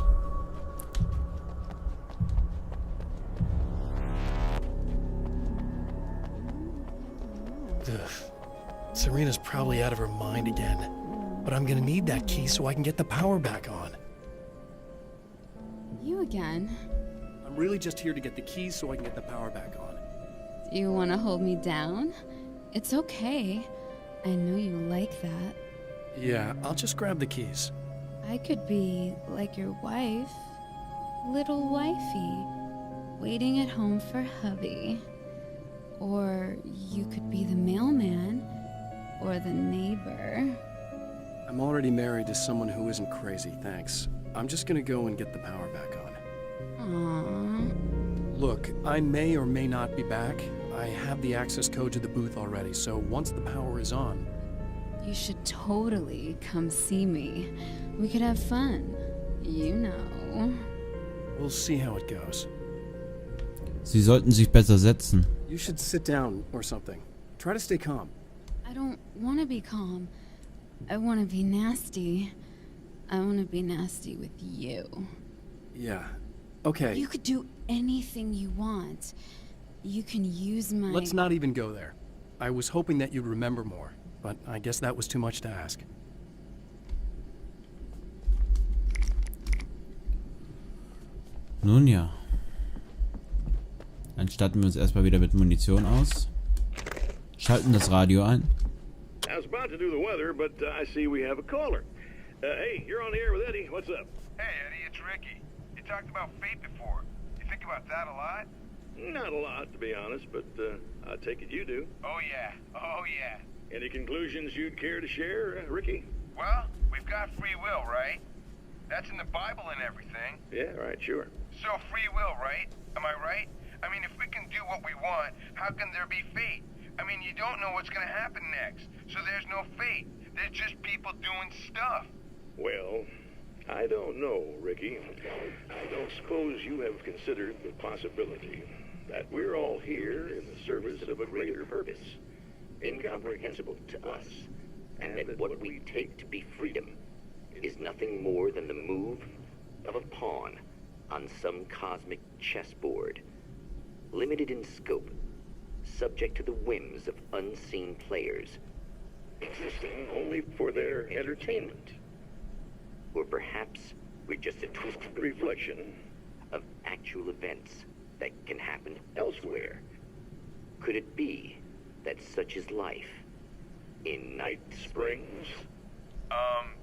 Ugh. Serena's probably out of her mind again. But I'm gonna need that key so I can get the power back on. You again? I'm really just here to get the keys so I can get the power back on. Do you want to hold me down? It's okay. I know you like that. Yeah, I'll just grab the keys. I could be like your wife, little wifey, waiting at home for hubby. Or you could be the mailman, or the neighbor. I'm already married to someone who isn't crazy, thanks. I'm just gonna go and get the power back on. Aww. Look, I may or may not be back. I have the access code to the booth already, so once the power is on... You should totally come see me. We could have fun. You know. We'll see how it goes. Sie sollten sich besser setzen. You should sit down or something. Try to stay calm. I don't want to be calm. I want to be nasty. I want to be nasty with you. Yeah. Okay. You could do anything you want. You can use my... Let's not even go there. I was hoping that you'd remember more, but I guess that was too much to ask. Nun ja. Dann statten wir uns erstmal wieder mit Munition aus. Schalten das Radio ein. I was about to do the weather, but I see we have a caller. Hey, you're on the air with Eddie. What's up? Hey, Eddie, it's Ricky. You talked about fate before. You think about that a lot? Not a lot, to be honest, but I take it you do. Oh, yeah. Oh, yeah. Any conclusions you'd care to share, Ricky? Well, we've got free will, right? That's in the Bible and everything. Yeah, right, sure. So free will, right? Am I right? I mean, if we can do what we want, how can there be fate? I mean, you don't know what's going to happen next, so there's no fate. There's just people doing stuff. Well, I don't know, Ricky. I don't suppose you have considered the possibility that we're all here in the service of a greater purpose, incomprehensible to us, and that what we take to be freedom is nothing more than the move of a pawn on some cosmic chessboard, limited in scope, subject to the whims of unseen players, existing only for their entertainment. Or perhaps we're just a twisted reflection of actual events that can happen elsewhere. Could it be that such is life in Night Springs?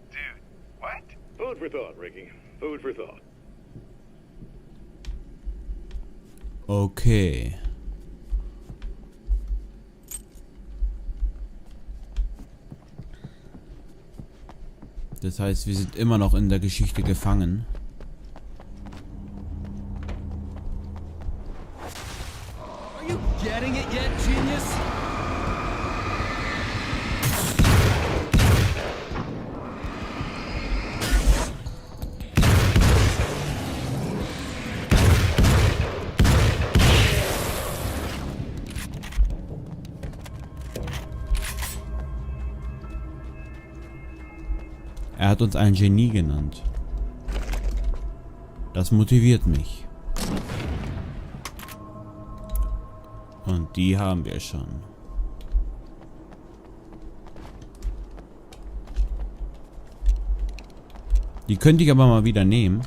Dude, what? Food for thought, Ricky. Food for thought. Okay. Das heißt, wir sind immer noch in der Geschichte gefangen. Are you getting it yet, genius? Er hat uns ein Genie genannt. Das motiviert mich. Und die haben wir schon. Die könnte ich aber mal wieder nehmen.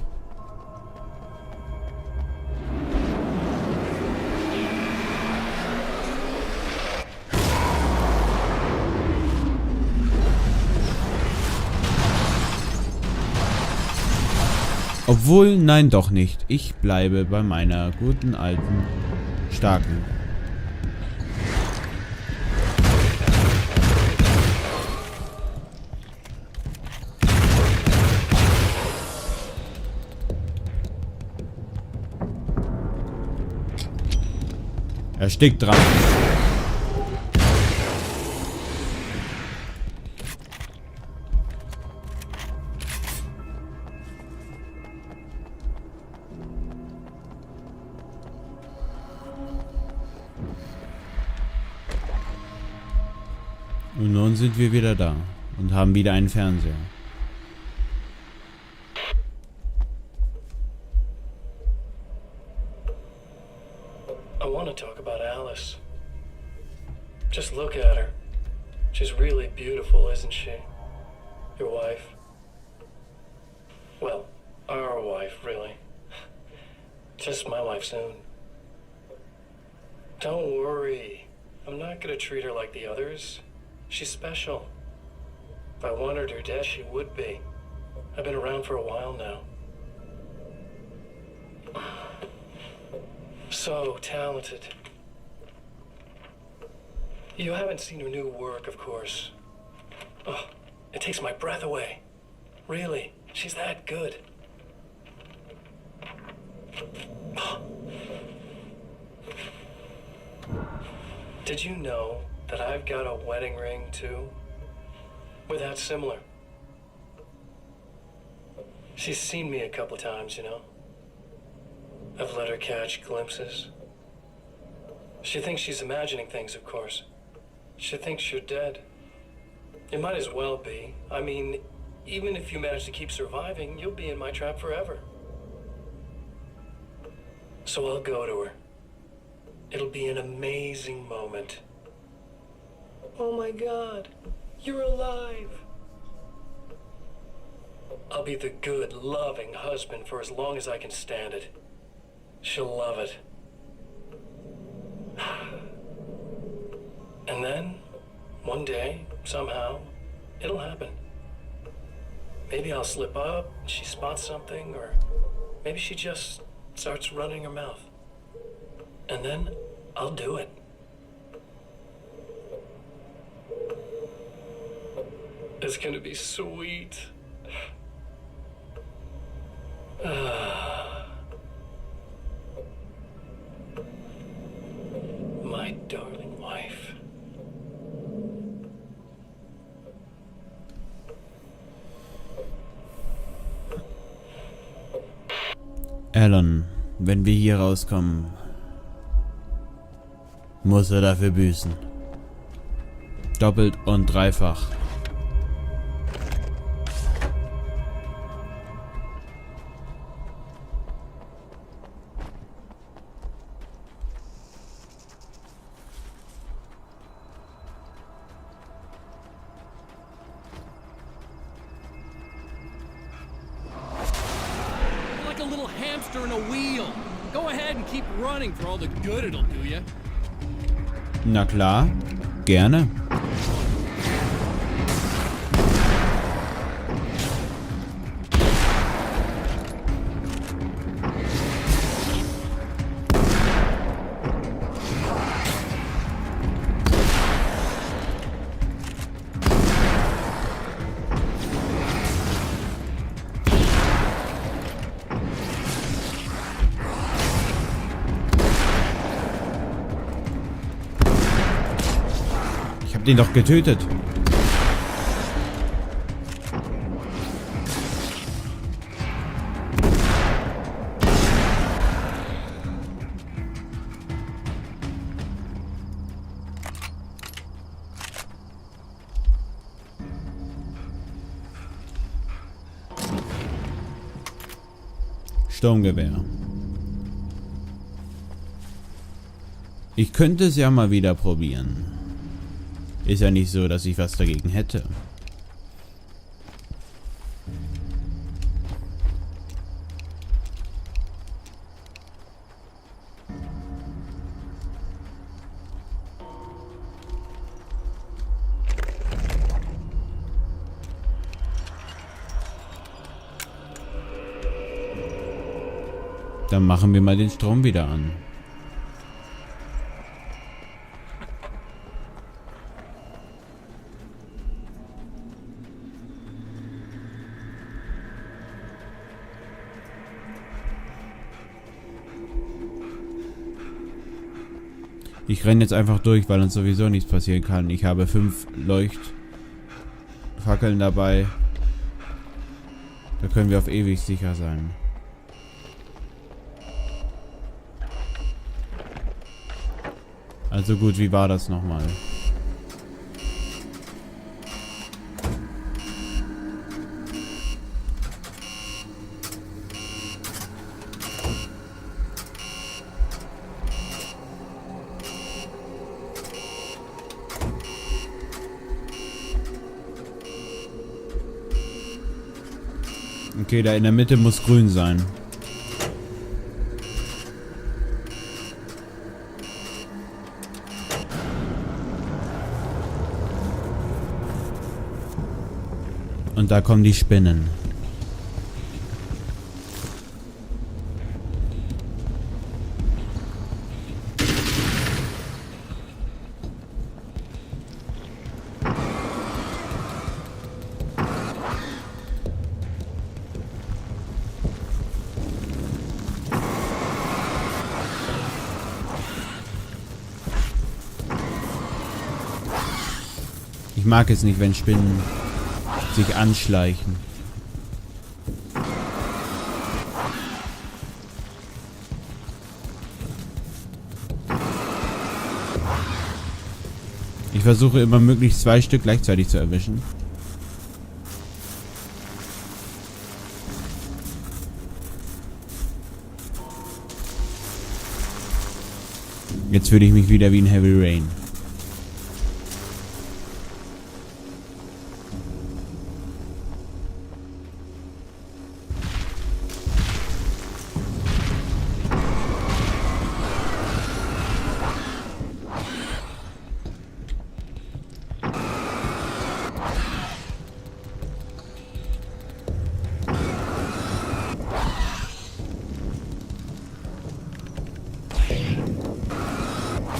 Obwohl, nein, doch nicht. Ich bleibe bei meiner guten, alten, starken. Er stickt dran. Und nun sind wir wieder da und haben wieder einen Fernseher. I want to talk about Alice. Just look at her. She's really beautiful, isn't she? Your wife. Well, our wife, really. Just my wife soon. Don't worry. I'm not gonna treat her like the others. She's special. If I wanted her dead, she would be. I've been around for a while now. So talented. You haven't seen her new work, of course. Oh, it takes my breath away. Really, she's that good. Did you know that I've got a wedding ring, too? We're that similar. She's seen me a couple times, you know. I've let her catch glimpses. She thinks she's imagining things, of course. She thinks you're dead. It might as well be. I mean, even if you manage to keep surviving, you'll be in my trap forever. So I'll go to her. It'll be an amazing moment. Oh my God, you're alive. I'll be the good, loving husband for as long as I can stand it. She'll love it. And then, one day, somehow, it'll happen. Maybe I'll slip up, she spots something, or maybe she just starts running her mouth. And then, I'll do it. It's gonna be sweet. My darling wife. Alan, wenn wir hier rauskommen, muss er dafür büßen. Doppelt und dreifach. Na klar, gerne. Den doch getötet. Sturmgewehr. Ich könnte es ja mal wieder probieren. Ist ja nicht so, dass ich was dagegen hätte. Dann machen wir mal den Strom wieder an. Ich renne jetzt einfach durch, weil uns sowieso nichts passieren kann. Ich habe 5 Leuchtfackeln dabei. Da können wir auf ewig sicher sein. Also gut, wie war das nochmal? Okay, da in der Mitte muss grün sein. Und da kommen die Spinnen. Ich mag es nicht, wenn Spinnen sich anschleichen. Ich versuche immer möglichst 2 Stück gleichzeitig zu erwischen. Jetzt fühle ich mich wieder wie in Heavy Rain.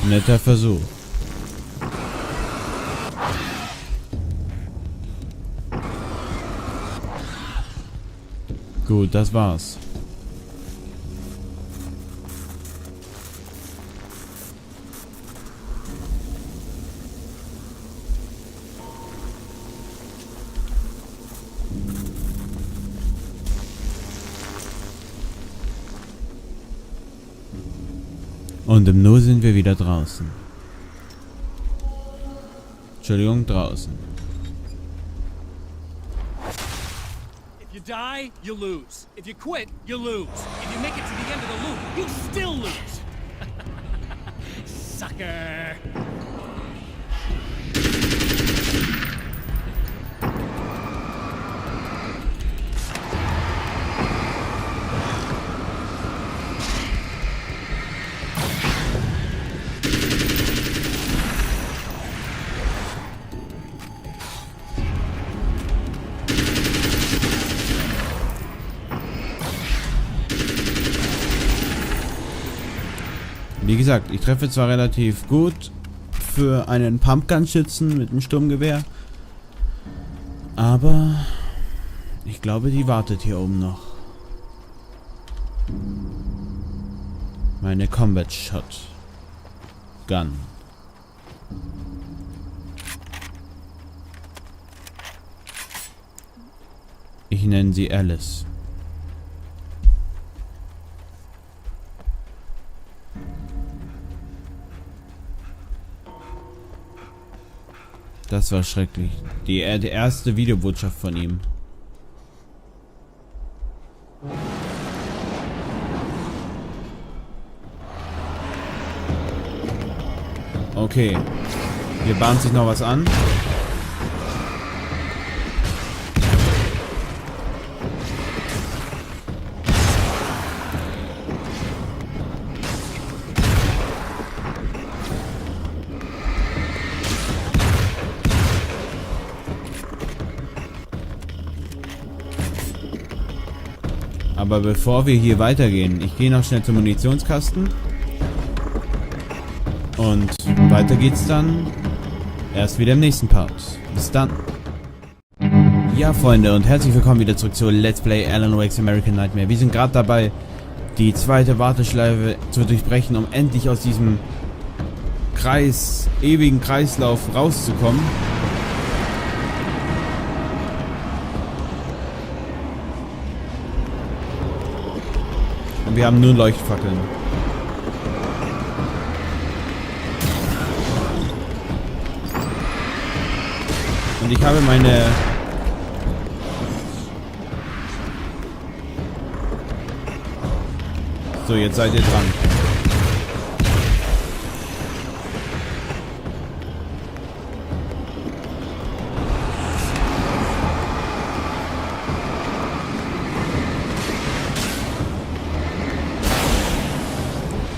Netter Versuch. Gut, das war's. Und im Nu sind wir wieder draußen. Entschuldigung, draußen. If you die, you lose. If you quit, you lose. If you make it to the end of the loop, you still lose. Sucker. Wie gesagt, ich treffe zwar relativ gut für einen Pumpgun-Schützen mit einem Sturmgewehr, aber ich glaube, die wartet hier oben noch. Meine Combat Shot Gun. Ich nenne sie Alice. Das war schrecklich. Die erste Videobotschaft von ihm. Okay. Hier bahnt sich noch was an. Aber bevor wir hier weitergehen, ich gehe noch schnell zum Munitionskasten. Und weiter geht's dann erst wieder im nächsten Part. Bis dann. Ja, Freunde, und herzlich willkommen wieder zurück zu Let's Play Alan Wake's American Nightmare. Wir sind gerade dabei, die zweite Warteschleife zu durchbrechen, um endlich aus diesem ewigen Kreislauf rauszukommen. Und wir haben nur Leuchtfackeln. Und ich habe meine... So, jetzt seid ihr dran.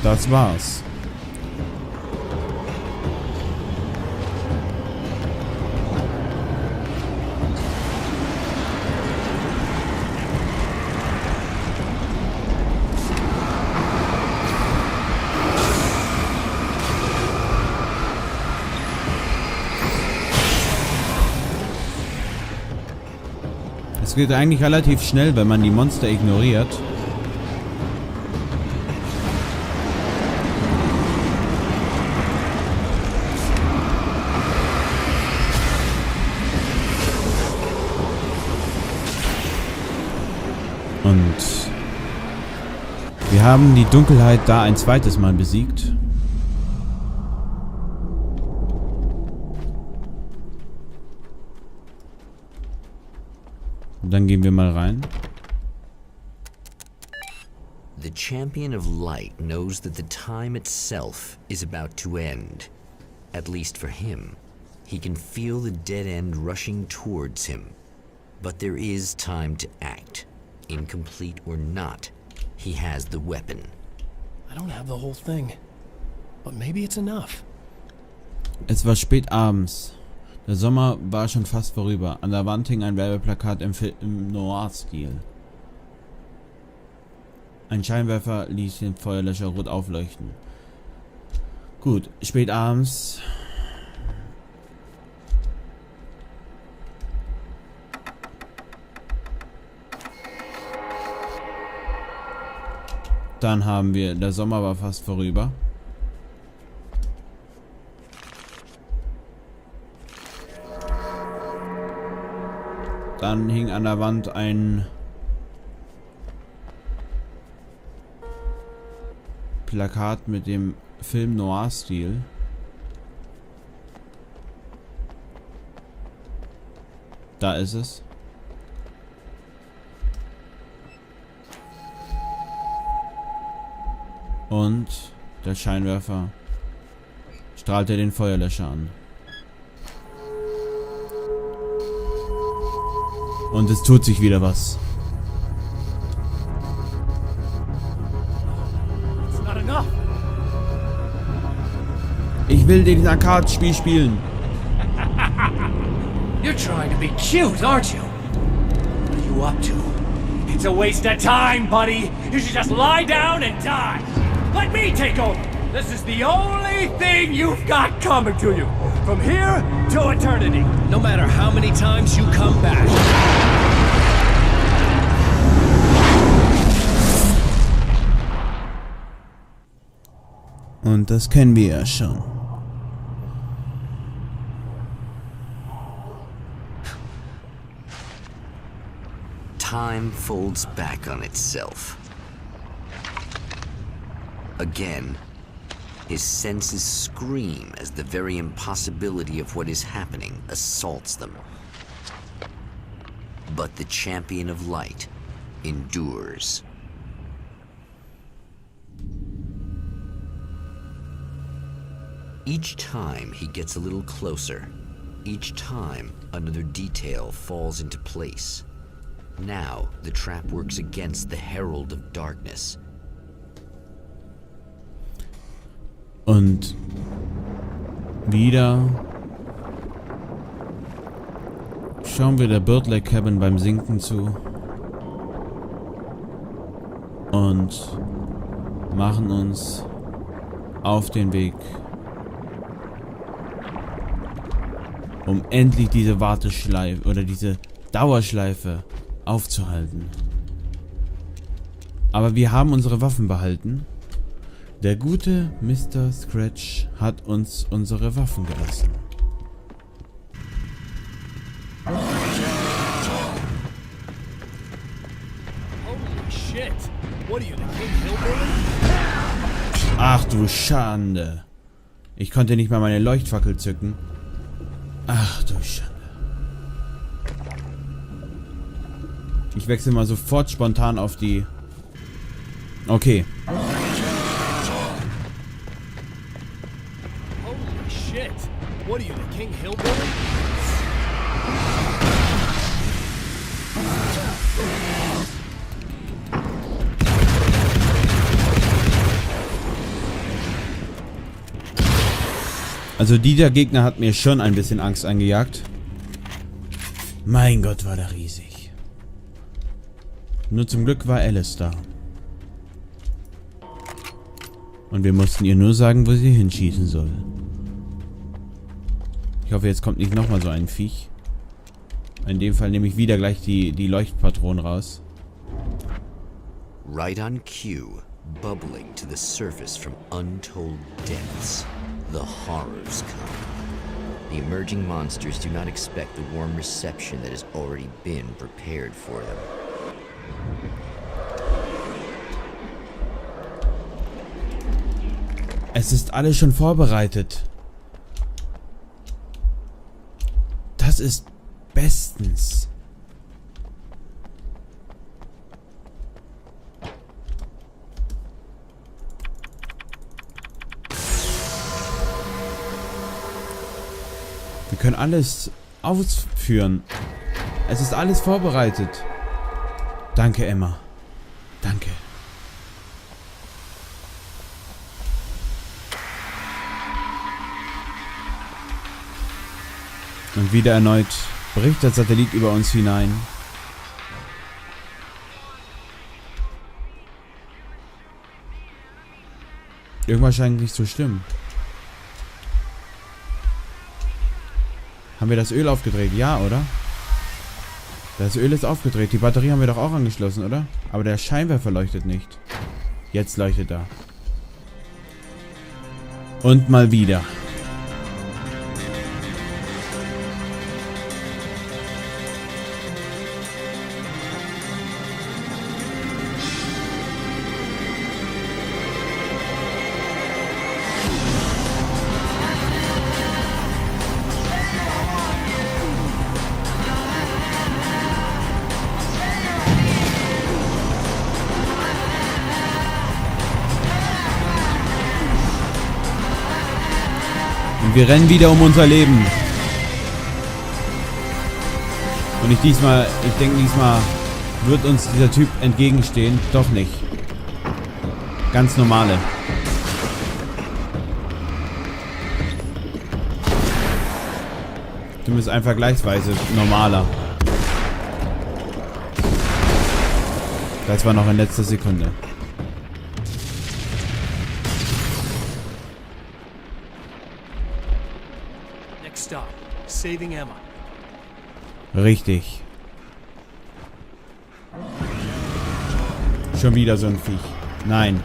Das war's. Es geht eigentlich relativ schnell, wenn man die Monster ignoriert. Und wir haben die Dunkelheit da ein zweites Mal besiegt. Dann gehen wir mal rein. The champion of light knows that the time itself is about to end. At least for him. He can feel the dead end rushing towards him. But there is time to act. Incomplete or not, he has the weapon. I don't have the whole thing. But maybe it's enough. Es war spät abends. Der Sommer war schon fast vorüber. An der Wand hing ein Werbeplakat im Noir-Stil. Ein Scheinwerfer ließ den Feuerlöscher rot aufleuchten. Gut, spät abends. Dann haben wir, der Sommer war fast vorüber. Dann hing an der Wand ein Plakat mit dem Film Noir-Stil. Da ist es. Und der Scheinwerfer strahlte den Feuerlöscher an. Und es tut sich wieder was. Ich will dieses Arcade-Spiel spielen. You're trying to be cute, aren't you? What are you up to? It's a waste of time, buddy. You should just lie down and die. Let me take over. This is the only thing you've got coming to you. From here to eternity. No matter how many times you come back. Und das kennen wir ja schon. Time folds back on itself. Again, his senses scream as the very impossibility of what is happening assaults them. But the champion of light endures. Each time he gets a little closer. Each time another detail falls into place. Now the trap works against the herald of darkness. Und wieder schauen wir der Birdlake Cabin beim Sinken zu und machen uns auf den Weg, um endlich diese Warteschleife oder diese Dauerschleife aufzuhalten. Aber wir haben unsere Waffen behalten. Der gute Mr. Scratch hat uns unsere Waffen gelassen. Holy shit. What are you, the King Hillbilly? Ach du Schande. Ich konnte nicht mal meine Leuchtfackel zücken. Ach du Schande. Ich wechsle mal sofort spontan auf die... Okay. Holy shit. What are you, the King Hillbilly? Also dieser Gegner hat mir schon ein bisschen Angst eingejagt. Mein Gott, war der riesig. Nur zum Glück war Alice da. Und wir mussten ihr nur sagen, wo sie hinschießen soll. Ich hoffe, jetzt kommt nicht nochmal so ein Viech. In dem Fall nehme ich wieder gleich die Leuchtpatronen raus. Right on cue, bubbling to the surface from untold depths, the horrors come. The emerging monsters do not expect the warm reception that has already been prepared for them. Es ist alles schon vorbereitet. Das ist bestens. Wir können alles ausführen. Es ist alles vorbereitet. Danke, Emma. Danke. Und wieder erneut bricht der Satellit über uns hinein. Irgendwas scheint nicht zu stimmen. Haben wir das Öl aufgedreht? Ja, oder? Das Öl ist aufgedreht. Die Batterie haben wir doch auch angeschlossen, oder? Aber der Scheinwerfer leuchtet nicht. Jetzt leuchtet er. Und mal wieder. Wir rennen wieder um unser Leben. Und ich denke diesmal wird uns dieser Typ entgegenstehen. Doch nicht. Ganz normale. Zumindest ein vergleichsweise normaler. Das war noch in letzter Sekunde. Stop. Saving Emma. Richtig. Schon wieder so ein Viech. Nein.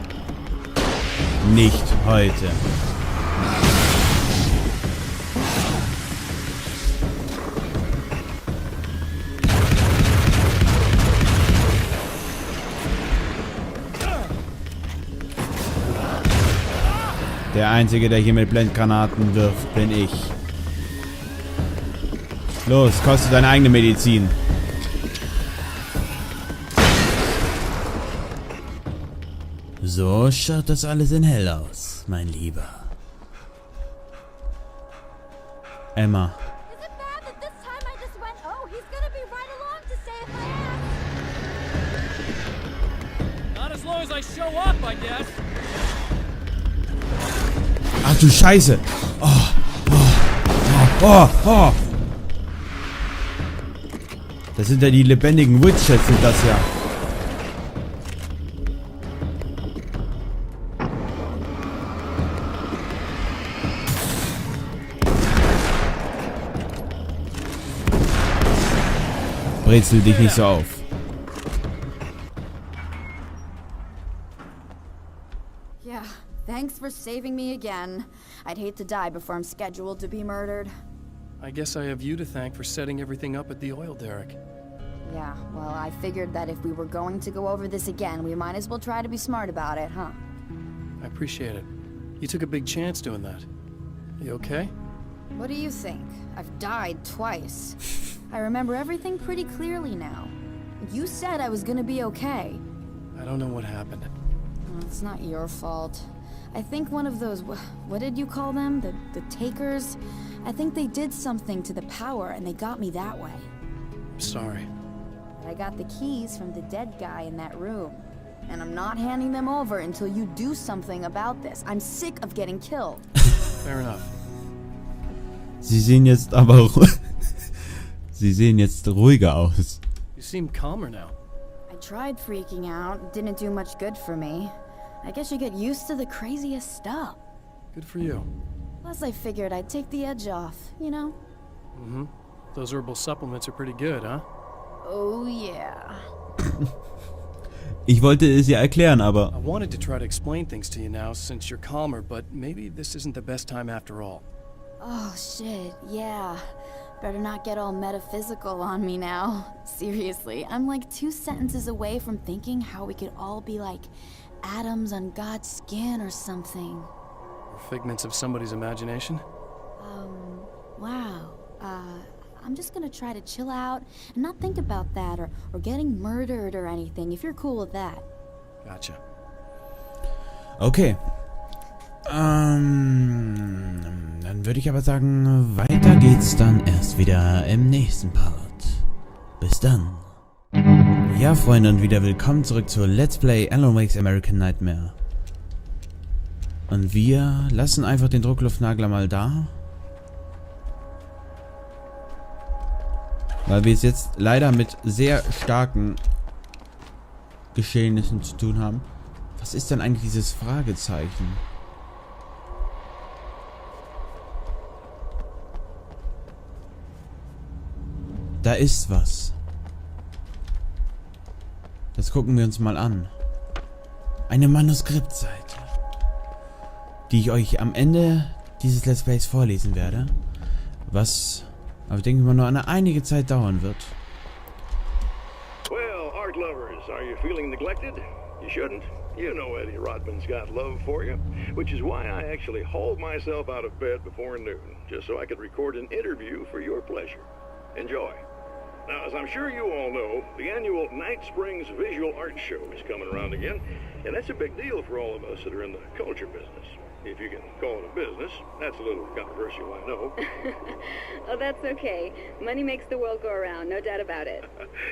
Nicht heute. Der Einzige, der hier mit Blendgranaten wirft, bin ich. Los, kostet deine eigene Medizin. So schaut das alles in hell aus, mein Lieber. Emma. Not as long as I show up, I guess. Ach du Scheiße. Oh, oh, oh, oh. Das sind ja die lebendigen Witches, sind das ja. Brezel dich nicht so auf. Yeah, thanks for saving me again. I'd hate to die before I'm scheduled to be murdered. I guess I have you to thank for setting everything up at the oil derrick. Yeah, well, I figured that if we were going to go over this again, we might as well try to be smart about it, huh? I appreciate it. You took a big chance doing that. You okay? What do you think? I've died twice. I remember everything pretty clearly now. You said I was gonna be okay. I don't know what happened. Well, it's not your fault. I think one of those, what did you call them? The takers? I think they did something to the power and they got me that way. I'm sorry. I got the keys from the dead guy in that room. And I'm not handing them over until you do something about this. I'm sick of getting killed. Fair enough. Sie sehen jetzt aber... Sie sehen jetzt ruhiger aus. You seem calmer now. I tried freaking out. It didn't do much good for me. I guess you get used to the craziest stuff. Good for you. Plus I figured I'd take the edge off, you know? Mm-hmm. Those herbal supplements are pretty good, huh? Oh yeah. Ich wollte es ja erklären, aber... I wanted to try to explain things to you now since you're calmer, but maybe this isn't the best time after all. Oh shit, yeah. Better not get all metaphysical on me now. Seriously, I'm like 2 sentences away from thinking how we could all be like atoms on God's skin or something. Or figments of somebody's imagination? Wow. I'm just gonna try to chill out and not think about that or getting murdered or anything, if you're cool with that. Gotcha. Okay. Dann würde ich aber sagen, weiter geht's dann erst wieder im nächsten Part. Bis dann. Ja, Freunde, und wieder willkommen zurück zu Let's Play Alan Wake's American Nightmare. Und wir lassen einfach den Druckluftnagler mal da. Weil wir es jetzt leider mit sehr starken Geschehnissen zu tun haben. Was ist denn eigentlich dieses Fragezeichen? Da ist was. Das gucken wir uns mal an. Eine Manuskriptseite, die ich euch am Ende dieses Let's Plays vorlesen werde. Was, aber denke ich mal, nur eine einige Zeit dauern wird. Well, art lovers, are you feeling neglected? You shouldn't. You know Eddie Rodman's got love for you, which is why I actually hauled myself out of bed before noon, just so I could record an interview for your pleasure. Enjoy. Now, as I'm sure you all know, the annual Night Springs Visual Art Show is coming around again, and that's a big deal for all of us that are in the culture business. If you can call it a business. That's a little controversial, I know. Oh, that's okay. Money makes the world go around, no doubt about it.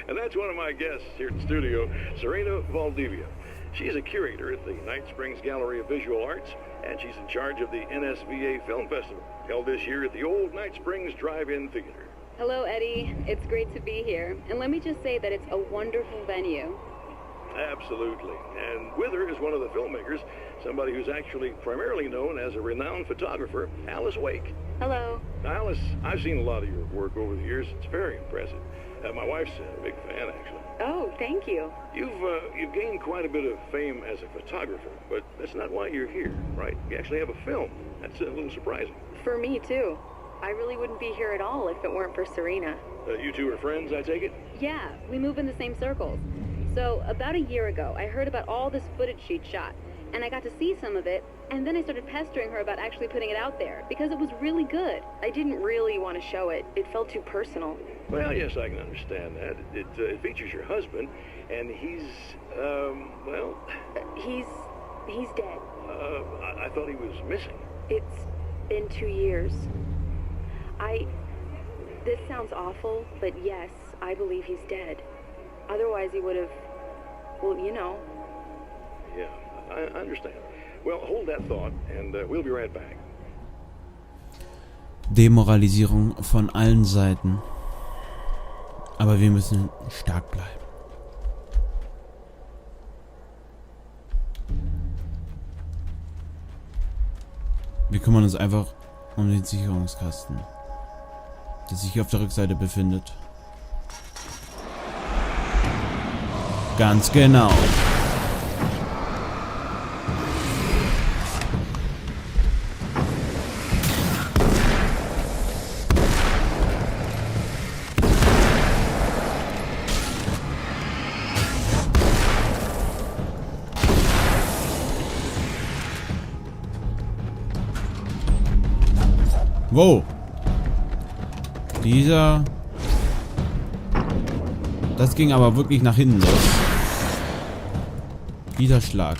And that's one of my guests here at the studio, Serena Valdivia. She's a curator at the Night Springs Gallery of Visual Arts, and she's in charge of the NSVA Film Festival, held this year at the old Night Springs Drive-In Theater. Hello, Eddie. It's great to be here. And let me just say that it's a wonderful venue. Absolutely. And with her is one of the filmmakers, somebody who's actually primarily known as a renowned photographer, Alice Wake. Hello. Now, Alice, I've seen a lot of your work over the years. It's very impressive. My wife's a big fan, actually. Oh, thank you. You've gained quite a bit of fame as a photographer, but that's not why you're here, right? You actually have a film. That's a little surprising. For me, too. I really wouldn't be here at all if it weren't for Serena. You two are friends, I take it? Yeah, we move in the same circles. So, about a year ago, I heard about all this footage she'd shot, and I got to see some of it, and then I started pestering her about actually putting it out there, because it was really good. I didn't really want to show it. It felt too personal. Well, yes, I can understand that. It features your husband, and he's, well... He's dead. I thought he was missing. It's been 2 years. This sounds awful, but yes, I believe he's dead. Otherwise he would have, well, you know. Yeah, I understand. Well, hold that thought, and we'll be right back. Demoralisierung von allen Seiten. Aber wir müssen stark bleiben. Wir kümmern uns einfach um den Sicherungskasten, der sich auf der Rückseite befindet. Ganz genau. Wow. Das ging aber wirklich nach hinten los. Dieser Schlag.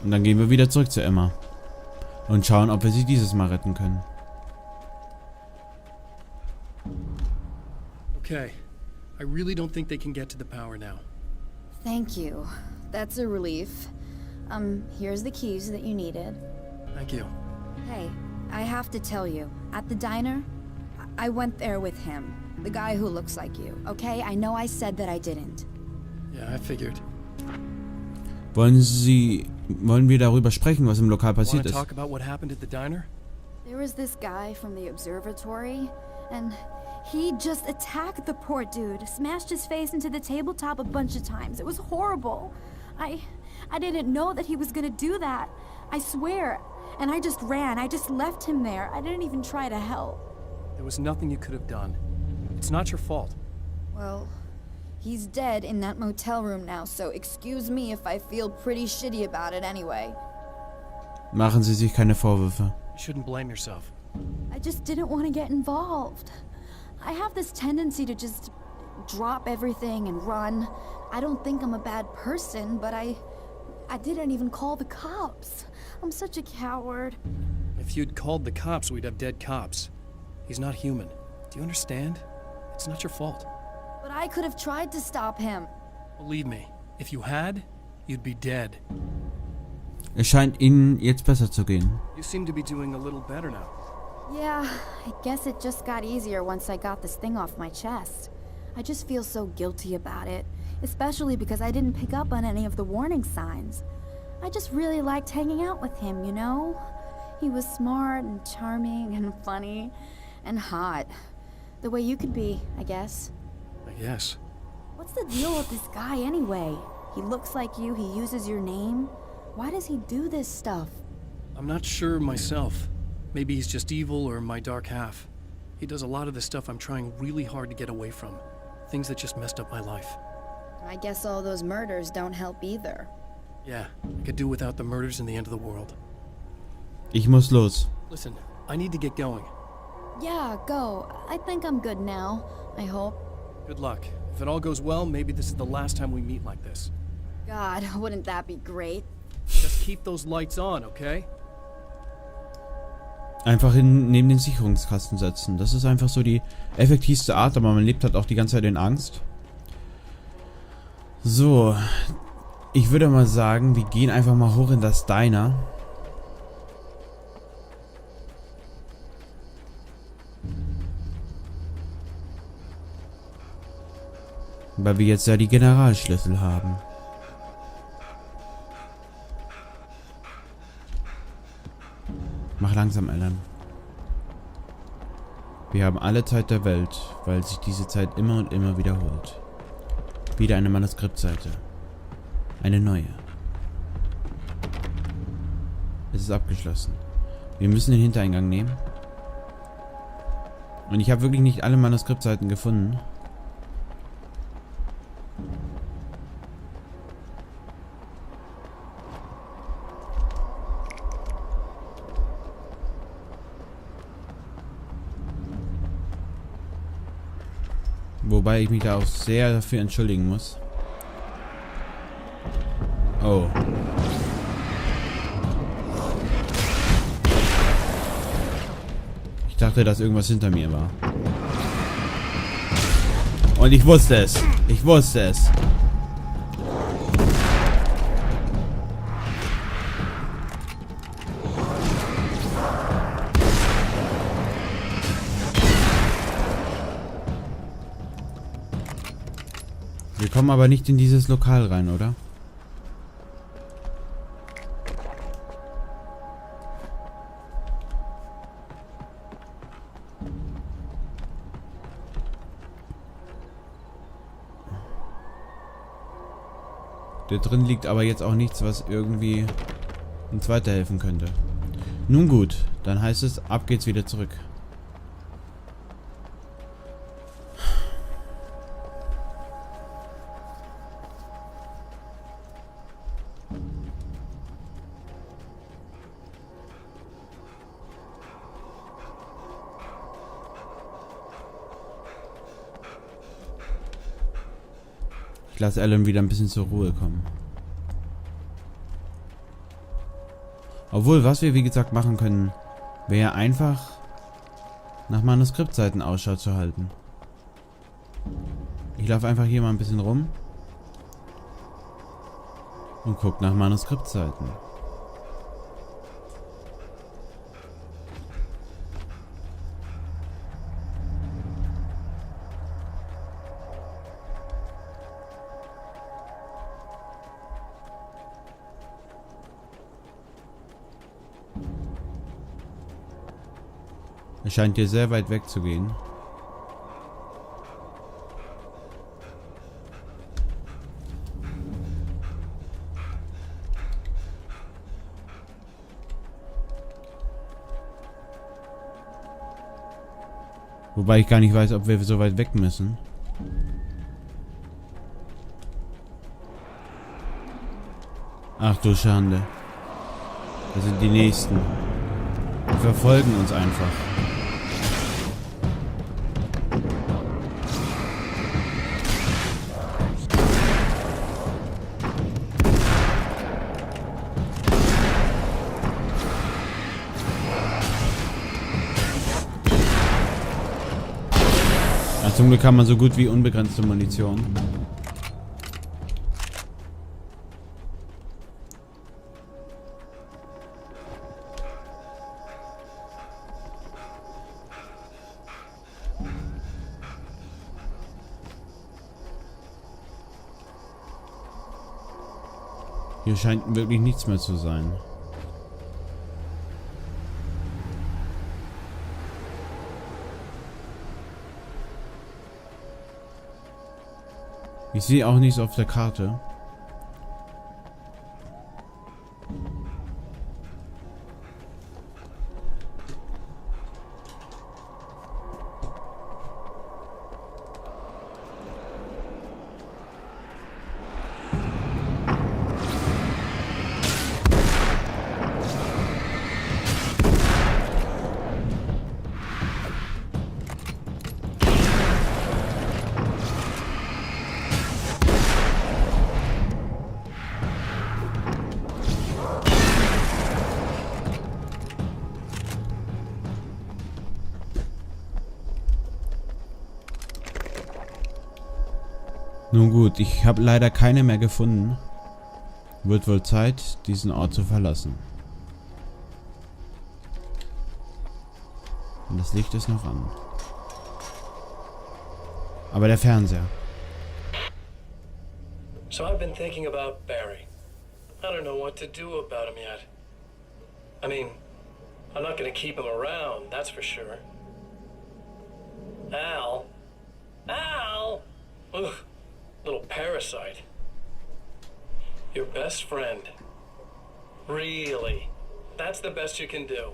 Und dann gehen wir wieder zurück zu Emma. Und schauen, ob wir sie dieses Mal retten können. Okay. I really don't think they can get to the power now. Thank you. That's a relief. Here's the keys that you needed. Thank you. Hey, I have to tell you, at the diner, I went there with him. The guy who looks like you, okay? I know I said that I didn't. Yeah, I figured. Wollen wir darüber sprechen, was im Lokal passiert Want to ist? talk about what happened at the diner? There was this guy from the observatory, and he just attacked the poor dude, smashed his face into the tabletop a bunch of times. It was horrible. I didn't know that he was gonna do that. I swear. And I just ran. I just left him there. I didn't even try to help. There was nothing you could have done. It's not your fault. Well, he's dead in that motel room now, so excuse me if I feel pretty shitty about it anyway. Machen Sie sich keine Vorwürfe. You shouldn't blame yourself. I just didn't want to get involved. I have this tendency to just drop everything and run. I don't think I'm a bad person, but I didn't even call the cops. I'm such a coward. If you'd called the cops, we'd have dead cops. He's not human. Do you understand? It's not your fault. But I could have tried to stop him. Believe me, if you had, you'd be dead. Es scheint Ihnen jetzt besser zu gehen. You seem to be doing a little better now. Yeah, I guess it just got easier once I got this thing off my chest. I just feel so guilty about it, especially because I didn't pick up on any of the warning signs. I just really liked hanging out with him, you know? He was smart and charming and funny and hot. The way you could be, I guess. I guess. What's the deal with this guy anyway? He looks like you, he uses your name. Why does he do this stuff? I'm not sure myself. Maybe he's just evil or my dark half. He does a lot of the stuff I'm trying really hard to get away from. Things that just messed up my life. I guess all those murders don't help either. Yeah, I could do without the murders in the end of the world. Ich muss los. Listen, I need to get going. Yeah, go. I think I'm good now. I hope. Good luck. If it all goes well, maybe this is the last time we meet like this. God, wouldn't that be great? Just keep those lights on, okay? Einfach neben den Sicherungskasten setzen. Das ist einfach so die effektivste Art, aber man lebt halt auch die ganze Zeit in Angst. So. Ich würde mal sagen, wir gehen einfach mal hoch in das Diner. Weil wir jetzt ja die Generalschlüssel haben. Mach langsam, Alan. Wir haben alle Zeit der Welt, weil sich diese Zeit immer und immer wiederholt. Wieder eine Manuskriptseite. Eine neue. Es ist abgeschlossen. Wir müssen den Hintereingang nehmen. Und ich habe wirklich nicht alle Manuskriptseiten gefunden. Wobei ich mich da auch sehr dafür entschuldigen muss. Oh. Ich dachte, dass irgendwas hinter mir war. Und ich wusste es. Ich wusste es. Wir kommen aber nicht in dieses Lokal rein, oder? Da drin liegt aber jetzt auch nichts, was irgendwie uns weiterhelfen könnte. Nun gut, dann heißt es, ab geht's wieder zurück. Ich lasse Alan wieder ein bisschen zur Ruhe kommen. Obwohl, was wir wie gesagt machen können, wäre einfach nach Manuskriptseiten Ausschau zu halten. Ich laufe einfach hier mal ein bisschen rum und gucke nach Manuskriptseiten. Er scheint hier sehr weit weg zu gehen. Wobei ich gar nicht weiß, ob wir so weit weg müssen. Ach du Schande. Das sind die Nächsten. Die verfolgen uns einfach. Ja, zum Glück haben wir so gut wie unbegrenzte Munition. Hier scheint wirklich nichts mehr zu sein. Ich sehe auch nichts auf der Karte. Nun gut, ich habe leider keine mehr gefunden. Wird wohl Zeit, diesen Ort zu verlassen. Und das Licht ist noch an. Aber der Fernseher. So I've been thinking about Barry. I don't know what to do about him yet. I mean, I'm not gonna keep him around, that's for sure. Al? Ugh. Little parasite. Your best friend. Really? That's the best you can do.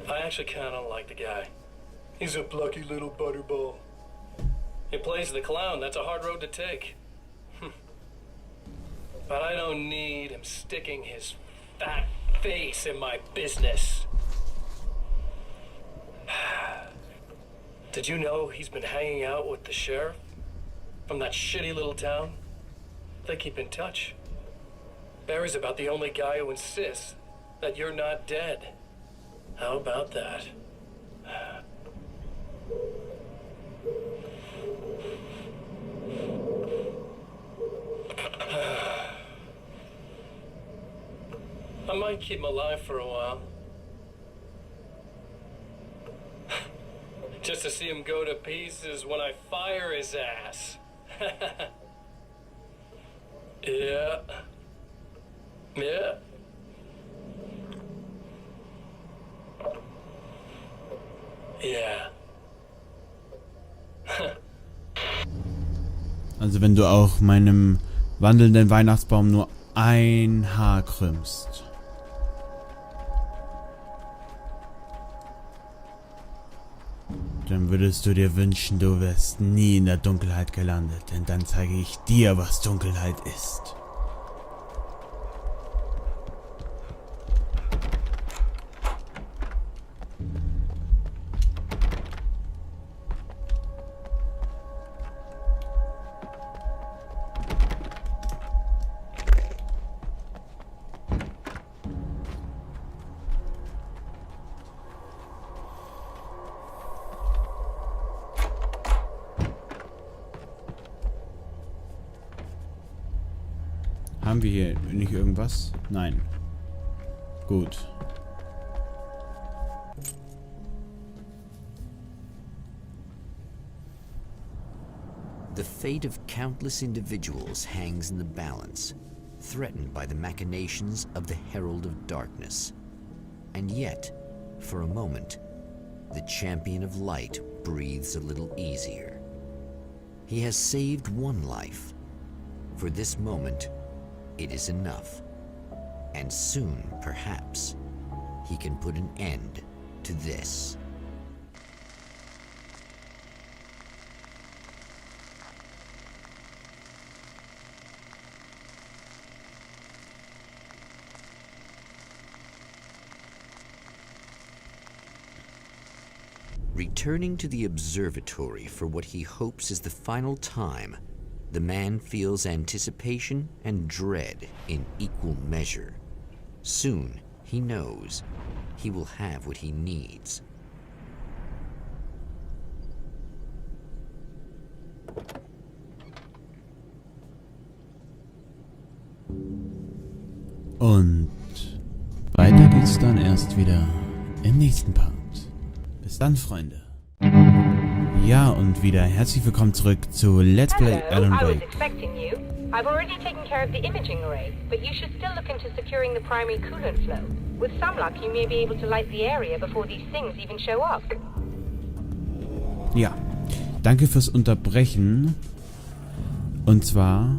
I actually kind of like the guy. He's a plucky little butterball. He plays the clown. That's a hard road to take. But I don't need him sticking his fat face in my business. Did you know he's been hanging out with the sheriff from that shitty little town? They keep in touch. Barry's about the only guy who insists that you're not dead. How about that? I might keep him alive for a while. Just to see him go to pieces when I fire his ass. Yeah. Also wenn du auch meinem wandelnden Weihnachtsbaum nur ein Haar krümmst. Dann würdest du dir wünschen, du wärst nie in der Dunkelheit gelandet, denn dann zeige ich dir, was Dunkelheit ist. Haben wir hier nicht irgendwas? Nein. Gut. The fate of countless individuals hangs in the balance. threatened by the machinations of the Herald of Darkness. And yet, for a moment, the champion of light breathes a little easier. He has saved one life. For this moment, it is enough. And soon, perhaps, he can put an end to this. Returning to the observatory for what he hopes is the final time, the man feels anticipation and dread in equal measure. Soon, he knows, he will have what he needs. Und weiter geht's dann erst wieder im nächsten Part. Bis dann, Freunde. Ja, und wieder herzlich willkommen zurück zu Let's Play Alan I was Wake. expecting you. I've already taken care of the imaging array, but you should still look into securing the primary coolant flow. With some luck, you may be able to light the area before these things even show up. Ja, danke fürs Unterbrechen. Und zwar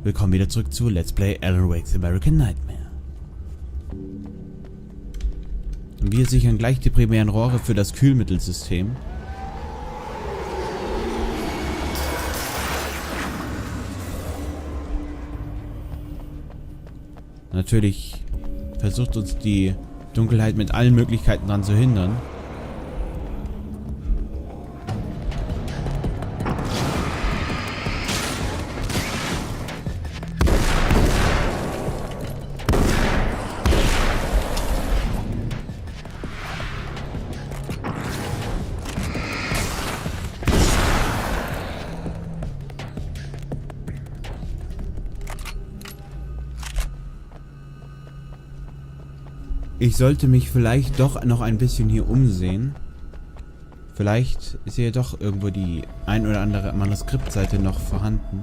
willkommen wieder zurück zu Let's Play Alan Wake's American Nightmare. Und wir sichern gleich die primären Rohre für das Kühlmittelsystem. Natürlich versucht uns die Dunkelheit mit allen Möglichkeiten daran zu hindern. Ich sollte mich vielleicht doch noch ein bisschen hier umsehen. Vielleicht ist hier doch irgendwo die ein oder andere Manuskriptseite noch vorhanden.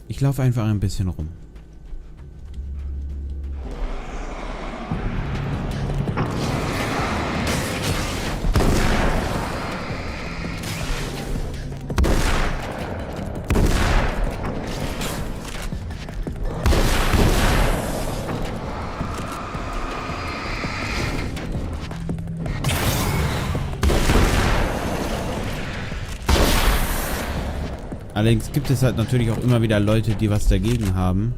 Ich laufe einfach ein bisschen rum. Allerdings gibt es halt natürlich auch immer wieder Leute, die was dagegen haben,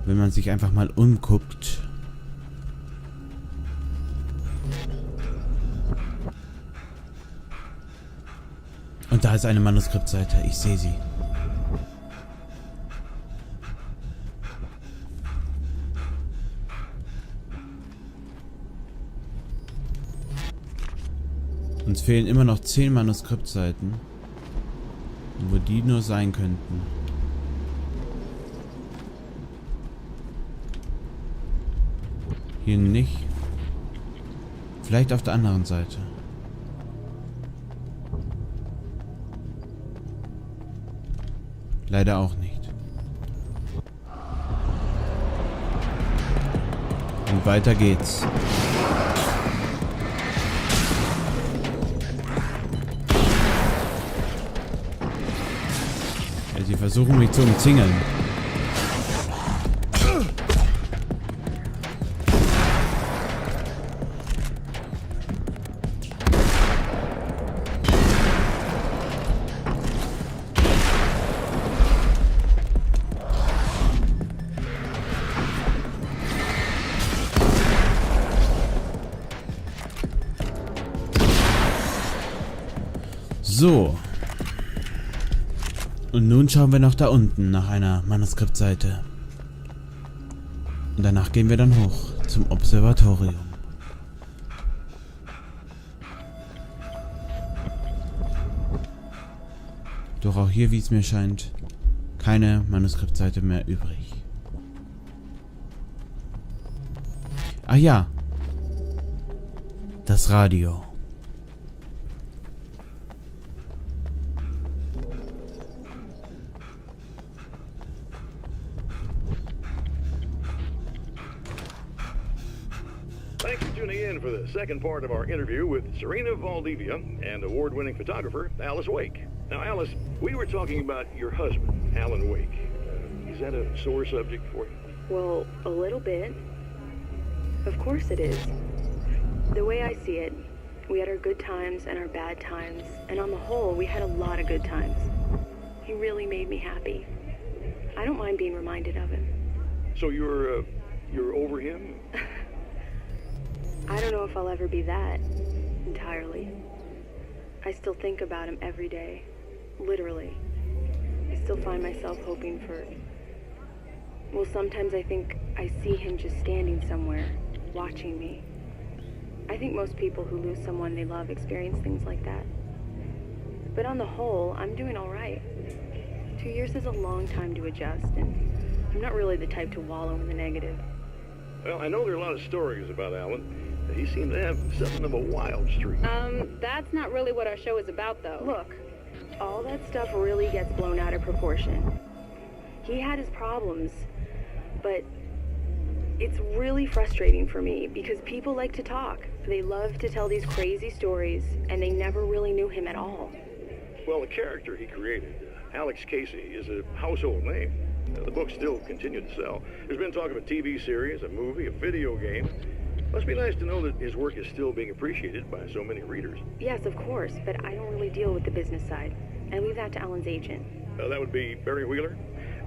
wenn man sich einfach mal umguckt. Und da ist eine Manuskriptseite, ich sehe sie. Uns fehlen immer noch 10 Manuskriptseiten. Wo die nur sein könnten. Hier nicht. Vielleicht auf der anderen Seite. Leider auch nicht. Und weiter geht's. Sie versuchen mich zu umzingeln. So. Und nun schauen wir noch da unten nach einer Manuskriptseite. Und danach gehen wir dann hoch zum Observatorium. Doch auch hier, wie es mir scheint, keine Manuskriptseite mehr übrig. Ah ja. Das Radio. Thanks for tuning in for the second part of our interview with Serena Valdivia and award-winning photographer Alice Wake. Now, Alice, we were talking about your husband, Alan Wake. Is that a sore subject for you? Well, a little bit. Of course it is. The way I see it, we had our good times and our bad times, and on the whole, we had a lot of good times. He really made me happy. I don't mind being reminded of him. So you're over him? I don't know if I'll ever be that, entirely. I still think about him every day, literally. I still find myself hoping for... Well, sometimes I think I see him just standing somewhere, watching me. I think most people who lose someone they love experience things like that. But on the whole, I'm doing all right. 2 years is a long time to adjust, and I'm not really the type to wallow in the negative. Well, I know there are a lot of stories about Alan. He seemed to have something of a wild streak. That's not really what our show is about, though. Look, all that stuff really gets blown out of proportion. He had his problems, but it's really frustrating for me because people like to talk. They love to tell these crazy stories, and they never really knew him at all. Well, the character he created, Alex Casey, is a household name. The books still continue to sell. There's been talk of a TV series, a movie, a video game. Must be nice to know that his work is still being appreciated by so many readers. Yes, of course, but I don't really deal with the business side. I leave that to Alan's agent. That would be Barry Wheeler.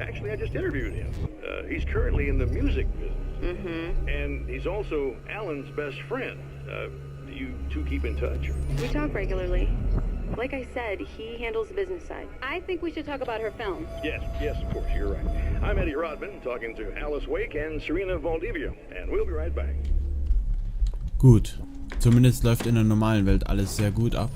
Actually, I just interviewed him. He's currently in the music business. Mm-hmm. And he's also Alan's best friend. Do you two keep in touch? We talk regularly. Like I said, he handles the business side. I think we should talk about her film. Yes, of course, you're right. I'm Eddie Rodman, talking to Alice Wake and Serena Valdivia, and we'll be right back. Gut. Zumindest läuft in der normalen Welt alles sehr gut ab.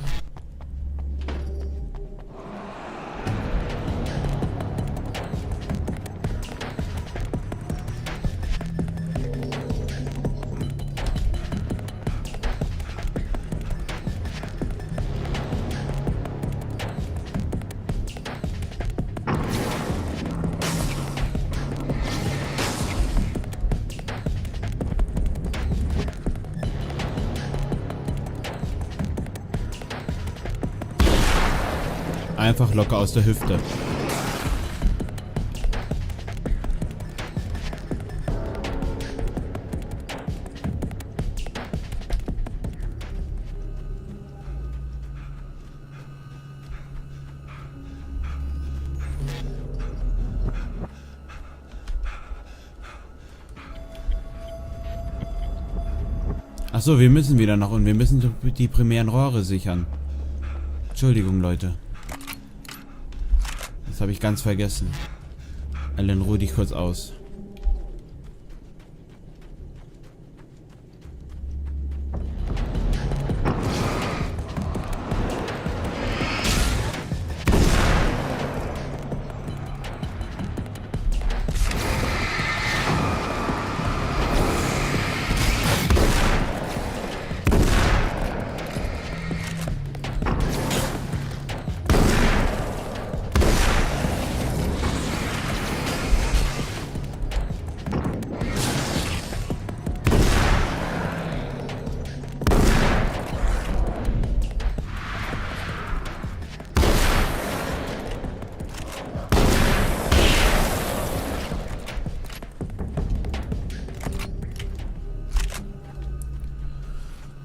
Einfach locker aus der Hüfte. Achso, wir müssen wieder nach unten. Wir müssen die primären Rohre sichern. Entschuldigung, Leute. Das habe ich ganz vergessen. Alan, ruh dich kurz aus.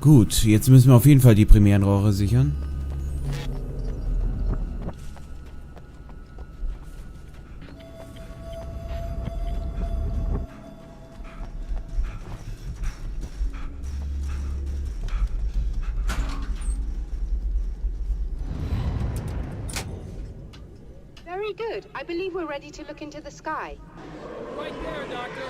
Gut, jetzt müssen wir auf jeden Fall die primären Rohre sichern. Very good. I believe we're ready to look into the sky. Right there, Doctor.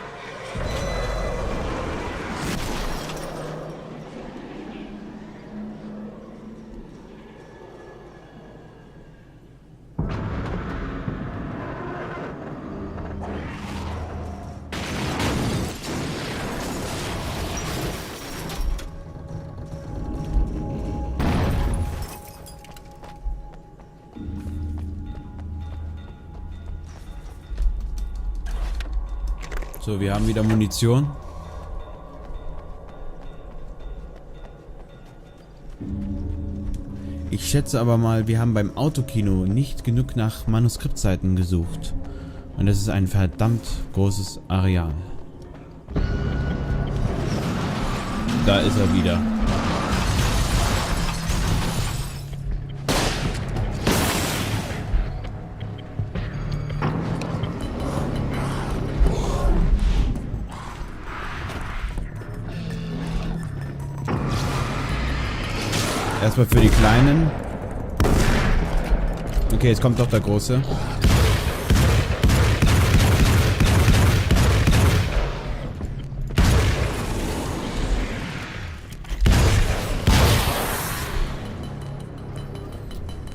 So, wir haben wieder Munition. Ich schätze aber mal, wir haben beim Autokino nicht genug nach Manuskriptseiten gesucht. Und das ist ein verdammt großes Areal. Da ist er wieder. Erstmal für die Kleinen. Okay, jetzt kommt doch der Große.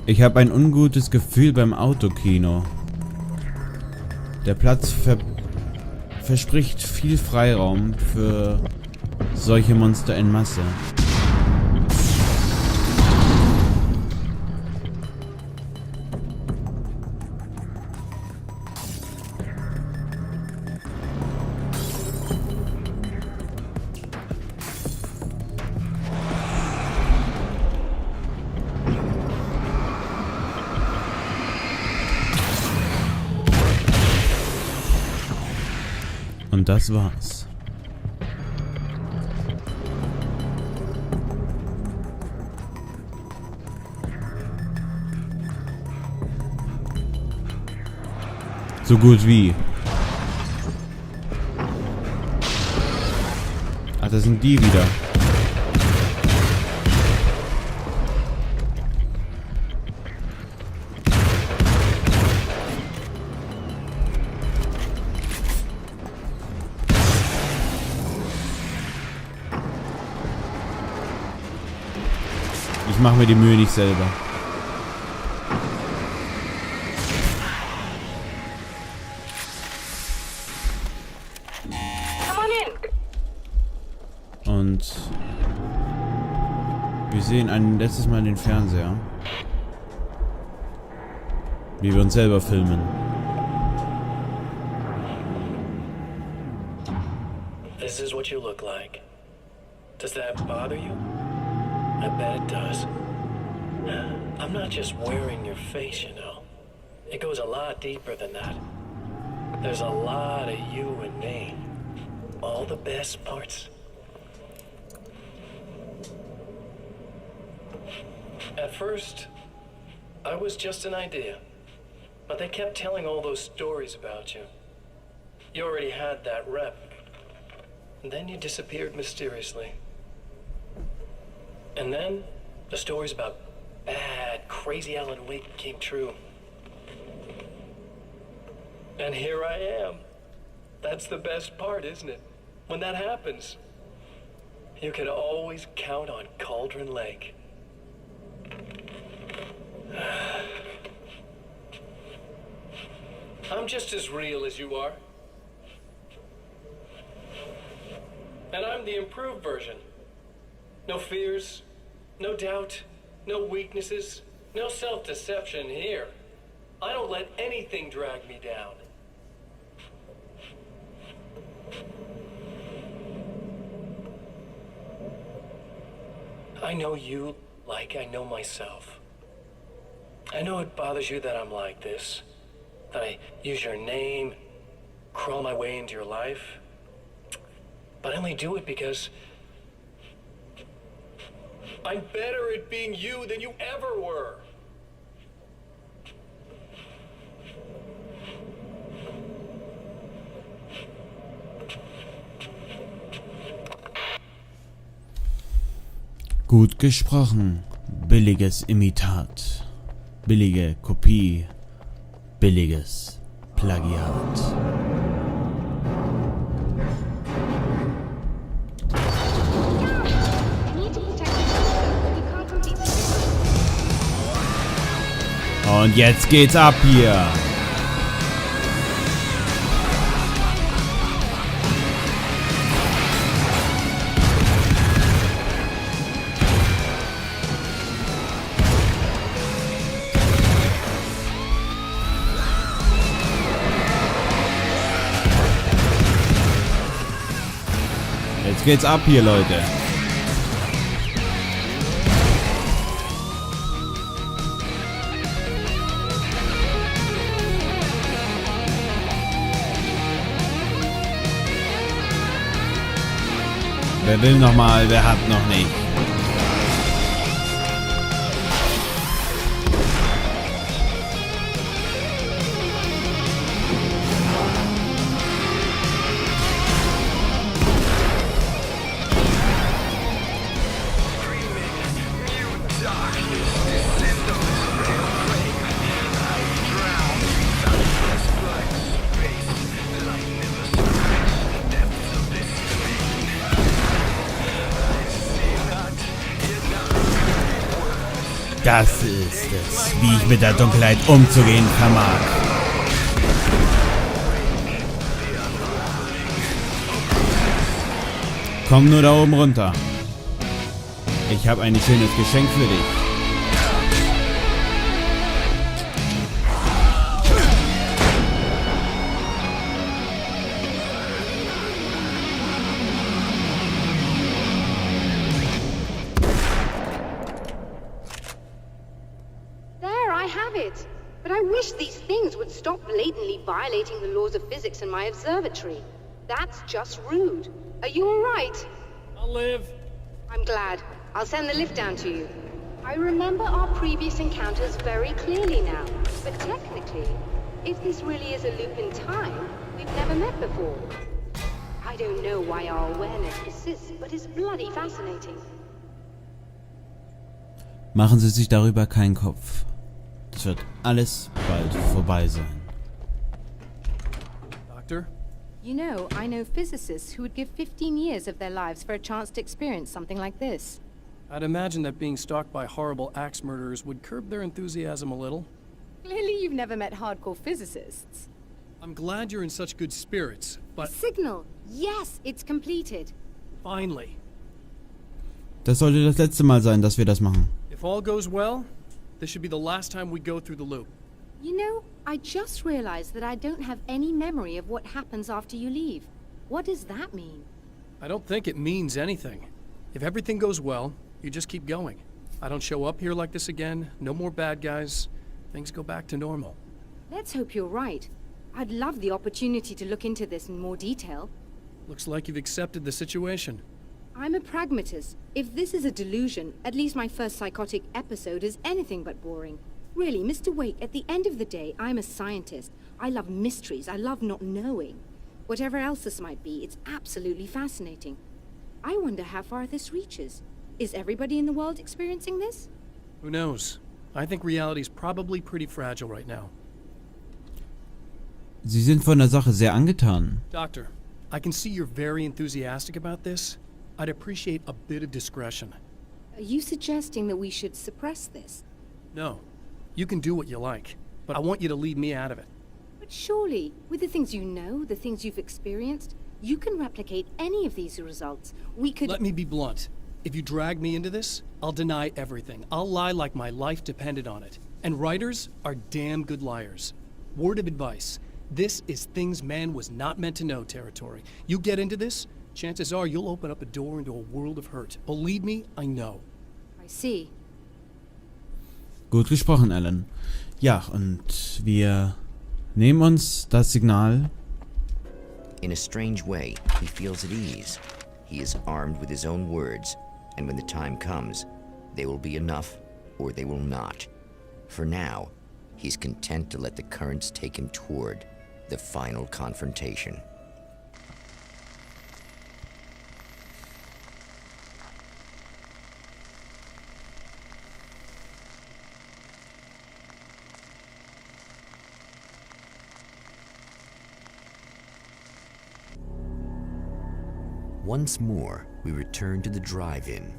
Ich habe ein ungutes Gefühl beim Autokino. Der Platz verspricht viel Freiraum für solche Monster in Masse. Und das war's. So gut wie. Ach, das sind die wieder. Ich mache mir die Mühe nicht selber. Und wir sehen ein letztes Mal den Fernseher. Wie wir uns selber filmen. This is what you look like. Does that bother you? I bet it does. I'm not just wearing your face, you know. It goes a lot deeper than that. There's a lot of you and me. All the best parts. At first, I was just an idea. But they kept telling all those stories about you. You already had that rep. And then you disappeared mysteriously. And then, the stories about bad, crazy Alan Wake came true. And here I am. That's the best part, isn't it? When that happens, you can always count on Cauldron Lake. I'm just as real as you are. And I'm the improved version. No fears, no doubt, no weaknesses, no self-deception here. I don't let anything drag me down. I know you like I know myself. I know it bothers you that I'm like this, that I use your name, crawl my way into your life. But I only do it because I'm better at being you than you ever were. Gut gesprochen. Billiges Imitat. Billige Kopie. Billiges Plagiat. Und jetzt geht's ab hier. Jetzt geht's ab hier, Leute. Wer will noch mal, wer hat noch nicht? Das ist es, wie ich mit der Dunkelheit umzugehen vermag. Komm nur da oben runter. Ich habe ein schönes Geschenk für dich. But I wish these things would stop blatantly violating the laws of physics in my observatory. That's just rude. Are you all right? I'll live. I'm glad. I'll send the lift down to you. I remember our previous encounters very clearly now. But technically, if this really is a loop in time, we've never met before. I don't know why our awareness persists, but it's bloody fascinating. Machen Sie sich darüber keinen Kopf. Es wird alles bald vorbei sein. Doctor? You know, I know physicists who would give 15 years of their lives for a chance to experience something like this. I'd imagine that being stalked by horrible axe murderers would curb their enthusiasm a little. Clearly you've never met hardcore physicists. I'm glad you're in such good spirits, but... Signal! Yes, it's completed. Finally. Das sollte das letzte Mal sein, dass wir das machen. If all goes well, this should be the last time we go through the loop. You know, I just realized that I don't have any memory of what happens after you leave. What does that mean? I don't think it means anything. If everything goes well, you just keep going. I don't show up here like this again, no more bad guys. Things go back to normal. Let's hope you're right. I'd love the opportunity to look into this in more detail. Looks like you've accepted the situation. I'm a pragmatist. If this is a delusion, at least my first psychotic episode is anything but boring. Really, Mr. Wake, at the end of the day, I'm a scientist. I love mysteries. I love not knowing. Whatever else this might be, it's absolutely fascinating. I wonder how far this reaches. Is everybody in the world experiencing this? Who knows? I think reality's probably pretty fragile right now. Sie sind von der Sache sehr angetan. Doctor, I can see you're very enthusiastic about this. I'd appreciate a bit of discretion. Are you suggesting that we should suppress this? No. You can do what you like, but I want you to leave me out of it. But surely, with the things you know, the things you've experienced, you can replicate any of these results. We could... Let me be blunt. If you drag me into this, I'll deny everything. I'll lie like my life depended on it. And writers are damn good liars. Word of advice. This is things man was not meant to know territory. You get into this, chances are you'll open up a door into a world of hurt. Believe me, I know. I see. Gut gesprochen, Alan. Ja, und wir nehmen uns das Signal. In a strange way, he feels at ease. He is armed with his own words, and when the time comes, they will be enough or they will not. For now, he's content to let the currents take him toward the final confrontation. Once more, we return to the drive-in.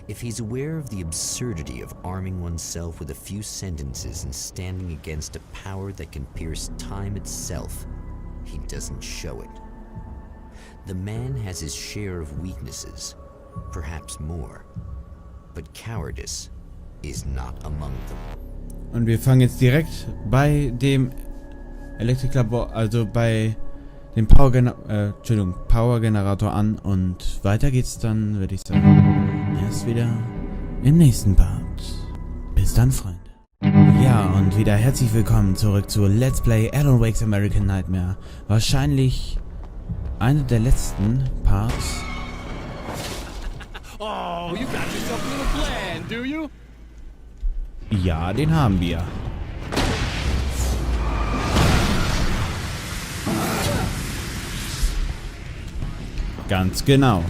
If he's aware of the absurdity of arming oneself with a few sentences and standing against a power that can pierce time itself, he doesn't show it. The man has his share of weaknesses, perhaps more, but cowardice is not among them. Und wir fangen jetzt direkt bei dem Elektriklabor, also bei den Power-Generator an und weiter geht's dann, würde ich sagen, erst wieder im nächsten Part. Bis dann, Freunde. Ja, und wieder herzlich willkommen zurück zu Let's Play Alan Wake's American Nightmare. Wahrscheinlich einer der letzten Parts. Oh, you got yourself a little plan, do you? Ja, den haben wir. Ganz genau.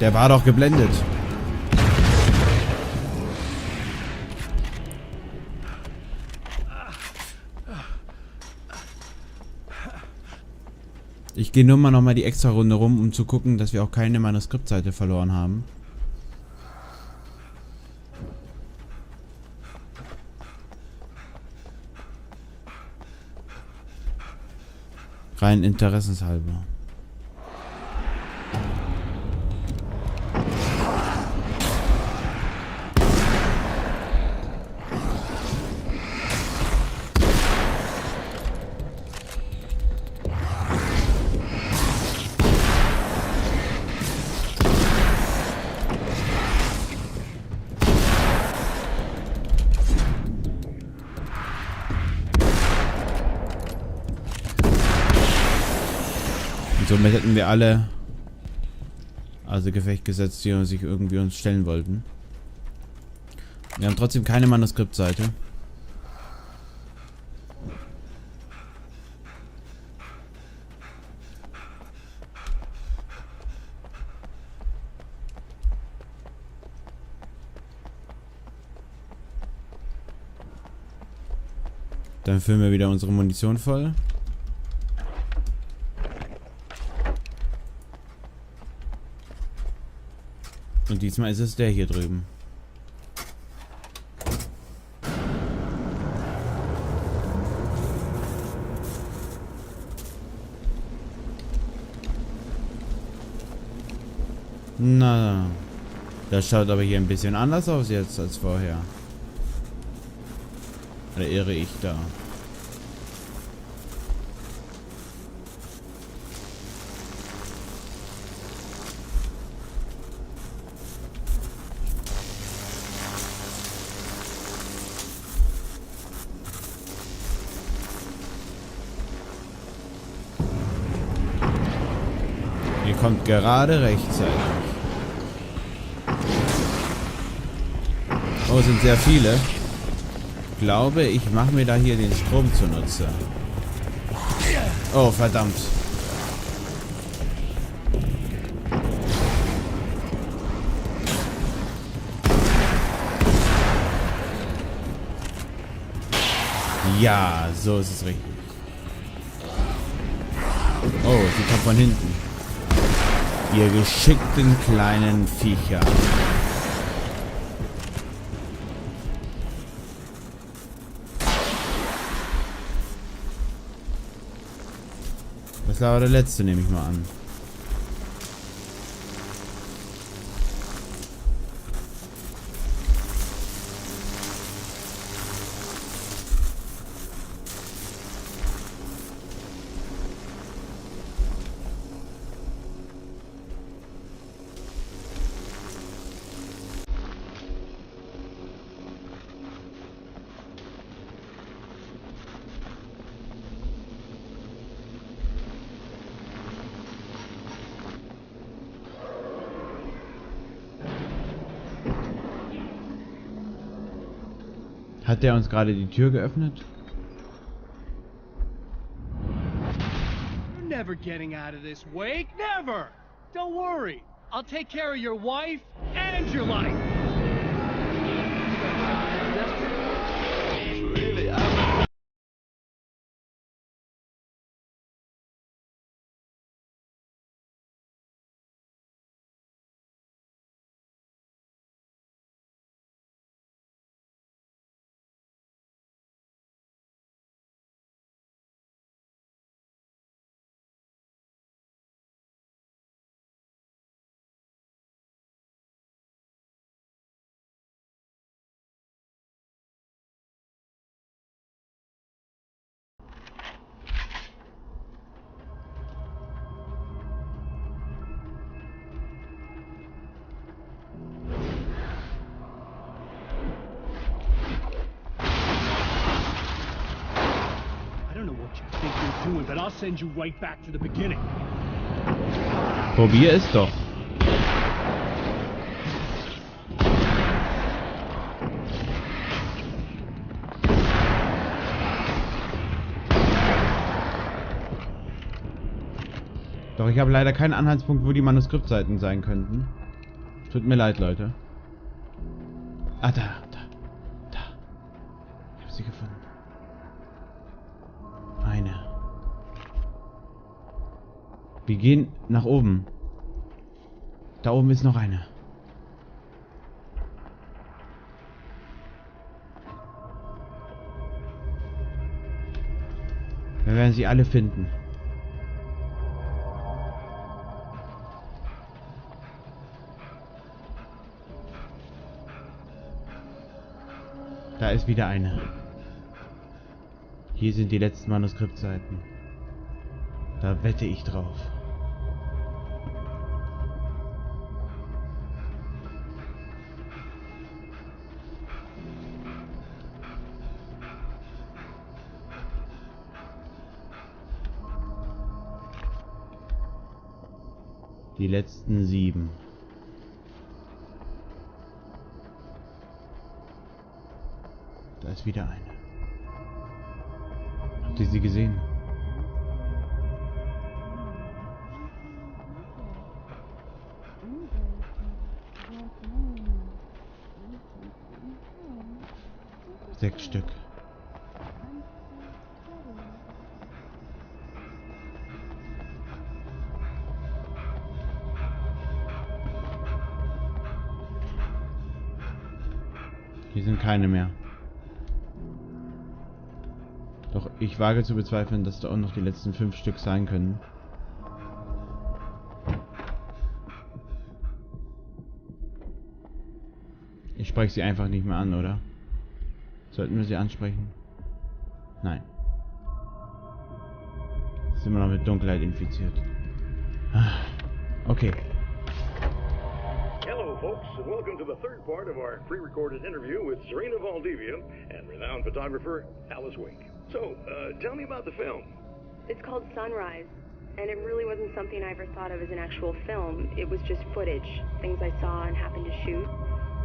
Der war doch geblendet. Ich gehe nur mal nochmal die extra Runde rum, um zu gucken, dass wir auch keine Manuskriptseite verloren haben. Rein interessenshalber. Somit hätten wir alle außer Gefecht gesetzt, die sich irgendwie uns stellen wollten. Wir haben trotzdem keine Manuskriptseite. Dann füllen wir wieder unsere Munition voll. Und diesmal ist es der hier drüben. Na, das schaut aber hier ein bisschen anders aus jetzt als vorher. Oder irre ich da? Ihr kommt gerade rechtzeitig. Oh, es sind sehr viele. Ich glaube, ich mache mir da hier den Strom zunutze. Oh, verdammt. Ja, so ist es richtig. Oh, sie kommt von hinten. Ihr geschickten kleinen Viecher. Das war aber der letzte, nehme ich mal an. Hat der uns gerade die Tür geöffnet? You're never getting out of this, Wake. Never! Don't worry. I'll take care of your wife and your life. I'll send you right back to the beginning. Probier es doch. Doch ich habe leider keinen Anhaltspunkt, wo die Manuskriptseiten sein könnten. Tut mir leid, Leute. Ah, da. Ich habe sie gefunden. Eine. Wir gehen nach oben. Da oben ist noch eine. Wir werden sie alle finden. Da ist wieder eine. Hier sind die letzten Manuskriptseiten. Da wette ich drauf. Die letzten 7. Da ist wieder eine. Habt ihr sie gesehen? Sechs Stück. Hier sind keine mehr. Doch ich wage zu bezweifeln, dass da auch noch die letzten 5 Stück sein können. Ich spreche sie einfach nicht mehr an, oder? Sollten wir sie ansprechen? Nein. Sind wir noch mit Dunkelheit infiziert. Okay. Hello, folks, and welcome to the third part of our pre-recorded interview with Serena Valdivia and renowned photographer Alice Wake. So, tell me about the film. It's called Sunrise, and it really wasn't something I ever thought of as an actual film. It was just footage, things I saw and happened to shoot.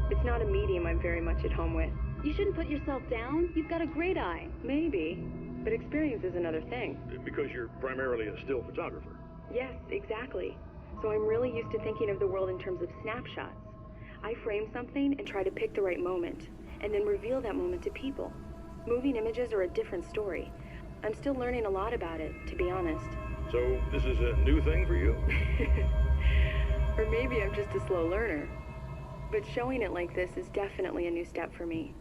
It's not a medium I'm very much at home with. You shouldn't put yourself down. You've got a great eye. Maybe, but experience is another thing. Because you're primarily a still photographer. Yes, exactly. So I'm really used to thinking of the world in terms of snapshots. I frame something and try to pick the right moment, and then reveal that moment to people. Moving images are a different story. I'm still learning a lot about it, to be honest. So, this is a new thing for you? Or maybe I'm just a slow learner. But showing it like this is definitely a new step for me.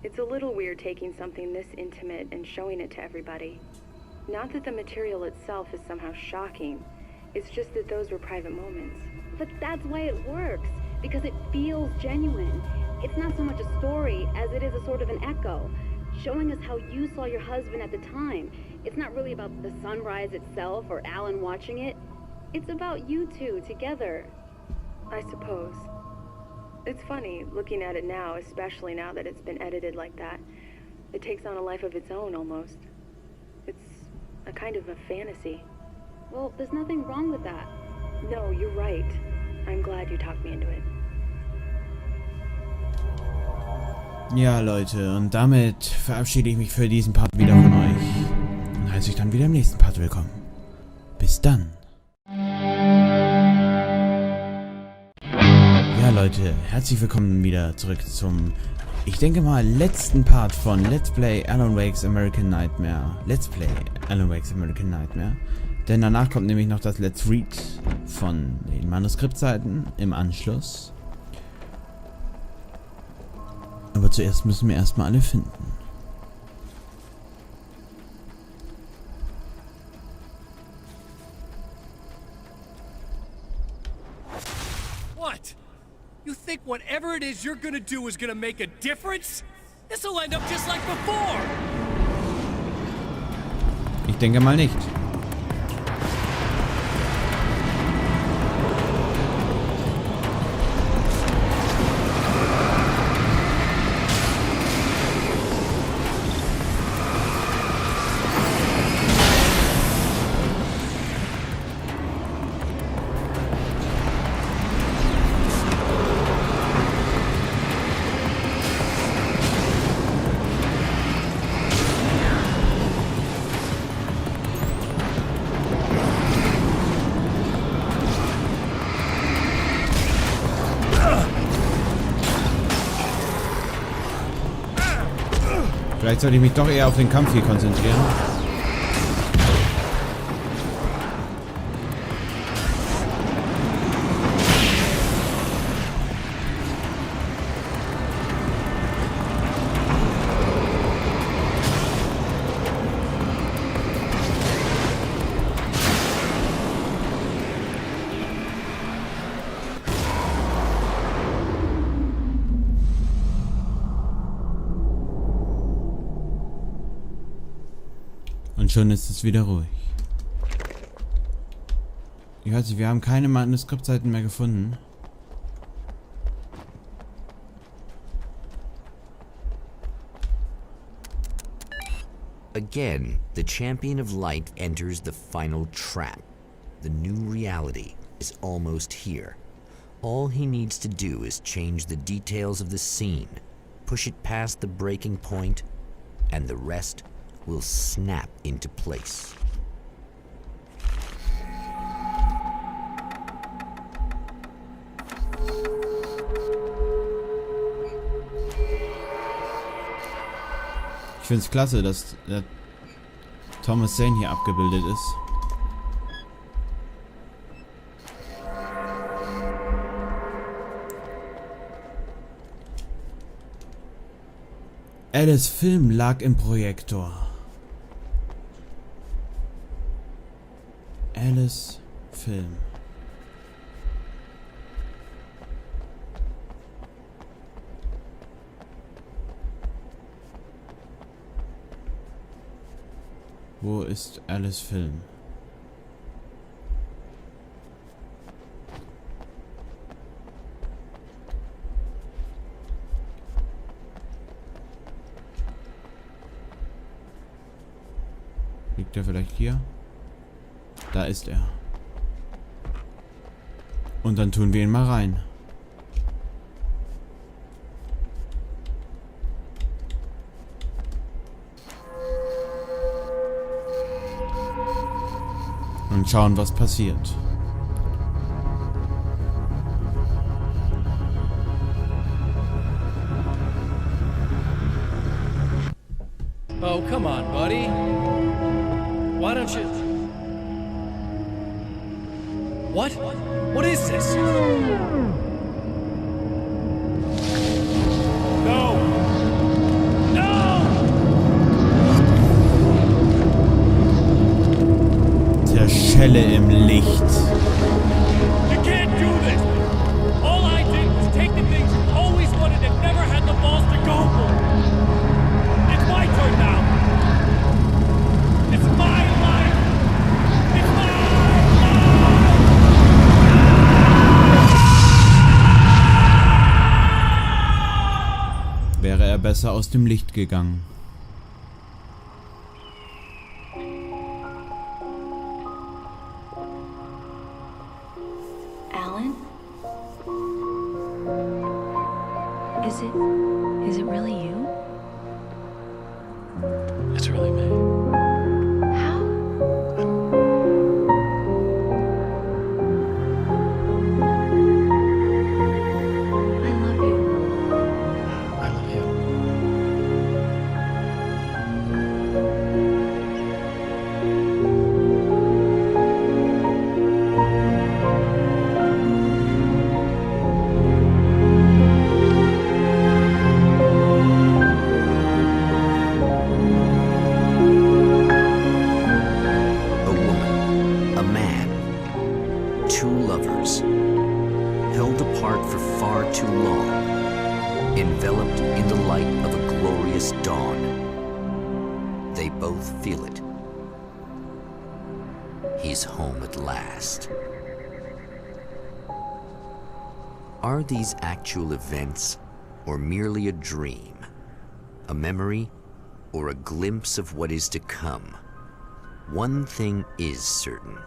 It's a little weird taking something this intimate and showing it to everybody. Not that the material itself is somehow shocking. It's just that those were private moments. But that's why it works, because it feels genuine. It's not so much a story as it is a sort of an echo, showing us how you saw your husband at the time. It's not really about the sunrise itself or Alan watching it. It's about you two together. I suppose. It's funny, looking at it now, especially now that it's been edited like that. It takes on a life of its own, almost. It's a kind of a fantasy. Well, there's nothing wrong with that. No, you're right. I'm glad you talked me into it. Ja, Leute, und damit verabschiede ich mich für diesen Part wieder von euch und heiße euch dann wieder im nächsten Part willkommen. Bis dann. Ja, Leute, herzlich willkommen wieder zurück zum, ich denke mal, letzten Part von Let's Play Alan Wake's American Nightmare. Let's Play Alan Wake's American Nightmare. Denn danach kommt nämlich noch das Let's Read von den Manuskriptseiten im Anschluss. Aber zuerst müssen wir erstmal alle finden. What? You think whatever it is you're gonna do is gonna make a difference? This'll end up just like before! Ich denke mal nicht. Vielleicht sollte ich mich doch eher auf den Kampf hier konzentrieren. Und schon ist es wieder ruhig. Ich weiß nicht, wir haben keine Manuskriptseiten mehr gefunden. Again, the champion of light enters the final trap. The new reality is almost here. All he needs to do is change the details of the scene, push it past the breaking point, and the rest will snap into place. Ich finde es klasse, dass Thomas Zane hier abgebildet ist. Alice Film lag im Projektor. Alice Film. Wo ist Alice Film? Liegt er vielleicht hier? Da ist er. Und dann tun wir ihn mal rein. Und schauen, was passiert. Oh, come on, buddy. Why don't you... What? What is this? No! No! Zerschelle im Licht. You can't do this! All I did was take the things you always wanted and never had the balls to go for. It's my turn now. It's my life. It's my Wäre er besser aus dem Licht gegangen. Alan? Is it really you? It's really me. How? I love you. I love you. A woman, a man, two lovers, held apart for far too long, enveloped in the light of a glorious dawn. They both feel it. He's home at last. Are these actual events, or merely a dream? A memory, or a glimpse of what is to come? One thing is certain.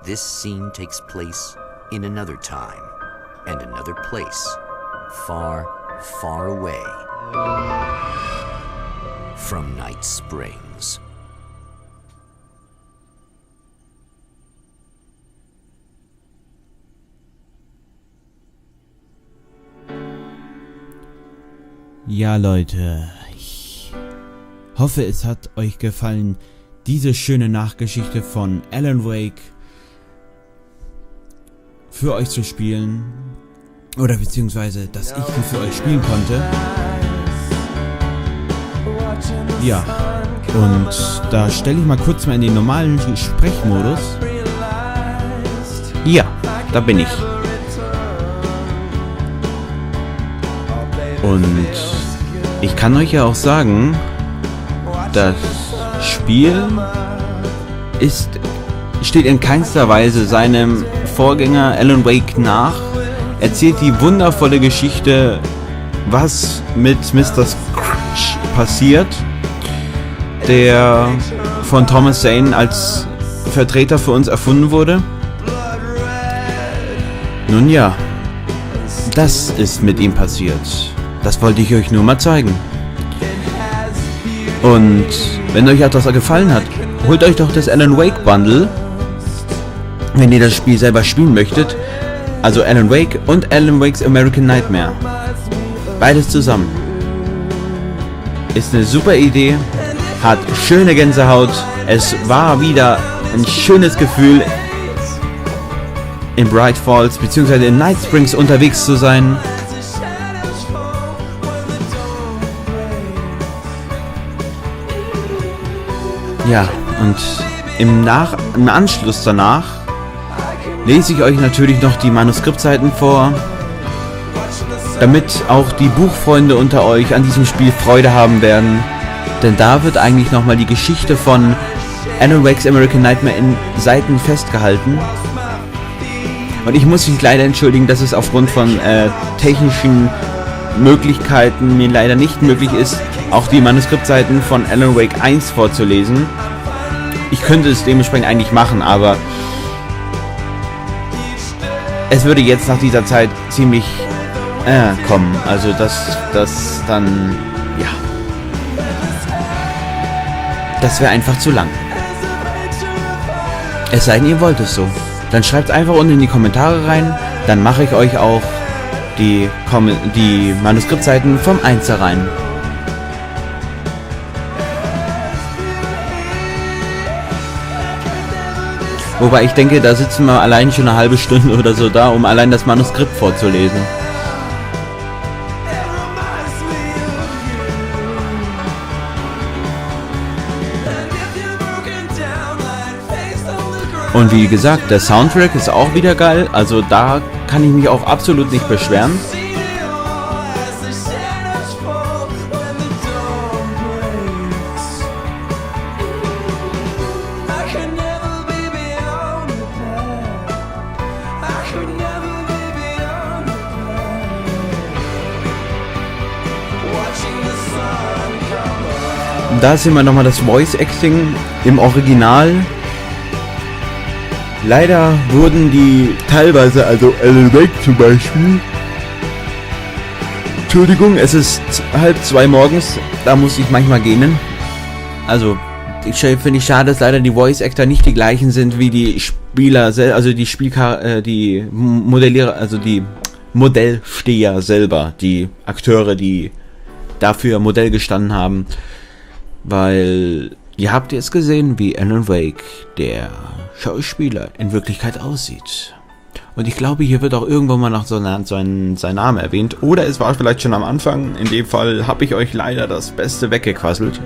This scene takes place in another time and another place, far, far away from Night Springs. Ja, Leute. Hoffe, es hat euch gefallen, diese schöne Nachgeschichte von Alan Wake für euch zu spielen. Oder beziehungsweise, dass ich die für euch spielen konnte. Ja, und da stelle ich mal kurz mal in den normalen Sprechmodus. Ja, da bin ich. Und ich kann euch ja auch sagen, das Spiel steht in keinster Weise seinem Vorgänger Alan Wake nach. Erzählt die wundervolle Geschichte, was mit Mr. Scratch passiert, der von Thomas Zane als Vertreter für uns erfunden wurde. Nun ja, das ist mit ihm passiert. Das wollte ich euch nur mal zeigen. Und wenn euch etwas gefallen hat, holt euch doch das Alan Wake Bundle, wenn ihr das Spiel selber spielen möchtet. Also Alan Wake und Alan Wake's American Nightmare. Beides zusammen. Ist eine super Idee, hat schöne Gänsehaut. Es war wieder ein schönes Gefühl, in Bright Falls bzw. in Night Springs unterwegs zu sein. Ja, und im Anschluss danach lese ich euch natürlich noch die Manuskriptseiten vor, damit auch die Buchfreunde unter euch an diesem Spiel Freude haben werden. Denn da wird eigentlich nochmal die Geschichte von Alan Wake's American Nightmare in Seiten festgehalten. Und ich muss mich leider entschuldigen, dass es aufgrund von technischen Möglichkeiten mir leider nicht möglich ist, auch die Manuskriptseiten von Alan Wake 1 vorzulesen. Ich könnte es dementsprechend eigentlich machen, aber es würde jetzt nach dieser Zeit ziemlich kommen. Also das dann, ja, das wäre einfach zu lang. Es sei denn, ihr wollt es so. Dann schreibt es einfach unten in die Kommentare rein, dann mache ich euch auch die Manuskriptseiten vom 1er rein. Wobei ich denke, da sitzen wir allein schon eine halbe Stunde oder so da, um allein das Manuskript vorzulesen. Und wie gesagt, der Soundtrack ist auch wieder geil, also da kann ich mich auch absolut nicht beschweren. Da sehen wir nochmal das Voice Acting im Original. Leider wurden die teilweise, also Alan Wake zum Beispiel. Entschuldigung, es ist 1:30 morgens, da muss ich manchmal gehen. Also, ich finde es schade, dass leider die Voice Actor nicht die gleichen sind wie die Spieler, also die Modellierer, also die Modellsteher selber, die Akteure, die dafür Modell gestanden haben. Weil ihr habt jetzt gesehen, wie Alan Wake, der Schauspieler, in Wirklichkeit aussieht. Und ich glaube, hier wird auch irgendwann mal noch sein Name erwähnt. Oder es war vielleicht schon am Anfang. In dem Fall habe ich euch leider das Beste weggequasselt.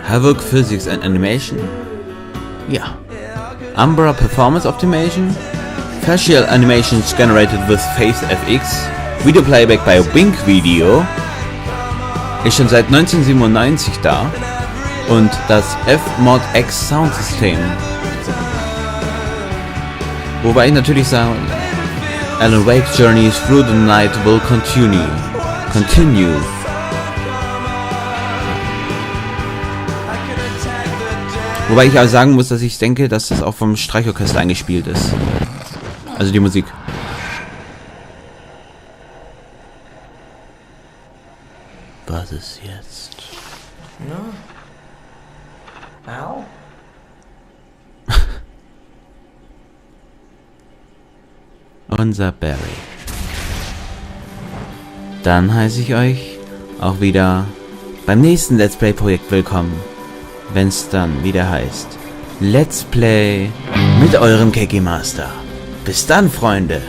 Havoc Physics and Animation. Ja. Umbra Performance Optimization. Facial Animations generated with Face FX. Video Playback bei Wink Video. Ist schon seit 1997 da. Und das F-Mod X Sound System. Wobei ich natürlich sage, Alan Wake's journey through the night will continue. Wobei ich auch sagen muss, dass ich denke, dass das auch vom Streichorchester eingespielt ist. Also die Musik. Was ist jetzt? No. Al? Unser Barry. dann heiße ich euch auch wieder beim nächsten Let's Play Projekt willkommen, wenn es dann wieder heißt Let's Play mit eurem Keki Master. Bis dann, Freunde!